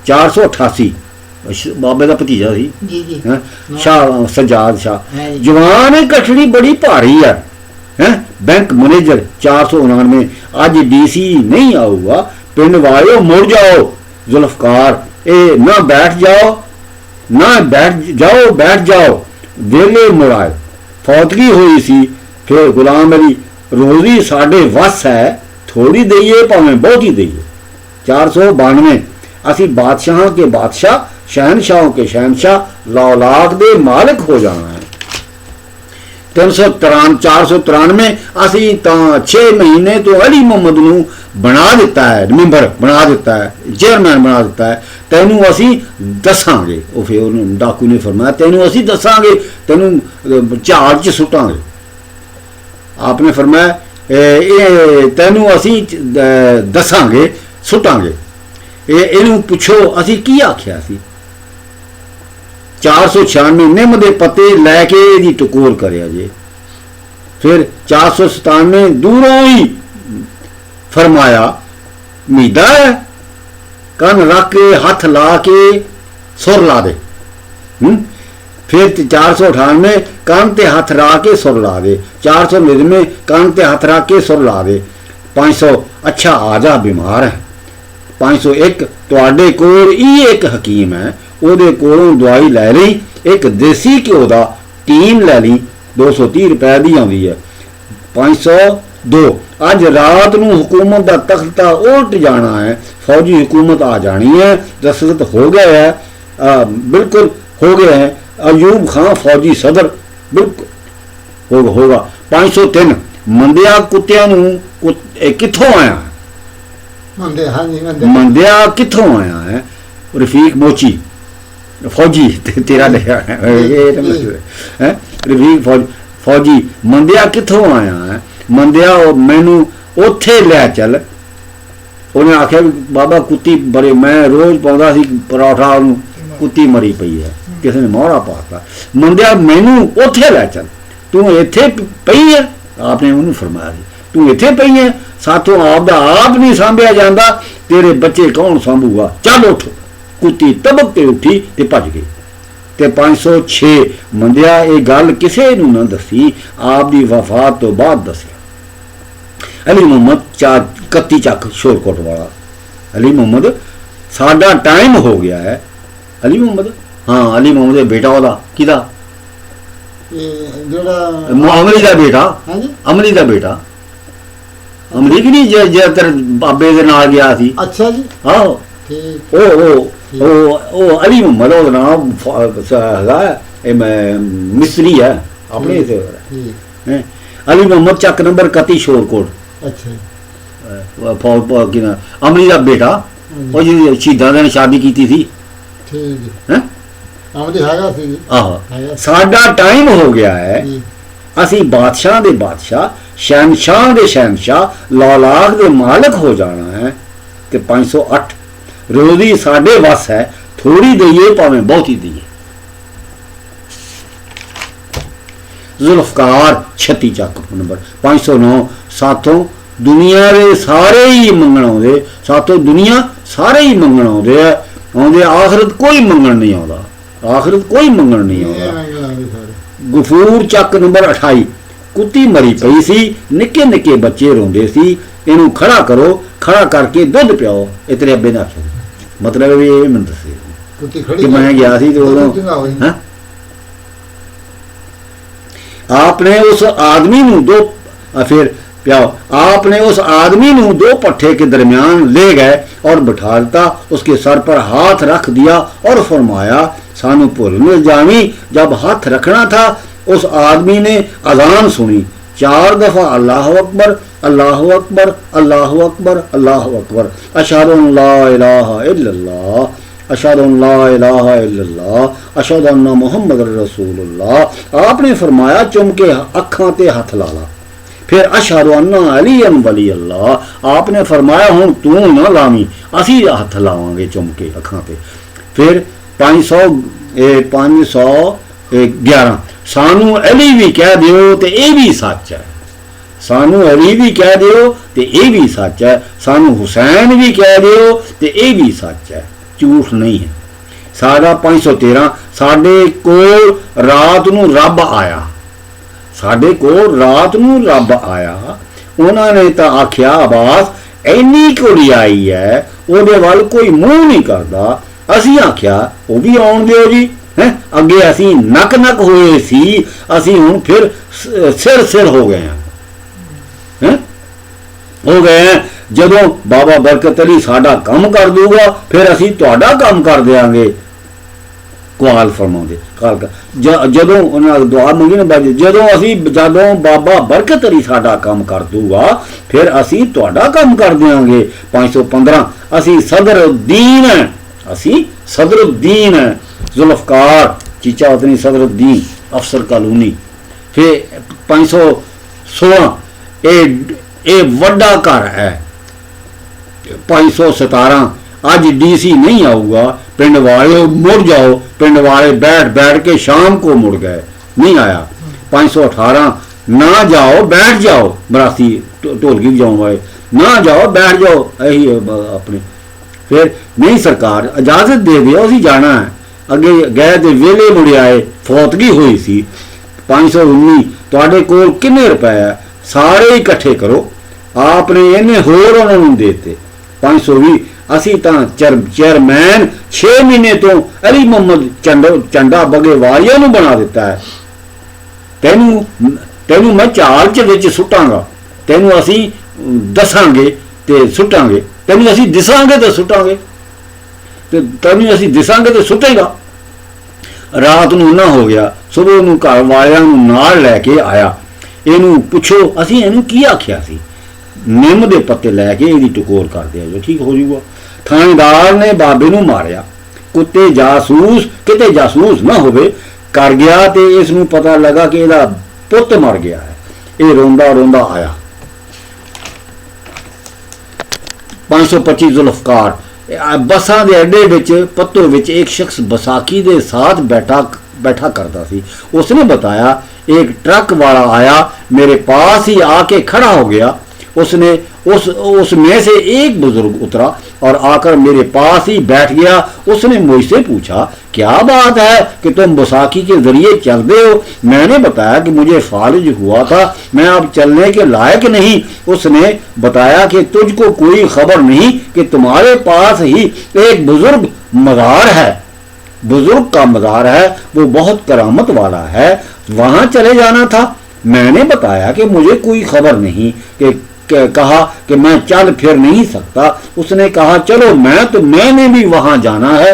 488 बाबे का भतीजा सी शाह सज्जाद शाह। जवान ये गठड़ी बड़ी भारी है। Bank manager 499। अज DC नहीं आऊगा, पिंड वालों मुड़ जाओ। जुल्फकार ना बैठ जाओ वेले मुड़ाए। फौतगी हुई सी। फिर गुलाम अली, रोजी साढ़े वस है, थोड़ी दईए भावें बहुती दईए। 492। असी बादशाह के बादशाह, शहनशाहों के शहनशाह, लौलाक दे मालिक हो जाना है। 493। असी तां 6 महीने तो अली मुहम्मद नूं बना दिता है, मैंबर बना दिता है, चेयरमैन बना दिता है। तैनू असी दसांगे। फिर डाकू ने फरमाया तैनू असी दसांगे, तैनू झाड़ च सुटांगे। आपने फरमाया तैनू असी दसांगे, सुटांगे। इनू पुछो असी की आख्या सी। 496। निम दे पत्ते लैके इहदी टकोर करिया जे। फिर 497 दूरों ही फरमाया मीदा है, कन रख के हथ ला के सुर ला दे। फिर 498 कान ते हथ ला के सुर ला दे। 499 कान ते हथ रख के सुर ला दे। 500 अच्छा आजा बीमार है। 501 ਤੁਹਾਡੇ ਕੋਲ ਇਹ ਇੱਕ ਹਕੀਮ ਹੈ, ਉਹਦੇ ਕੋਲੋਂ ਦਵਾਈ ਲੈ ਲਈ, ਇੱਕ ਦੇਸੀ ਘਿਓ ਦਾ ਟੀਨ ਲੈ ਲਈ, 230 ਰੁਪਏ ਦੀ ਆਉਂਦੀ ਹੈ। 502 ਅੱਜ ਰਾਤ ਨੂੰ ਹੁਕੂਮਤ ਦਾ ਤਖਤਾ ਉਲਟ ਜਾਣਾ ਹੈ, ਫੌਜੀ हुकूमत आ जानी है, दस्तखत हो गया है, बिल्कुल हो गया है, अयूब खान फौजी सदर बिल्कुल होगा। 503 मंदिया कुत्तिया कित्थों आया? मंदिया कित्थों आया है? रफीक मोची फौजी तेरा लिखा है रफीक फौजी मंदिया कित्थों आया है? मंदिया मैनू उत्थे लै चल। उन्हें आख्या भी बाबा कुत्ती बड़े मैं रोज पाँदा सी पराठा, कुत्ती मरी पई है, किसी ने मोहरा पाता। मंदिया मैनू उत्थे लै चल, तू इत्थे पई है? आपने उन्हें फरमाया तू इत्थे पई है, साथों आप दा आप नहीं सांभिया जांदा, तेरे बच्चे कौन सांभूगा, चल उठ। कुत्ती तबक ते उठी ते भज गई। ते 506 मंदिया ये गल किसे नूं ना दसी, आप दी वफात तो बाद दसी। अली मुहम्मद 31 ਚੱਕ शोरकोट वाला अली मुहम्मद साडा टाइम हो गया है। अली मुहम्मद हाँ अली मुहम्मद बेटा ओदा किदा अमली का बेटा, अमली का बेटा अमली की नहीं जे तेरे बाबे दे नाल गया सी। अच्छा जी हाँ ओ अली मुहम्मद ओदा नाम है मिस्री है अपने से। अली मुहम्मद ਚੱਕ नंबर 31 शोरकोट। अच्छा अमली का बेटा शहीदां ने शादी की थी। साडा टाइम हो गया है, असी बादशाह दे बादशाह शहनशाह दे शहनशाह लौलाक दे मालिक हो जाना है। ते 508 रोजी साडे वस है, थोड़ी दईए भावें बहुती दईए। जुल्फकार 36 ਚੱਕ नंबर 509 साथों दुनिया के सारे ही मंगण आउंदे, साथों दुनिया सारे ही मंगण आउंदे आउंदे, आखिरत कोई मंगण नहीं आउंदा, आखिरत कोई मंगण नहीं आउंदा। गफूर ਚੱਕ नंबर 28 कुत्ती मरी पई सी, निक्के निक्के बच्चे रोंदे सी, इनू खड़ा करो, खड़ा करके दुध पियाओ। ये तेरे अब्बे ने आख्या, मतलब ये मैनूं दस्से कि मैं गया सी ते उदों आपने उस आदमी नूं दो फिर प्याओ, आपने उस आदमी नूं 2 पट्ठे के दरमियान ले गए और बिठा दिता, उसके सर पर हाथ रख दिया और फरमाया सानू भुल न जावी। जब हाथ रखना था उस आदमी ने अजान सुनी, 4 दफा अल्लाह अकबर अल्लाह अकबर अल्लाह अकबर अल्लाह अकबर, अशहदु अन ला इलाहा इल्लल्लाह अशहदु अन ला इलाहा इल्लल्लाह अशहदु अन्ना मुहम्मदुर रसूलुल्लाह। आपने फरमाया चुम के अखां ते हथ ला ला। फिर अशहदु अन्ना अलीयन वली अल्लाह, आपने फरमाया हुण तू ना लावी, असी हथ लावांगे चुम के अखां ते। फिर 511 सानू अली भी कह दियो ते ये भी सच है, सानू अली भी कह दियो ते ये भी सच है, सानू हुसैन भी कह दियो ते ये भी सच है, झूठ नहीं है। साडा 513 साडे कोल रात नूं रब आया, साडे कोल रात नूं रब आया, उन्होंने तो आख्या अब्बास इन्नी कुड़ी आई है, उहदे वल कोई मुंह नहीं करता। असी आख्या वो भी आउण दिओ जी, हैं अगे असी नक नक होए सी, असी हुण फिर सिर सिर हो गए हैं, हो गए हैं। जदों बाबा बरकत अली साडा काम कर दूगा फिर असी तुहाडा काम कर देंगे। कुआल फरमाउंदे जदों उन्होंने दुआ मंगी ना बाजी, जदों बाबा बरकत अली साडा काम कर दूगा फिर असी तुहाडा काम कर देंगे। 515 असी सदरुद्दीन है, असी सदरुद्दीन है, जुल्फकार चीचा उतनी सदरुद्दीन अफसर कॉलोनी। फिर 516 ये वड्डा घर है। 517 अज DC नहीं आऊगा, पिंड वाले मुड़ जाओ, पिंड वाले बैठ बैठ के शाम को मुड़ गए, नहीं आया। 518 ना जाओ बैठ जाओ, बरासी ढोलकी बजाने वाले ना जाओ बैठ जाओ यही अपने। फिर नहीं सरकार इजाजत दे दियो असी जाना है, अगे गए तो वेले मुड़ आए, फौतगी हुई सी। 519 तुहाडे कोल किन्ने रुपए है, सारे इकट्ठे करो, आपने इन्हें होर उन्होंने देते। 520 اسی تاں چیئرمین 6 مہینے تو علی محمد چنڈا بگے والیاں نو بنا دیتا ہے. تینوں میں چال چ سٹاں گا, تینوں اسی دساں گے تے سٹاں گے, تینوں اسی دساں گے تے سٹاں گے, تینوں اسی دساں گے تے سٹے گا. رات نو نہ ہو گیا, صبح نو گھر والوں نال لے کے آیا. یہ پوچھو اسی یہ کی آخیا سی, نم دے پتے لے کے یہ ٹکور کر دیا جو ٹھیک ہو جائے گا. تھاندار نے بابے نو ماریا, کتے جاسوس کتے جاسوس نہ ہوئے کر گیا تے اس نو پتہ لگا کہ یہ پت مر گیا ہے. یہ روندا روندا آیا. 525 ذوالفقار بساں دے اڈے وچ پتو وچ ایک شخص بساکی دے ساتھ بیٹھا کرتا سی. اس نے بتایا ایک ٹرک والا آیا, میرے پاس ہی آ کے کھڑا ہو گیا. اس میں سے ایک بزرگ اترا اور آ کر میرے پاس ہی بیٹھ گیا. اس نے مجھ سے پوچھا کیا بات ہے کہ تم بساکی کے ذریعے چلتے ہو؟ میں نے بتایا کہ مجھے فالج ہوا تھا, میں اب چلنے کے لائق نہیں. اس نے بتایا کہ تجھ کو کوئی خبر نہیں کہ تمہارے پاس ہی ایک بزرگ مزار ہے, بزرگ کا مزار ہے, وہ بہت کرامت والا ہے, وہاں چلے جانا تھا. میں نے بتایا کہ مجھے کوئی خبر نہیں, کہ کہا کہ میں چل پھر نہیں سکتا. اس نے کہا چلو میں نے بھی وہاں جانا ہے,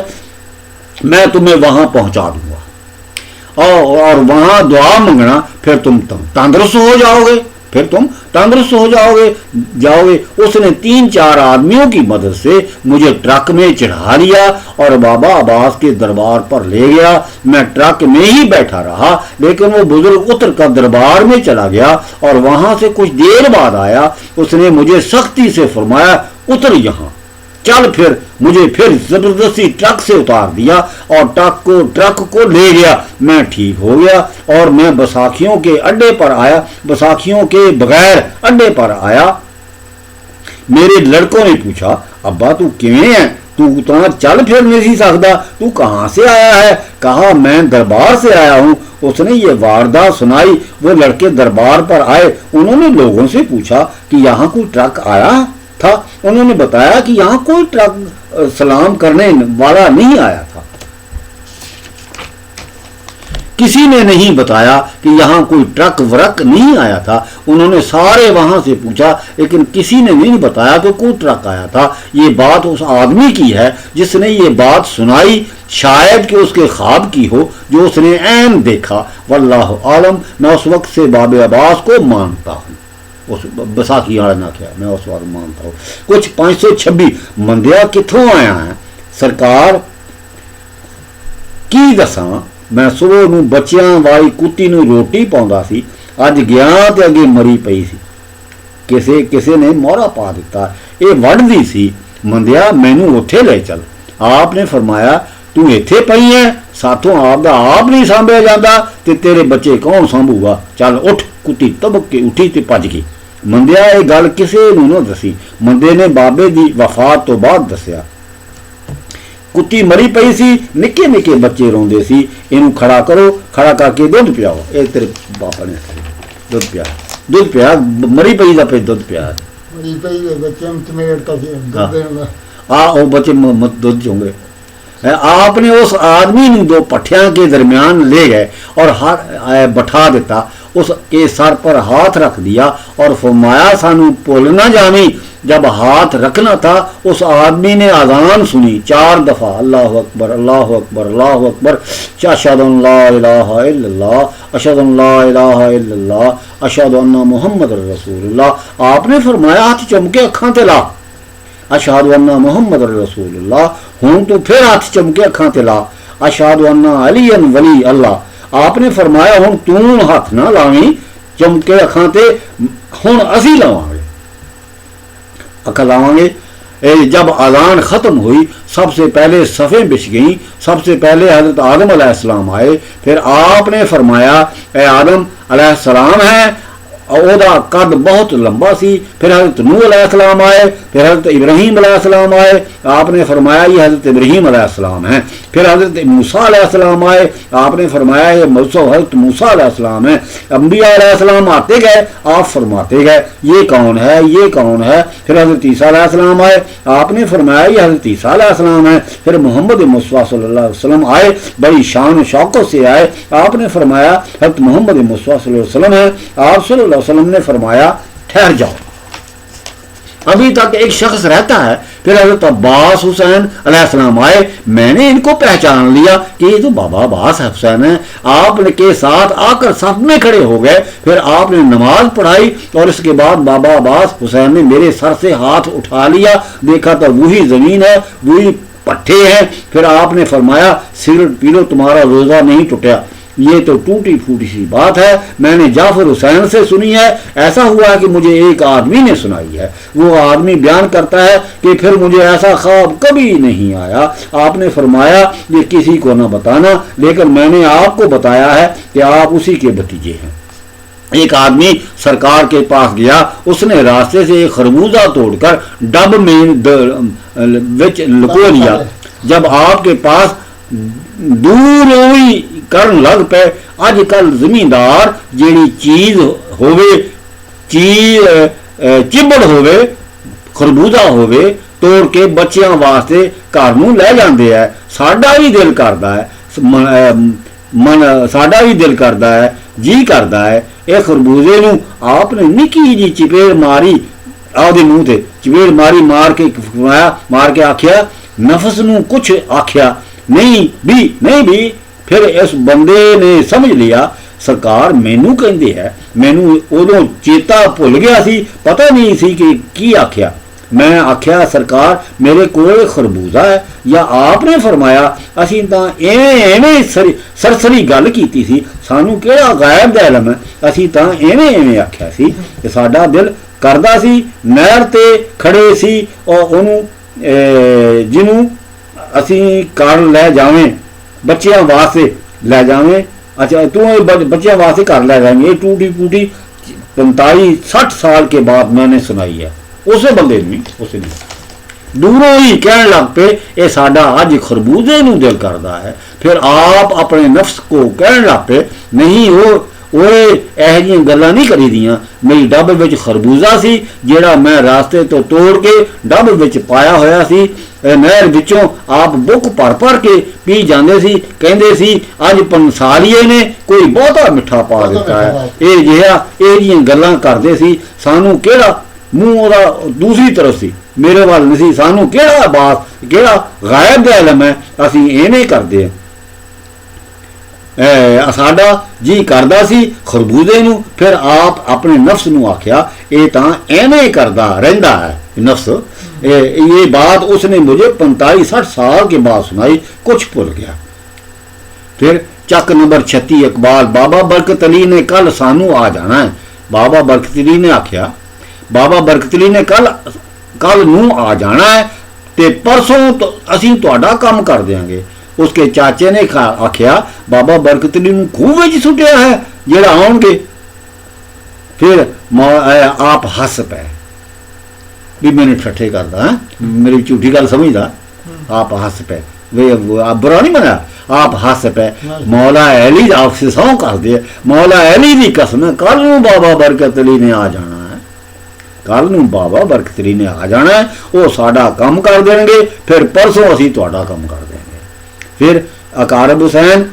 میں تمہیں وہاں پہنچا دوں گا اور وہاں دعا منگنا, پھر تم تندرست ہو جاؤ گے, پھر تم تندرست ہو جاؤ گے. اس نے 3-4 آدمیوں کی مدد سے مجھے ٹرک میں چڑھا لیا اور بابا عباس کے دربار پر لے گیا. میں ٹرک میں ہی بیٹھا رہا, لیکن وہ بزرگ اتر کر دربار میں چلا گیا اور وہاں سے کچھ دیر بعد آیا. اس نے مجھے سختی سے فرمایا اتر یہاں, چل پھر. مجھے پھر زبردستی ٹرک سے اتار دیا اور ٹرک کو لے گیا. میں ٹھیک ہو گیا اور میں بساکھیوں کے اڈے پر آیا, بساکھیوں کے بغیر اڈے پر آیا. میرے لڑکوں نے پوچھا ابا تو کیویں ہے, تو چل پھر نہیں سکتا, تو کہاں سے آیا ہے؟ کہا میں دربار سے آیا ہوں. اس نے یہ واردات سنائی. وہ لڑکے دربار پر آئے, انہوں نے لوگوں سے پوچھا کہ یہاں کوئی ٹرک آیا تھا. انہوں نے بتایا کہ یہاں کوئی ٹرک سلام کرنے والا نہیں آیا تھا. کسی نے نہیں بتایا کہ یہاں کوئی ٹرک ورک نہیں آیا تھا. انہوں نے سارے وہاں سے پوچھا, لیکن کسی نے نہیں بتایا کہ کوئی ٹرک آیا تھا. یہ بات اس آدمی کی ہے جس نے یہ بات سنائی, شاید کہ اس کے خواب کی ہو جو اس نے عین دیکھا. واللہ عالم. میں اس وقت سے باب عباس کو مانتا ہوں, اس بساکی والا نہ کیا, میں اس وقت مانتا ہوں. کچھ 526 مندیا کتوں آیا ہے سرکار کی دساں. میں صبح نو بچیاں والی کتی نو روٹی پاؤندا سی, اج گیا تے اگے مری پئی سی, کسے نے مورا پا دیتا. یہ وڈدی سی. مندیا مینوں اوتھے لے چل. آپ نے فرمایا تو ایتھے پئی ہے, ساتھوں آپ دا آپ نہیں سانبھیا جاتا تے تیرے بچے کون سانبھو گا, چل اٹھ. کتی تبک کے اٹھی تے پج گئی. مندیا یہ گل کسے نوں نہ دسی. مندے نے بابے دی وفات تو بعد دسیا. کتی مری پئی سی, نکے نکے بچے روندے سی. اینوں کھڑا کرو, کھڑا کر کے دودھ پیاؤ. اے تیرے باپا نے دودھ پیا, مری پئی دا پہ دودھ پیا. مری پئی دے بچے چمیڑتا سی دودھ دینا. او بچے مت دودھ چونگے. آپ نے اس آدمی نے 2 پٹھیاں کے درمیان لے گئے اور بٹھا دیتا. اس کے سر پر ہاتھ رکھ دیا اور فرمایا سانو بھول نہ جاویں. جب ہاتھ رکھنا تھا اس آدمی نے اذان سنی 4 دفعہ, اللہ اکبر اللہ اکبر اللہ اکبر, اشہد ان لا الہ الا اللہ, اشہد ان لا الہ الا اللہ, اشہد ان محمد رسول اللہ. آپ نے فرمایا ہاتھ چم کے اکھاں تے لا, اشہد ان محمد رسول اللہ. ہوں تو پھر ہاتھ چم کے اکھاں تے لا, اشہد ان علی ولی اللہ. آپ نے فرمایا ہوں تو ہاتھ نہ لاویں چم کے اکھاں تے, ہوں اسی لاواں گے, اکھا لاواں گے. جب اذان ختم ہوئی سب سے پہلے صفیں بچھ گئیں. سب سے پہلے حضرت آدم علیہ السلام آئے. پھر آپ نے فرمایا اے آدم علیہ السلام ہے ਉਹਦਾ ਕੱਦ ਬਹੁਤ ਲੰਬਾ ਸੀ। ਫਿਰ हज़रत नूह अलैहिस्सलाम आए, फिर हज़रत इब्राहीम अलैहिस्सलाम आए, आपने फरमाया ये हज़रत इब्राहीम अलैहिस्सलाम है। फिर हज़रत मूसा अलैहिस्सलाम आए, आपने फरमाया ये हज़रत मूसा अलैहिस्सलाम है। अंबिया अलैहिस्सलाम आते गए, आप फरमाते गए ये कौन है, ये कौन है। फिर हज़रत ईसा अलैहिस्सलाम आए, आपने फरमाया ये हज़रत ईसा अलैहिस्सलाम है। फिर मोहम्मद मुस्तफ़ा सल्लल्लाहु अलैहि वसल्लम आए, बड़ी शान शौकत से आए, आपने फरमाया हज़रत मोहम्मद मुस्तफ़ा सल्लल्लाहु अलैहि वसल्लम है। आप सल्लल्लाहु अलैहि वसल्लम ने फरमाया ठहर जाओ, अभी तक एक शख्स रहता है। फिर हज़रत अब्बास हुसैन अलैहिस्सलाम आए, मैंने इनको पहचान लिया कि ये तो बाबा अब्बास हुसैन है। आपके साथ आकर साथ में खड़े हो गए। फिर आपने नमाज पढ़ाई और इसके बाद बाबा अब्बास हुसैन ने मेरे सर से हाथ उठा लिया, देखा तो वही ज़मीन है, वही पट्टे हैं। फिर आपने फरमाया सिगरेट पी लो, तुम्हारा रोज़ा नहीं टूटा। ये तो टूटी फूटी सी बात है, मैंने जाफर हुसैन से सुनी है। ऐसा हुआ कि मुझे एक आदमी ने सुनाई है। वो आदमी बयान करता है कि फिर मुझे ऐसा ख्वाब कभी नहीं आया। आपने फरमाया ये किसी को न बताना, लेकिन मैंने आपको बताया है कि आप उसी के भतीजे हैं। एक आदमी सरकार के पास गया, उसने रास्ते से एक खरबूजा तोड़कर डब में विच लुको लिया। जब आपके पास दूर ਕਰਨ ਲੱਗ ਪਏ। ਅੱਜ ਕੱਲ ਜ਼ਮੀਂਦਾਰ ਜਿਹੜੀ ਚੀਜ਼ ਹੋਵੇ, ਚੀਜ਼ ਚਿੱਬੜ ਹੋਵੇ, ਖਰਬੂਜ਼ਾ ਹੋਵੇ, ਤੋੜ ਕੇ ਬੱਚਿਆਂ ਵਾਸਤੇ ਘਰ ਨੂੰ ਲੈ ਜਾਂਦੇ ਹੈ। ਸਾਡਾ ਵੀ ਦਿਲ ਕਰਦਾ ਹੈ, ਸਾਡਾ ਵੀ ਦਿਲ ਕਰਦਾ ਹੈ, ਜੀ ਕਰਦਾ ਹੈ ਇਹ ਖਰਬੂਜ਼ੇ ਨੂੰ ਆਪਨੇ ਨਿੱਕੀ ਜੀ ਚਪੇੜ ਮਾਰੀ, ਆਪਦੇ ਮੂੰਹ ਤੇ ਚਪੇੜ ਮਾਰੀ, ਮਾਰ ਕੇ ਆਖਿਆ ਨਫਸ ਨੂੰ ਕੁਛ ਆਖਿਆ ਨਹੀਂ ਵੀ। फिर इस बंदे ने समझ लिया सरकार मैनू कहते है, मैनू उदों चेता भुल गया सी, पता नहीं सी कि की आख्या। मैं आख्या सरकार मेरे कोल खरबूजा है, या आपने फरमाया असी तां एवें सरसरी गल कीती सी, सानू किहड़ा गायब दा इलम है, असी तां एवें आख्या सी। ते साडा दिल करदा सी नहर ते खड़े सी और ओनू जिनू असी कर लै जावें, बच्चियां वास्ते लै जावें। अच्छा तू बच्चियां वास्ते घर लै जाएंगे। ये टूटी फूटी 45-60 साल के बाद मैंने सुनाई है। उस बंदे ने उसने दूरों ही कहने लग पे ये साडा अज खरबूजे नूं दिल करदा है। फिर आप अपने नफ्स को कहने लग पे नहीं वो ਇਹੋ ਜਿਹੀਆਂ ਗੱਲਾਂ ਨਹੀਂ ਕਰੀ ਦੀਆਂ। ਮੇਰੀ ਡੱਬ ਵਿੱਚ ਖਰਬੂਜ਼ਾ ਸੀ ਜਿਹੜਾ ਮੈਂ ਰਾਸਤੇ ਤੋਂ ਤੋੜ ਕੇ ਡੱਬ ਵਿੱਚ ਪਾਇਆ ਹੋਇਆ ਸੀ। ਨਹਿਰ ਵਿੱਚੋਂ ਆਪ ਬੁੱਕ ਭਰ ਕੇ ਪੀ ਜਾਂਦੇ ਸੀ। ਕਹਿੰਦੇ ਸੀ ਅੱਜ ਪੰਸਾਲੀਏ ਨੇ ਕੋਈ ਬਹੁਤਾ ਮਿੱਠਾ ਪਾ ਦਿੱਤਾ ਹੈ। ਇਹ ਜਿਹੀਆਂ ਗੱਲਾਂ ਕਰਦੇ ਸੀ। ਸਾਨੂੰ ਕਿਹੜਾ ਮੂੰਹ ਉਹਦਾ ਦੂਸਰੀ ਤਰਫ ਸੀ, ਮੇਰੇ ਵੱਲ ਨਹੀਂ ਸੀ। ਸਾਨੂੰ ਕਿਹੜਾ ਬਾਤ, ਕਿਹੜਾ ਗਾਇਬ ਦਾ ਇਲਮ ਹੈ, ਅਸੀਂ ਐਵੇਂ ਕਰਦੇ ਹਾਂ। ਸਾਡਾ ਜੀ ਕਰਦਾ ਸੀ ਖਰਬੂਜ਼ੇ ਨੂੰ। ਫਿਰ ਆਪ ਆਪਣੇ ਨਫਸ ਨੂੰ ਆਖਿਆ ਇਹ ਤਾਂ ਐਵੇਂ ਕਰਦਾ ਰਹਿੰਦਾ ਹੈ नफ्स। ये बात उसने मुझे 45-60 साल के बाद सुनाई, कुछ भूल गया। फिर चक नंबर 36 इकबाल, बाबा बरकत अली ने कल सानू आ जाना है। बाबा बरकत अली ने आख्या, बाबा बरकत अली ने कल नू आ जाना है ते परसों तो असीं तुहाडा काम कर देंगे। उसके चाचे ने आख्या बाबा बरकत अली नू खूह विच सुटिया है जेड़ा आउणगे। फिर आप हस पे भी मैंने ठट्ठे करदा, मेरी झूठी गल समझदा। आप हस पे, वे आप बुरा नहीं बनाया, आप हस पे। मौला अली आपसे सौ कर दे, मौला अली दी कसम कल नू बाबा बरकत अली ने आ जाना है, कल नू बाबा बरकत अली ने आ जाना है। वो साडा काम कर देंगे, फिर परसों असीं तुहाडा काम कर देंगे। फिर अकारब हुसैन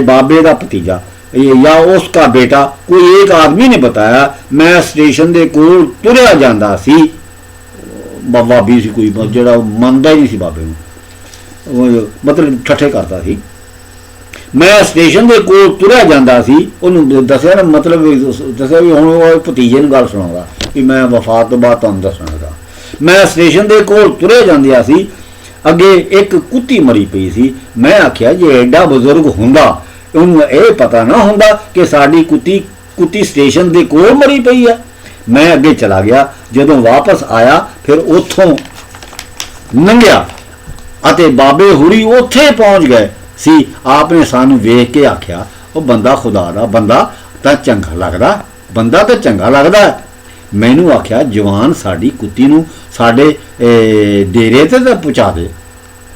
बाबे का भतीजा या उसका बेटा, कोई एक आदमी ने बताया मैं स्टेशन के कोल तुरिया जांदा सी। बाबा भी सी कोई जिहड़ा मनदा ही नहीं सी बाबे नूं, मतलब ठट्ठे करता सी। मैं स्टेशन के कोल तुरिया जांदा सी, उन्होंने दस्सिया ना, मतलब दस्सिया भी हुण वो भतीजे नूं गल सुणाउंदा कि मैं वफात तो बाद तुहानूं दस्सण लगा। मैं स्टेशन के कोल तुरिया जांदा सी, अगे एक कुत्ती मरी पई सी। मैं आख्या जे एडा बजुर्ग हुंदा उन्होंने ये पता ना हुंदा कि साडी कुत्ती स्टेशन के कोल मरी पई है। मैं अगे चला गया, जदों वापस आया फिर उथों लंघिया अते बाबे हुरी उत्थे पहुंच गए सी। आपने सानू वेख के आख्या ओ बंदा खुदा दा बंदा तां चंगा लगदा, ਬੰਦਾ ਤਾਂ ਚੰਗਾ ਲੱਗਦਾ ਹੈ। ਮੈਨੂੰ ਆਖਿਆ ਜਵਾਨ ਸਾਡੀ ਕੁੱਤੀ ਨੂੰ ਸਾਡੇ ਡੇਰੇ ਤੇ ਤਾਂ ਪਹੁੰਚਾ ਦੇ।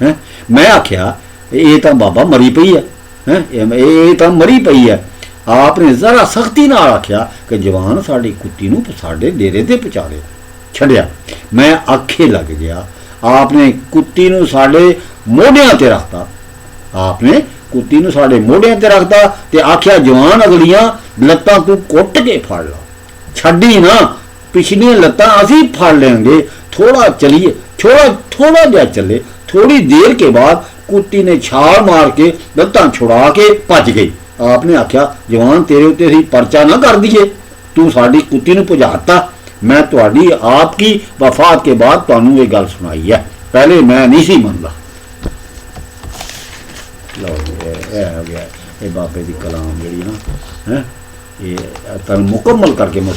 ਹੈਂ ਮੈਂ ਆਖਿਆ ਇਹ ਤਾਂ ਬਾਬਾ ਮਰੀ ਪਈ ਹੈ, ਹੈਂ ਇਹ ਤਾਂ ਮਰੀ ਪਈ ਹੈ। ਆਪ ਨੇ ਜ਼ਰਾ ਸਖਤੀ ਨਾਲ ਆਖਿਆ ਕਿ ਜਵਾਨ ਸਾਡੀ ਕੁੱਤੀ ਨੂੰ ਸਾਡੇ ਡੇਰੇ ਤੇ ਪਹੁੰਚਾ ਦੇ। ਛੱਡਿਆ, ਮੈਂ ਆਖੇ ਲੱਗ ਗਿਆ। ਆਪ ਨੇ ਕੁੱਤੀ ਨੂੰ ਸਾਡੇ ਮੋਢਿਆਂ ਤੇ ਰੱਖਤਾ। ਆਪ ਨੇ ਕੁੱਤੀ ਨੂੰ ਸਾਡੇ ਮੋਢਿਆਂ ਤੇ ਰੱਖਤਾ ਤੇ ਆਖਿਆ ਜਵਾਨ ਅਗਲੀਆਂ ਲੱਤਾਂ ਤੂੰ ਕੁੱਟ ਕੇ ਫੜ ਲਾ, ਛੱਡੀ ਨਾ, ਪਿਛਲੀਆਂ ਲੱਤਾਂ ਅਸੀਂ ਫੜ ਲੈਂਗੇ। ਥੋੜਾ ਚਲੀਏ, ਥੋੜਾ ਜਿਹਾ ਚੱਲੇ। ਥੋੜੀ ਦੇਰ ਕੇ ਬਾਅਦ ਕੁੱਤੀ ਨੇ ਛਾਲ ਮਾਰ ਕੇ ਲੱਤਾਂ ਛੁੜਾ ਕੇ ਭੱਜ ਗਈ। ਆਪ ਨੇ ਆਖਿਆ ਜਵਾਨ ਤੇਰੇ ਉੱਤੇ ਅਸੀਂ ਪਰਚਾ ਨਾ ਕਰ ਦਈਏ, ਤੂੰ ਸਾਡੀ ਕੁੱਤੀ ਨੂੰ ਭਜਾਤਾ। ਮੈਂ ਤੁਹਾਡੀ ਆਪ ਕੀ ਵਫਾਤ ਕੇ ਬਾਅਦ ਤੁਹਾਨੂੰ ਇਹ ਗੱਲ ਸੁਣਾਈ ਹੈ, ਪਹਿਲੇ ਮੈਂ ਨਹੀਂ ਸੀ ਮੰਨਦਾ। ਲਓ ਇਹ ਹੋ ਗਿਆ ਇਹ ਬਾਬੇ ਦੀ ਕਲਾਮ ਜਿਹੜੀ ਨਾ, ਹੈ ਇਹ ਤੁਹਾਨੂੰ ਮੁਕੰਮਲ ਕਰਕੇ ਮੈਂ